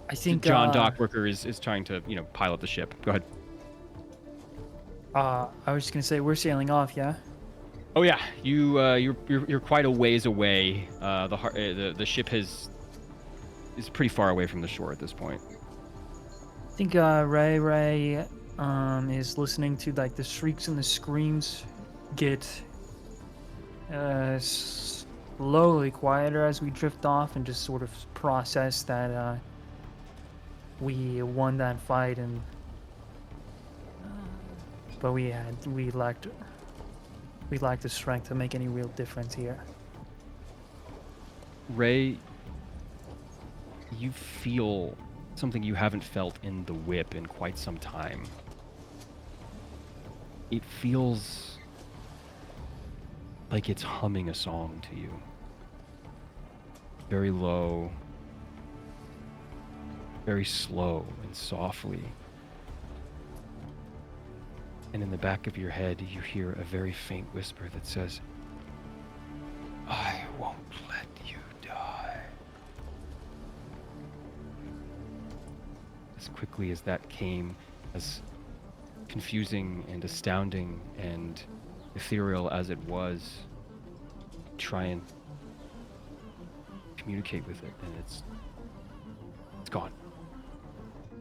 I think John Dockworker is trying to pilot the ship. Go ahead. I was just gonna say we're sailing off, yeah. Oh yeah, you're quite a ways away. The ship is pretty far away from the shore at this point. I think Ray is listening to the shrieks and the screams get slowly quieter as we drift off, and just sort of process that we won that fight, and but we lacked the strength to make any real difference here. Ray, you feel something you haven't felt in the whip in quite some time. It feels like it's humming a song to you. Very low, very slow and softly. And in the back of your head, you hear a very faint whisper that says, "I won't let you die." As quickly as that came, as confusing and astounding and ethereal as it was, try and communicate with it, and it's gone.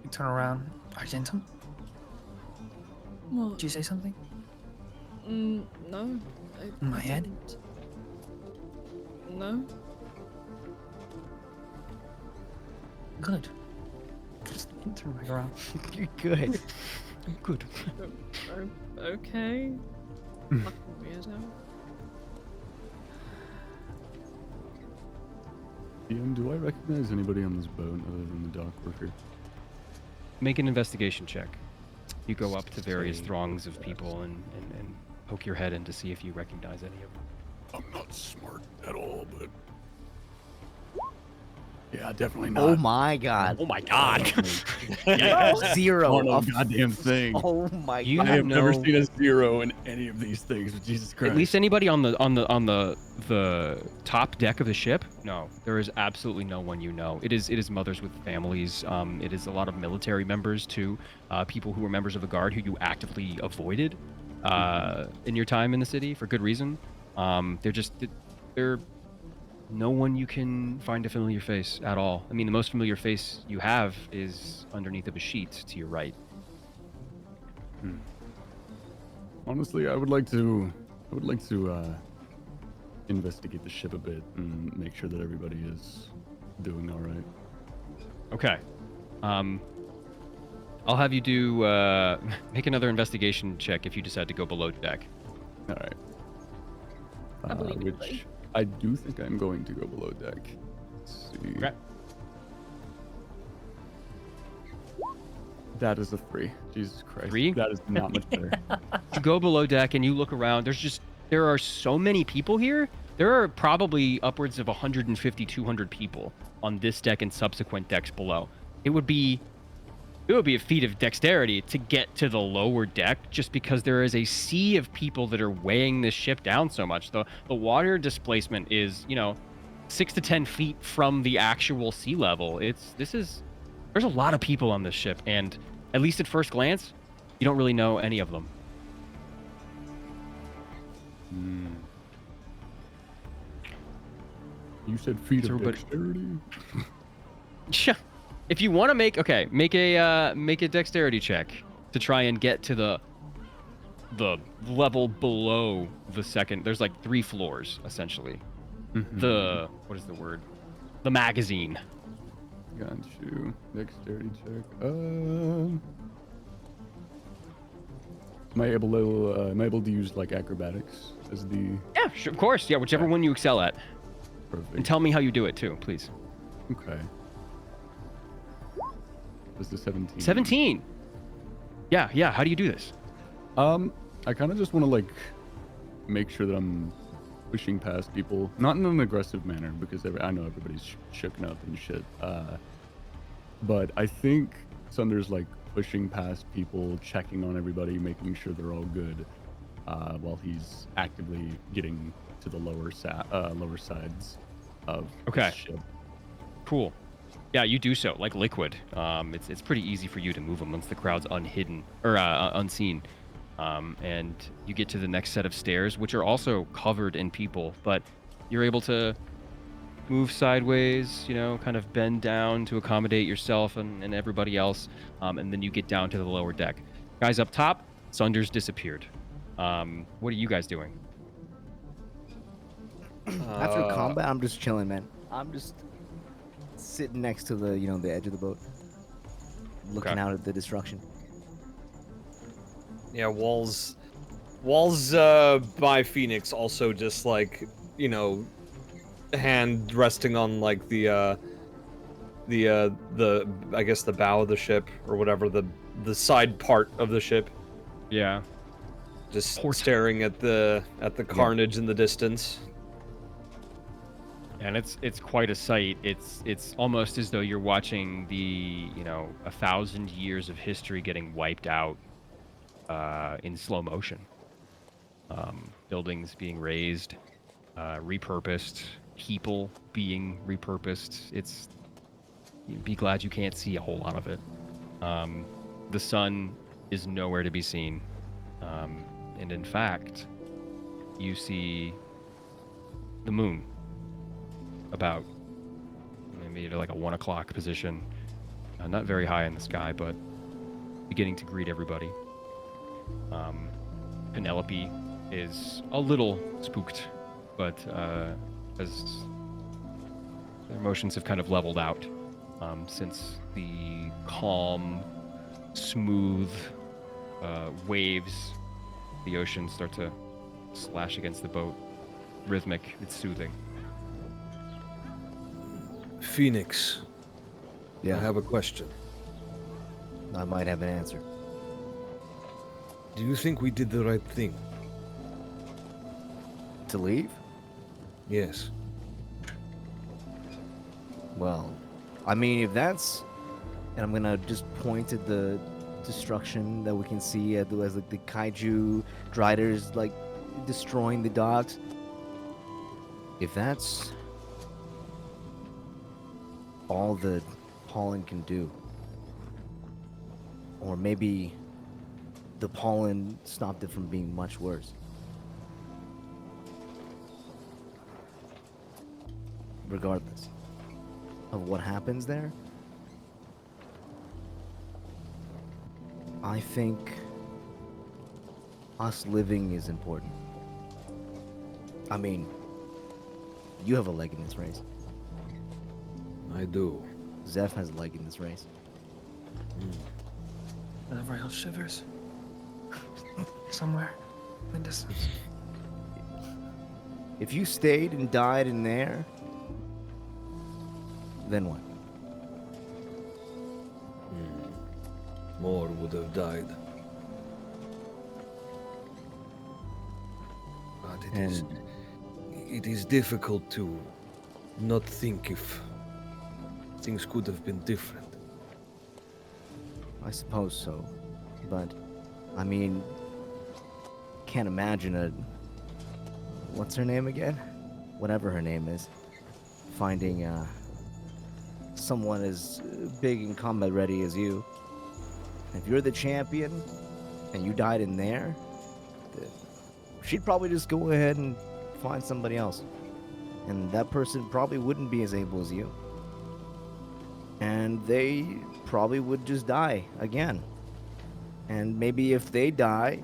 You turn around. Argentum? What? Did you say something? No. In my head? didn't. No. Good. Just turn back around. You're good. I'm good. Okay. Fucking weirdo. Ian, do I recognize anybody on this boat other than the dock worker? Make an investigation check. You go up to various throngs of people and poke your head in to see if you recognize any of them. I'm not smart at all, but yeah, definitely Oh not. my god. Oh my god! Zero. Oh, no of- goddamn thing. Oh my You god. I have never know- seen a 0 in any of these things. Jesus Christ. At least anybody on the top deck of the ship? No, there is absolutely no one you know. It is mothers with families. It is a lot of military members too. People who were members of the guard who you actively avoided in your time in the city for good reason. They're no one you can find a familiar face at all. I mean, the most familiar face you have is underneath of a sheet to your right. Honestly, I would like to investigate the ship a bit and make sure that everybody is doing all right. Okay. I'll have you do make another investigation check if you decide to go below deck. All right. I believe you, Which buddy. I do think I'm going to go below deck. Let's see. Okay. That is a 3. Jesus Christ. 3? That is not much better. You go below deck and you look around. There are so many people here. There are probably upwards of 150, 200 people on this deck and subsequent decks below. It would be a feat of dexterity to get to the lower deck just because there is a sea of people that are weighing this ship down so much. The water displacement is, 6 to 10 feet from the actual sea level. There's a lot of people on this ship, and at least at first glance, you don't really know any of them. You said feat of everybody- dexterity? If you want to make a dexterity check to try and get to the level below the second. There's like 3 floors essentially. Mhm. What is the word? The magazine. Got you. Dexterity check. Am I able to use like acrobatics as the Yeah, sure, of course. Yeah, whichever one you excel at. perfect? And tell me how you do it too, please. Okay. This is 17. 17. Yeah. How do you do this? I kind of just want to like make sure that I'm pushing past people, not in an aggressive manner because I know everybody's shooken up and shit. But I think Sunder's like pushing past people, checking on everybody, making sure they're all good, while he's actively getting to the lower sides of Okay. the ship. Cool. Yeah, you do so like liquid. It's pretty easy for you to move them once the crowd's unhidden or unseen. And you get to the next set of stairs, which are also covered in people, but you're able to move sideways, kind of bend down to accommodate yourself and everybody else. And then you get down to the lower deck. Guys up top, Sunder's disappeared. What are you guys doing? After combat, I'm just chilling, man. I'm just sitting next to the edge of the boat, looking Okay. out at the destruction. Yeah, walls by Phoenix also just like, hand resting on like the I guess the bow of the ship or whatever, the side part of the ship, Yeah. just Port. staring at the carnage in the distance. And it's quite a sight. It's almost as though you're watching the 1,000 years of history getting wiped out in slow motion. Buildings being razed, repurposed, people being repurposed. You'd be glad you can't see a whole lot of it. The sun is nowhere to be seen, and in fact, you see the moon. About maybe like a 1 o'clock position, not very high in the sky, but beginning to greet everybody. Penelope is a little spooked, but as their emotions have kind of leveled out since the calm, smooth waves, the ocean start to slash against the boat. Rhythmic, it's soothing. Phoenix, Yeah, I have a question. I might have an answer. Do you think we did the right thing? To leave? Yes. Well, I mean, if that's, and I'm gonna just point at the destruction that we can see as like the kaiju driders like destroying the docks. If that's all the pollen can do, or maybe the pollen stopped it from being much worse. Regardless of what happens there, I think us living is important. I mean, you have a leg in this race. I do. Zeph has a leg in this race. Whenever else shivers. Somewhere in the distance. If you stayed and died in there, then what? More would have died. But it is difficult to not think if things could have been different. I suppose so. But, I mean, can't imagine what's her name again? Whatever her name is. Finding, someone as big and combat ready as you. If you're the champion and you died in there, she'd probably just go ahead and find somebody else. And that person probably wouldn't be as able as you. And they probably would just die again. And maybe if they die,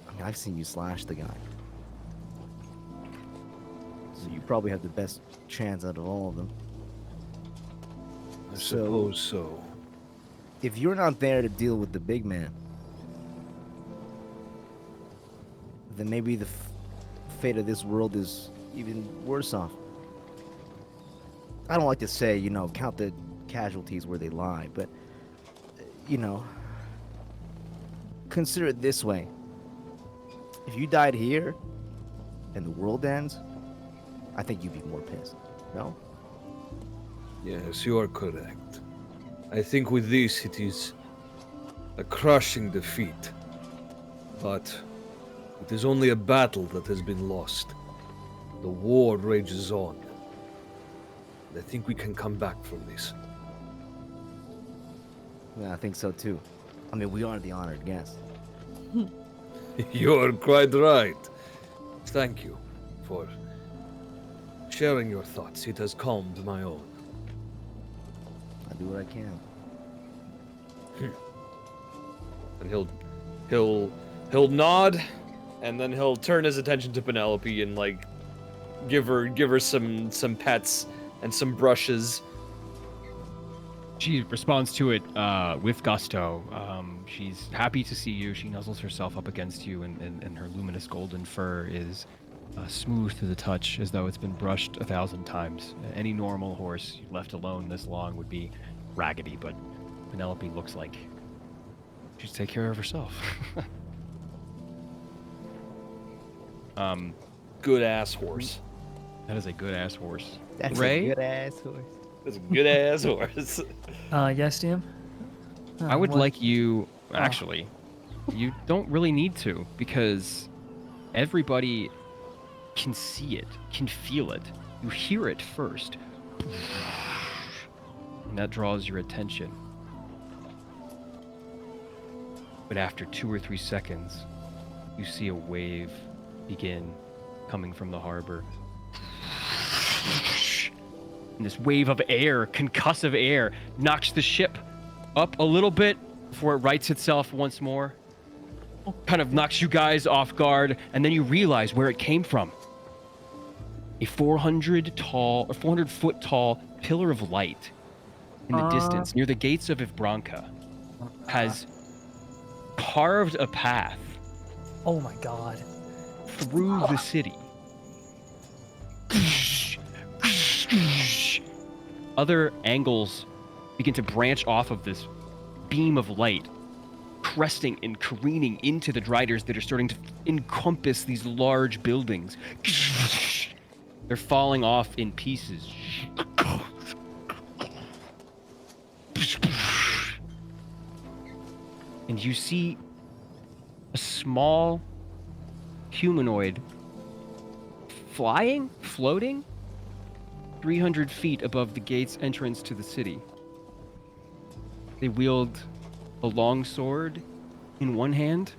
I mean, I've seen you slash the guy. So you probably have the best chance out of all of them. I suppose so. If you're not there to deal with the big man, then maybe the fate of this world is even worse off. I don't like to say, count the casualties where they lie, but, consider it this way. If you died here and the world ends, I think you'd be more pissed, no? Yes, you are correct. I think with this it is a crushing defeat. But it is only a battle that has been lost. The war rages on. And I think we can come back from this. Yeah, I think so too. I mean, we are the honored guests. You're quite right. Thank you for sharing your thoughts. It has calmed my own. I do what I can. And he'll nod, and then he'll turn his attention to Penelope and like give her some pets and some brushes. She responds to it with gusto. She's happy to see you. She nuzzles herself up against you, and her luminous golden fur is smooth to the touch, as though it's been brushed 1,000 times. Any normal horse left alone this long would be raggedy, but Penelope looks like she'd take care of herself. Good ass horse. That is a good ass horse. That's Ray? a good ass horse. That's a good ass horse. Yes, DM? I would what? like you, actually, you don't really need to, because everybody can see it, can feel it. You hear it first. And that draws your attention. But after 2 or 3 seconds, you see a wave begin coming from the harbor. And this wave of air, concussive air, knocks the ship up a little bit before it rights itself once more. Kind of knocks you guys off guard, and then you realize where it came from. A 400-foot tall pillar of light in the distance, near the gates of Ivbranca, has carved a path Oh my god. through the city. Other angles begin to branch off of this beam of light, cresting and careening into the Driders that are starting to encompass these large buildings. They're falling off in pieces. And you see a small humanoid floating 300 feet above the gate's entrance to the city. They wield a long sword in one hand.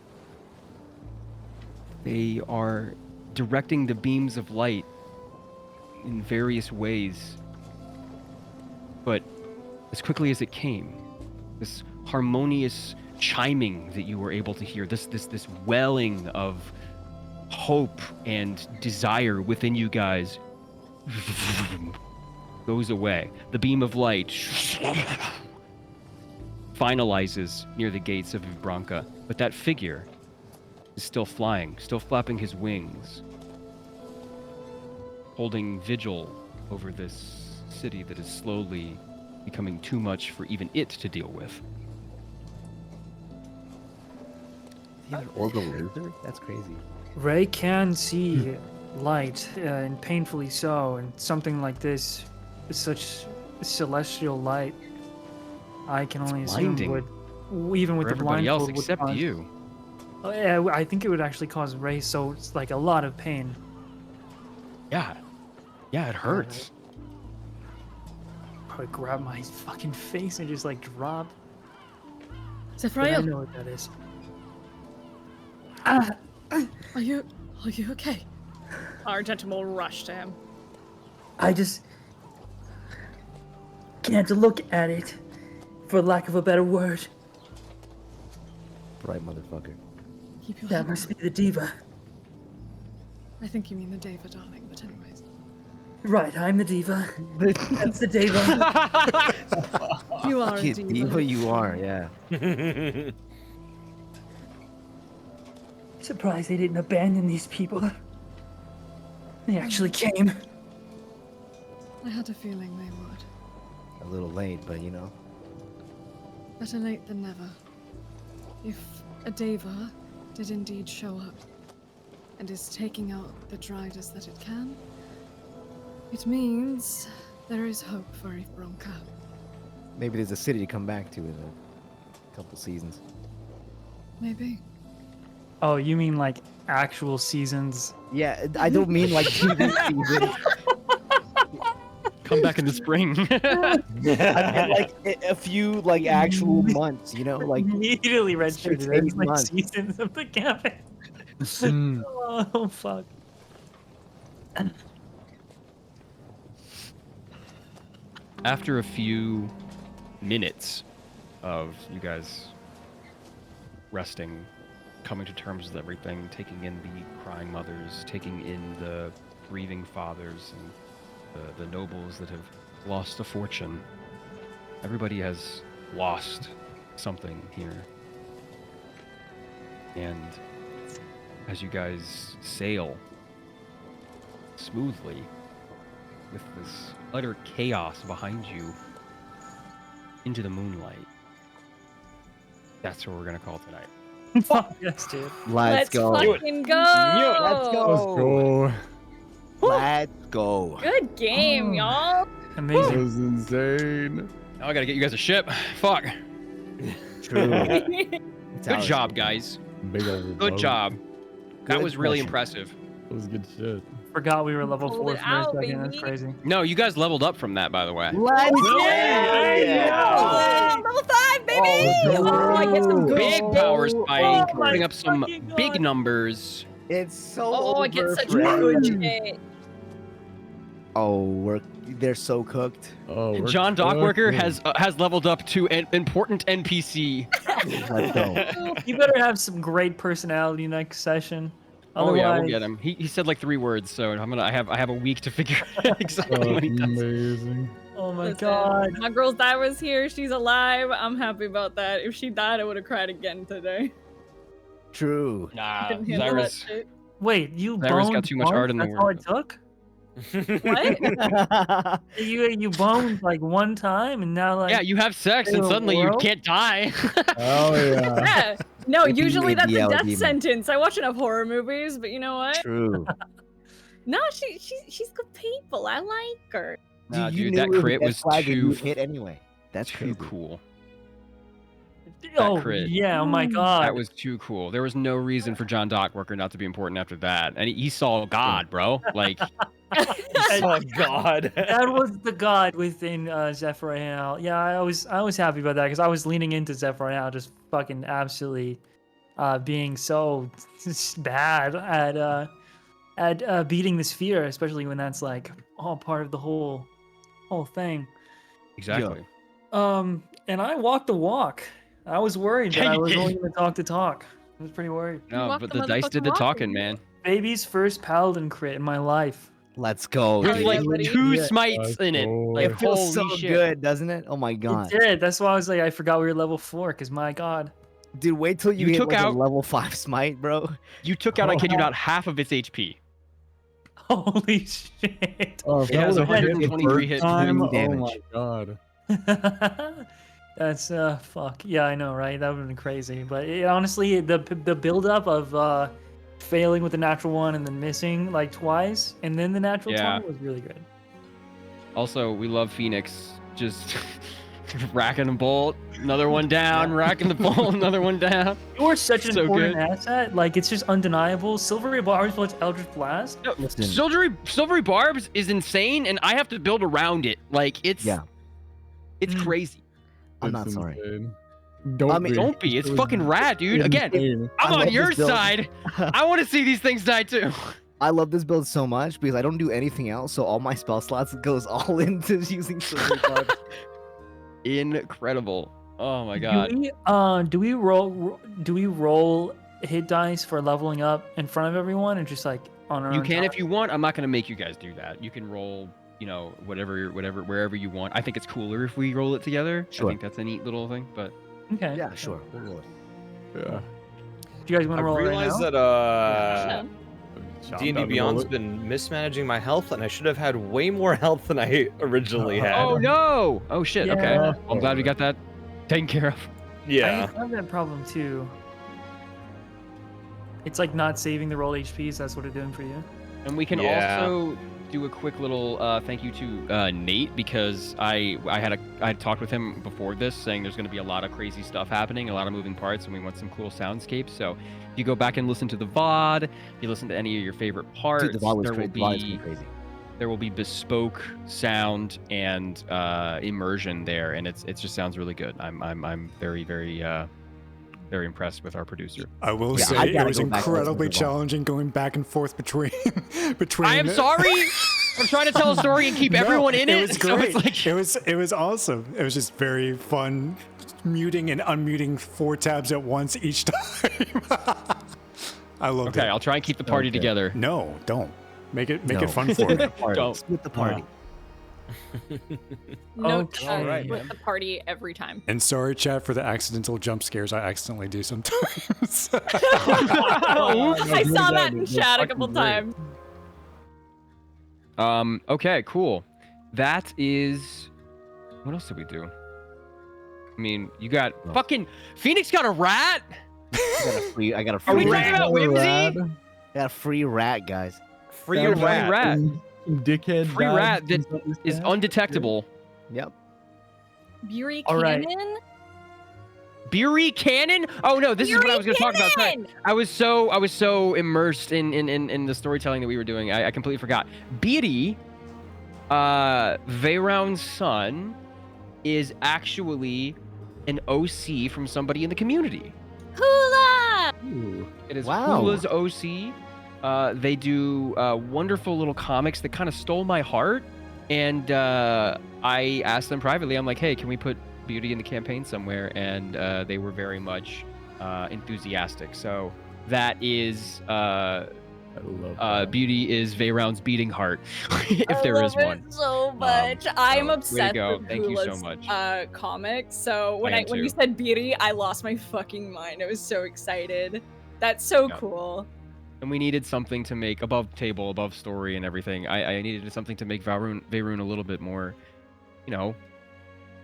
They are directing the beams of light in various ways. But as quickly as it came, this harmonious chiming that you were able to hear, this welling of hope and desire within you guys goes away. The beam of light finalizes near the gates of Vibranca, but that figure is still flying, still flapping his wings, holding vigil over this city that is slowly becoming too much for even it to deal with. You have an orbital laser? That's crazy. Ray can see light, and painfully so, and something like this is such celestial light. I can only assume blinding would, even with For the everybody else blindfold, would except cause- you. Oh, yeah, I think it would actually cause Ray so it's like a lot of pain. Yeah, it hurts. Probably grab my fucking face and just like drop. But I Zephyriel, know what that is. are you okay? Argentum will rush to him. I just can't look at it, for lack of a better word. Right, motherfucker. Keep your That head must down. be the diva. I think you mean the Deva, darling, but anyways. Right, I'm the diva. That's the diva. You are a You diva. diva you are, yeah. Surprised they didn't abandon these people. They actually came. I had a feeling they would. A little late, but you know. Better late than never. If a Deva did indeed show up and is taking out the Driders that it can, it means there is hope for Ivronka. Maybe there's a city to come back to in a couple seasons. Maybe. Oh, you mean like actual seasons? Yeah, I don't mean like TV seasons. Come back in the spring. I mean like a few like actual months, you know, like Immediately redshirted. 6, There's 8 like months. seasons of the campaign. Oh fuck. After a few minutes of you guys resting, coming to terms with everything, taking in the crying mothers, taking in the grieving fathers, and the nobles that have lost a fortune, everybody has lost something here. And as you guys sail smoothly with this utter chaos behind you into the moonlight, that's what we're gonna call tonight. Fuck yes, dude. let's go. fucking go. Let's go. Let's go. Let's go. Good game, y'all. That Amazing. was insane. Now I gotta get you guys a ship. Fuck. True. Good job, guys. Big old Good boat. job. That Good was really question. impressive. That was good shit. Forgot we were level Pulled 4 it for a out, second. That's baby. crazy. No, you guys leveled up from that, by the way. Let's Oh, level 5, baby. Oh, I get some good Big power spike, Oh my bring up some fucking big God. numbers. It's so Oh, I get over such for everyone. good shit. Oh, they're so cooked. Oh, we're John Dockworker cooking. has leveled up to an important NPC. Let's go. You better have some great personality next session. Oh yeah, we'll Otherwise- get him. He said like 3 words, so I have a week to figure out exactly Oh, what he does. amazing. Oh my Listen, god. my girl's dad was here. She's alive. I'm happy about that. If she died, I would have cried again today. True. Nah, Couldn't handle that Cyrus. shit. Wait, you Cyrus got boned too much art in the once? That's all it world. took? What? You boned like one time, and now like Yeah, you have sex and in a suddenly you world? can't die. Oh yeah. Yeah. No, If you usually made that's the a death demon. sentence. I watch enough horror movies, but you know what? True. No, she's good people. I like her. Nah, you dude, knew that it was a crit death was flag and you too hit anyway. That's too crazy. cool. Oh crit. yeah, oh my god. That was too cool. There was no reason for John Dockworker not to be important after that. And he saw God, bro. Like, Oh God. That was the god within Zephyr. Yeah, I was happy about that because I was leaning into Zephyr, just fucking absolutely being so bad at beating the sphere, especially when that's like all part of the whole thing. exactly. And I walked the walk. I was worried that Yeah, I you was did. only going to talk the talk. I was pretty worried. No, walked but the the dice did the motherfucking walk, talking, didn't you? man. Baby's first paladin crit in my life. Let's go. With yeah, like buddy. 2 Yeah. smites in it. Oh. Like, It feels holy so shit. good, doesn't it? Oh my god. It did. That's why I was like, I forgot we were level 4. Because my god, Dude, wait till you You hit took like out- a level 5 smite, bro. You took out, I kid you not, half of its HP. holy shit! Oh, if It that has would've hit 123 first hit time, points. oh my god. That's fuck. Yeah, I know, right? That would have been crazy. But honestly, the build up of failing with the natural one and then missing like twice, and then the natural Yeah. 20 was really good. Also, we love Phoenix. Just racking the bolt, another one down, racking the bolt, another one down. You're such an So important good. asset. Like it's just undeniable. Silvery bars plus Eldritch Blast. No, Listen. Silvery Barbs is insane, and I have to build around it. Like, it's Yeah. crazy. I'm It's not sorry. insane. I mean, Don't be. It's It was fucking rad, dude. Again, insane. I'm I on love your this build. side. I want to see these things die too. I love this build so much because I don't do anything else, so all my spell slots goes all into using silver barbs. Incredible. Oh my god. Do we roll hit dice for leveling up in front of everyone, and just like on our You own can time? if you want. I'm not gonna make you guys do that. You can roll, wherever you want. I think it's cooler if we roll it together. Sure. I think that's a neat little thing. But Okay. Yeah, sure. We'll roll it. Yeah. Do you guys want I to roll it right realized now? that Sean D&D down to roll Beyond's it. been mismanaging my health, and I should have had way more health than I originally had. oh no! Oh shit. Okay. Yeah. I'm glad we got that taken care of. Yeah. I have that problem too. It's like not saving the roll HPs. That's what it's doing for you. And we can Yeah. also do a quick little thank you to Nate, because I had talked with him before this, saying there's going to be a lot of crazy stuff happening, a lot of moving parts, and we want some cool soundscapes. So if you go back and listen to the VOD, if you listen to any of your favorite parts, Dude, the VOD was there will crazy. The VOD has be been crazy. there will be bespoke sound and immersion there, and it just sounds really good. I'm very very impressed with our producer. I will Yeah, say I it gotta was go back and listen to incredibly the VOD. challenging going back and forth between between. I am sorry. I'm trying to tell a story and keep No, everyone in it. It was so great. it's like It was awesome. It was just very fun, muting and unmuting 4 tabs at once each time. I loved okay. it. I'll try and keep the party Okay. together. No, don't make it No. fun for me. Don't. Split the party. No, Okay. Alright, with man. the party every time. And sorry, chat, for the accidental jump scares I accidentally do sometimes. I saw that in chat a couple fucking great. times. Okay. Cool. That is. What else did we do? I mean, you got fucking Phoenix got a rat. I got a Are we free talking about Whimsy? got a free rat, guys. Free Free rat. rat. Dickhead. Free died rat that since is that. undetectable. Yep. Bury All right. Cannon? Beery Cannon? Oh no, this is what I was going to talk about. Sorry. Cannon! I was so immersed in the storytelling that we were doing. I completely forgot. Beery, Veyron's son, is actually an OC from somebody in the community. Hula! It is Wow. Hula's OC. They do wonderful little comics that kind of stole my heart. And I asked them privately, I'm like, hey, can we put Beauty in the campaign somewhere? And they were very much enthusiastic. So that is I love that. Beauty is Veyron's beating heart, if there is I love one. it so much. I'm so, way to obsessed go. with Thank you so Hula's much. comics. So when am when you too. said Beery, I lost my fucking mind. I was so excited. That's so Yeah. cool. and we needed something to make above table, above story, and everything. I needed something to make Veyron a little bit more,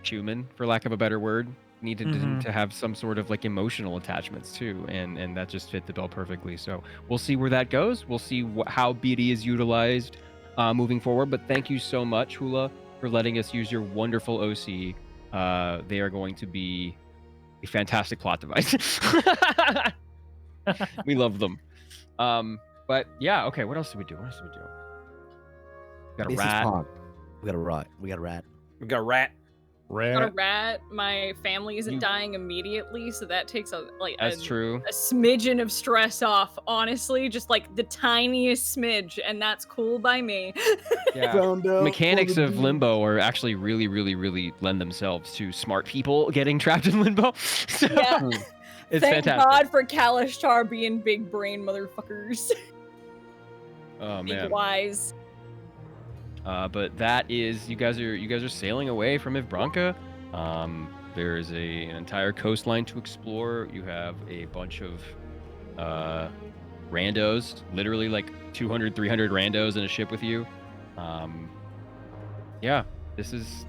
human, for lack of a better word. Needed to have some sort of like emotional attachments too, and that just fit the bill perfectly. So we'll see where that goes. We'll see how BD is utilized moving forward. But thank you so much, Hula, for letting us use your wonderful OC. They are going to be a fantastic plot device. We love them. But yeah, okay. What else do we do? We got a This is rat. fun. We got a rat. We got rat. Got a Rat. rat. My family isn't dying immediately, so that takes That's true. a smidgen of stress off. Honestly, just like the tiniest smidge, and that's cool by me. Yeah. Mechanics of limbo are actually really, really, really lend themselves to smart people getting trapped in limbo. So Yeah. it's Thank fantastic. God for Kalishtar being big brain motherfuckers. Oh Big man. wise. But that is you guys are sailing away from Ivbranca. There is an entire coastline to explore. You have a bunch of randos, literally like 200, 300 randos in a ship with you. Yeah, this is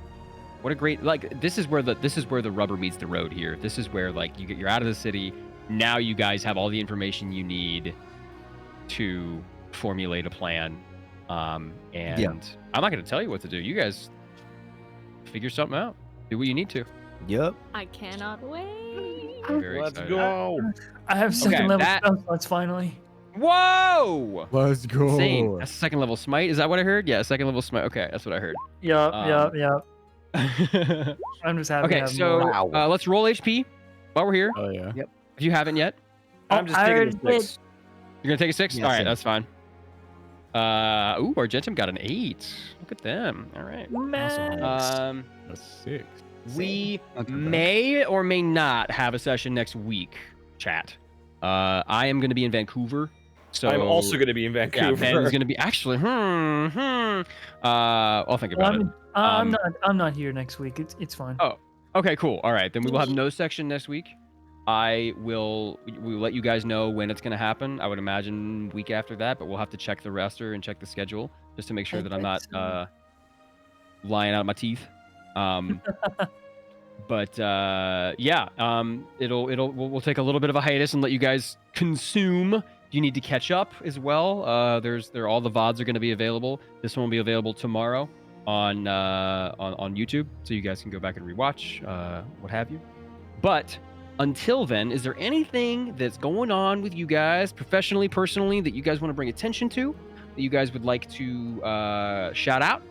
what a great this is where the rubber meets the road here. This is where you're out of the city. Now you guys have all the information you need to formulate a plan. I'm not going to tell you what to do. You guys figure something out. Do what you need to. Yep. I cannot wait. I'm very Let's excited. go. I have second level that- spell slots finally. Whoa! Let's go. Insane. That's second level smite. Is that what I heard? Yeah, second level smite. Okay, that's what I heard. Yep, Um, yep. I'm just happy. to Okay, have so more. let's roll HP while we're here. Oh yeah. If you haven't yet, I'm just I taking already the 6. you're gonna take a 6. Yeah, All right, same. that's fine. Argentum got an 8. Look at them. All right. Man. A 6. We Not too bad. may or may not have a session next week, chat. I am going to be in Vancouver. So I'm also going to be in yeah, Vancouver. Ben's going to be actually. I'll think about it. I'm not here next week. It's fine. Oh, okay, cool. All right, then we will have no section next week. We will let you guys know when it's going to happen. I would imagine week after that, but we'll have to check the roster and check the schedule just to make sure that I'm not lying out of my teeth. But yeah, we'll take a little bit of a hiatus and let you guys consume. You need to catch up as well. All the VODs are going to be available. This one will be available tomorrow on YouTube, so you guys can go back and rewatch, what have you. But until then, is there anything that's going on with you guys, professionally, personally, that you guys want to bring attention to, that you guys would like to shout out?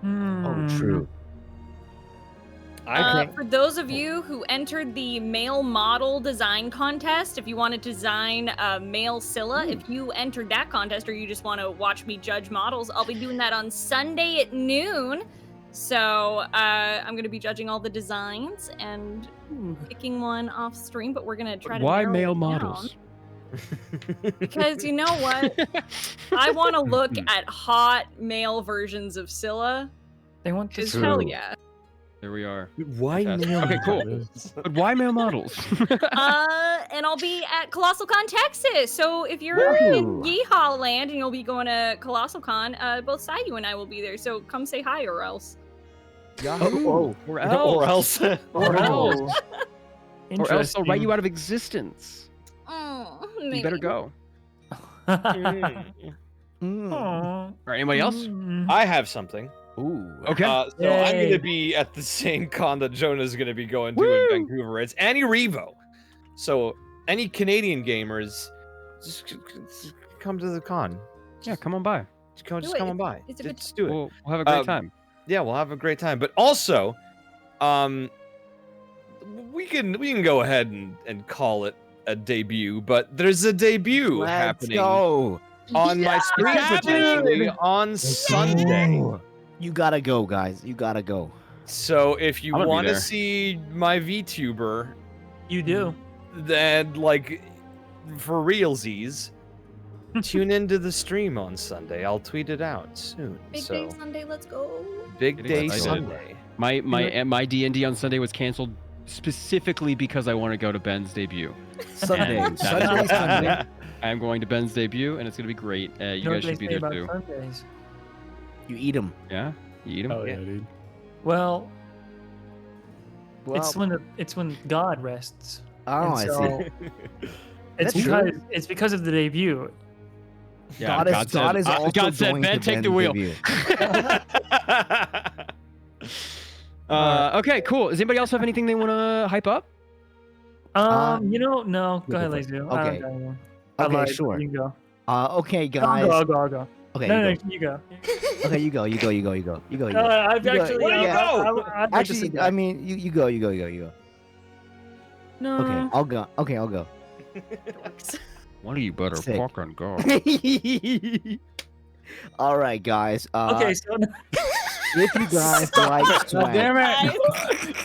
Oh, true. For those of you who entered the male model design contest, if you want to design a male Scylla, if you entered that contest or you just want to watch me judge models, I'll be doing that on Sunday at noon. So I'm going to be judging all the designs and picking one off stream, but we're going to try to Why narrow male it models? down. Because you know what? I want to look at hot male versions of Scylla. They want to. Because hell yeah. There we are. Why Fantastic. male Okay, cool. models? But why male models? And I'll be at Colossal Con, Texas. So if you're in Yeehaw Land and you'll be going to Colossal Con, both Sayu and I will be there. So come say hi or else. Yahoo! Or Or else. Or else. Or else Interesting. they'll write you out of existence. Maybe. You better go. Mm. Aw. All right, anybody else? Mm. I have something. Ooh. Okay. So I'm going Yay. to be at the same con that Jonah's going to be going to Woo! in Vancouver. It's Annie Revo. So any Canadian gamers, just come to the con. Yeah, come on by. Just come Do on it. by. It's a good Just do it. We'll have a great Um, time. Yeah, we'll have a great time. But also, we can go ahead and call it a debut. But there's a debut happening go. on my stream potentially on Sunday. You gotta go, guys. You gotta go. So if you I'm gonna be want to there. see my VTuber, You do. then for realsies, tune into the stream on Sunday. I'll tweet it out soon. Big so day Sunday, let's go. big Getting day excited. Sunday. My D&D on Sunday was canceled specifically because I want to go to Ben's debut. Sunday. And Sunday, Sunday. I'm going to Ben's debut, and it's going to be great. You know guys what should they be say there about too. Sundays? You eat them. Yeah? You eat them? Oh yeah, dude. Well, Well, it's when God rests. oh, And I so see. It's That's true. because of the debut. Yeah, God is also God said, going Ben, to take the Ben's wheel. debut. Okay, cool. Does anybody else have anything they want to hype up? No. Go ahead, for it. Lazy. Okay. I Okay, lied. sure. You can go. Okay, guys. I'll go. Okay, No, you you go. go. Okay, you go. You go. I've You go. actually. Where do you go? I'd like to Actually, sit I back. mean, you go. No. Okay, I'll go. Okay, I'll go. One of you better Sick. fucking go. All right, guys. Okay, so If you guys like Sweat, damn it.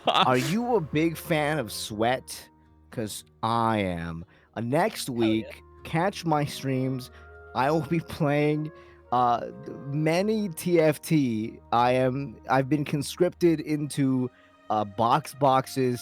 are you a big fan of Sweat? Because I am. Next week, catch my streams. I will be playing many TFT. I've been conscripted into Box's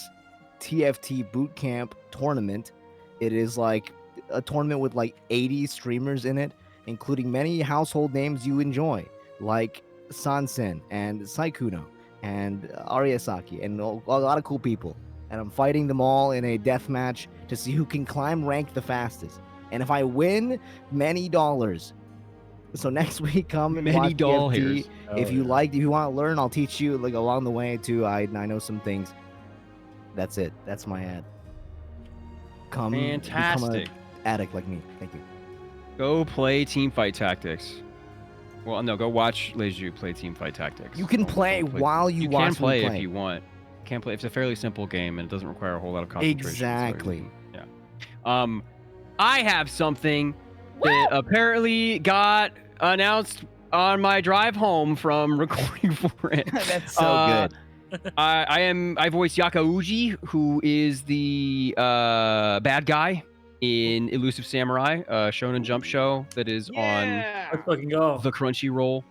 TFT bootcamp tournament. It is like a tournament with like 80 streamers in it, including many household names you enjoy, like Sansen and Saikuno and Ariasaki and a lot of cool people. And I'm fighting them all in a death match to see who can climb rank the fastest. And if I win, many dollars. So next week, come and Many watch doll TFT. hairs. If you want to learn, I'll teach you like along the way too. I know some things. That's it. That's my ad. Come become Fantastic. a addict like me. Thank you. Go play Teamfight Tactics. Well, no, go watch Leju play Teamfight Tactics. You can Don't play while you You watch can play me if play. you want. Can't play. It's a fairly simple game and it doesn't require a whole lot of concentration. so Exactly. yeah. I have something that apparently got announced on my drive home from recording for it. That's so good. I voice Yakauji, who is the bad guy in Elusive Samurai, Shonen Jump show that is on Let's fucking go. the Crunchyroll.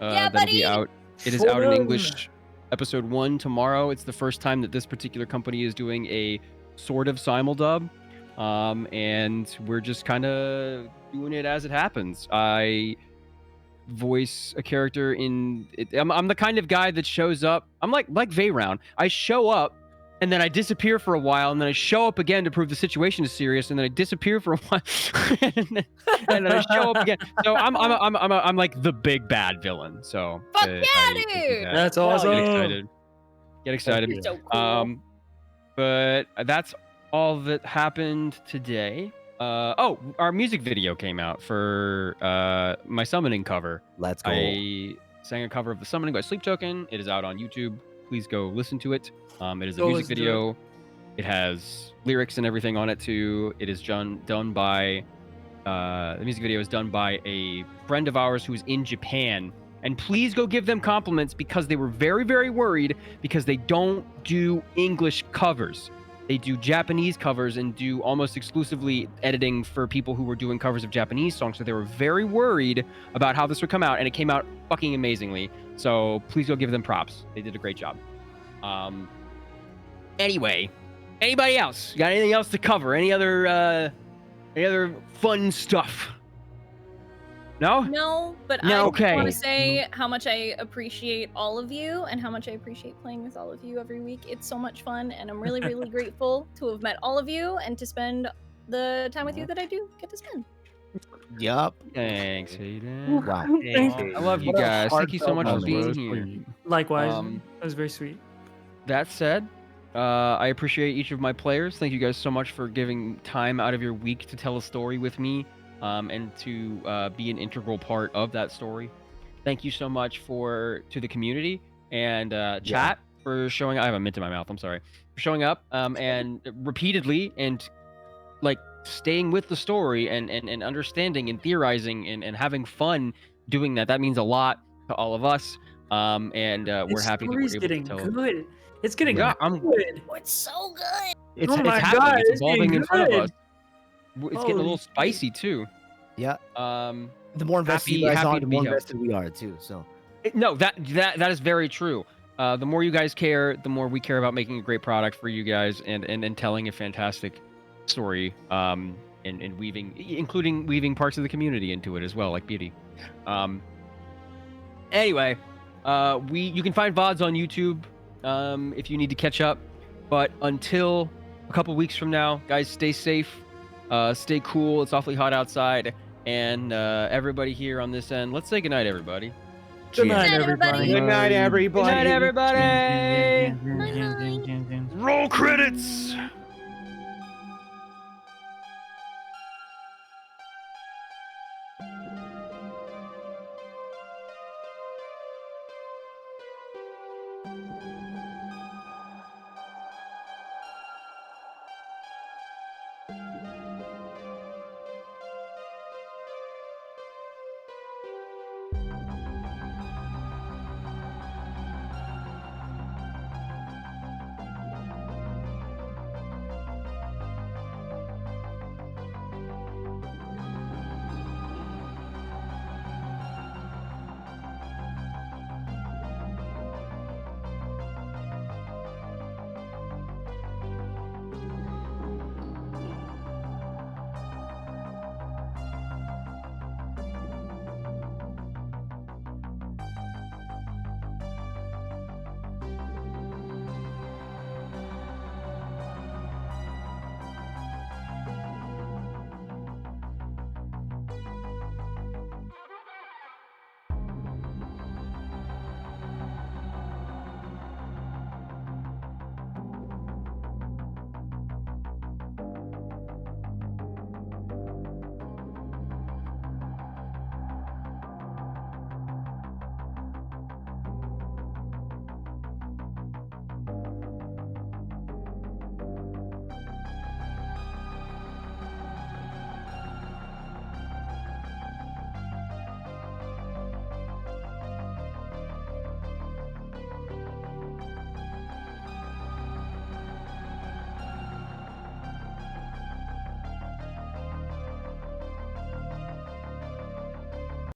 Yeah, that'll be buddy. out. It is out in Shonen. English. Episode 1 tomorrow. It's the first time that this particular company is doing a sort of simuldub. And we're just kind of doing it as it happens. I voice a character in it. I'm the kind of guy that shows up. I'm like Veyround. I show up and then I disappear for a while, and then I show up again to prove the situation is serious, and then I disappear for a while, and then I show up again. So I'm like the big bad villain. So Fuck I yeah, can do dude! that. That's Get awesome. excited. Get excited. You're so cool. But that's all that happened today. Our music video came out for my summoning cover. Let's go. I sang a cover of the Summoning by Sleep Token. It is out on YouTube. Please go listen to it. It is a Go music listen to video. It has lyrics and everything on it too. It is done by the music video is done by a friend of ours who is in Japan. And please go give them compliments because they were very, very worried because they don't do English covers. They do Japanese covers and do almost exclusively editing for people who were doing covers of Japanese songs. So they were very worried about how this would come out, and it came out fucking amazingly. So please go give them props. They did a great job. Anyway, anybody else got anything else to cover? Any other fun stuff? No? No, but No, I okay. want to say how much I appreciate all of you and how much I appreciate playing with all of you every week. It's so much fun, and I'm really, really grateful to have met all of you and to spend the time with you that I do get to spend. Yup. Thanks, Hayden. Wow. Thank you. I love you What a guys. Thank you so much for heartfelt being moment. here. Likewise. Um, That was very sweet. That said, I appreciate each of my players. Thank you guys so much for giving time out of your week to tell a story with me, and to be an integral part of that story. Thank you so much to the community and chat for showing. I have a mint in my mouth. I'm sorry for showing up and repeatedly and like staying with the story and understanding and theorizing and having fun doing that. That means a lot to all of us. And we're happy that we're story's able to getting tell. good. It's getting Yeah, I'm. good. Oh, it's so good. It's, Oh it's my happening. God, It's it's evolving getting in front of good. us. It's getting a little Holy shit. spicy too. Yeah. Um, The more invested Happy- you guys happy are, to the be more here. invested we are too. So no, that is very true. the more you guys care, the more we care about making a great product for you guys and telling a fantastic story. And including weaving parts of the community into it as well, like beauty. Anyway, you can find VODs on YouTube if you need to catch up. But until a couple weeks from now, guys, stay safe, stay cool. It's awfully hot outside, and everybody here on this end, let's say goodnight, everybody. Good night, everybody. Good night, everybody. Good night, everybody. Good Roll credits.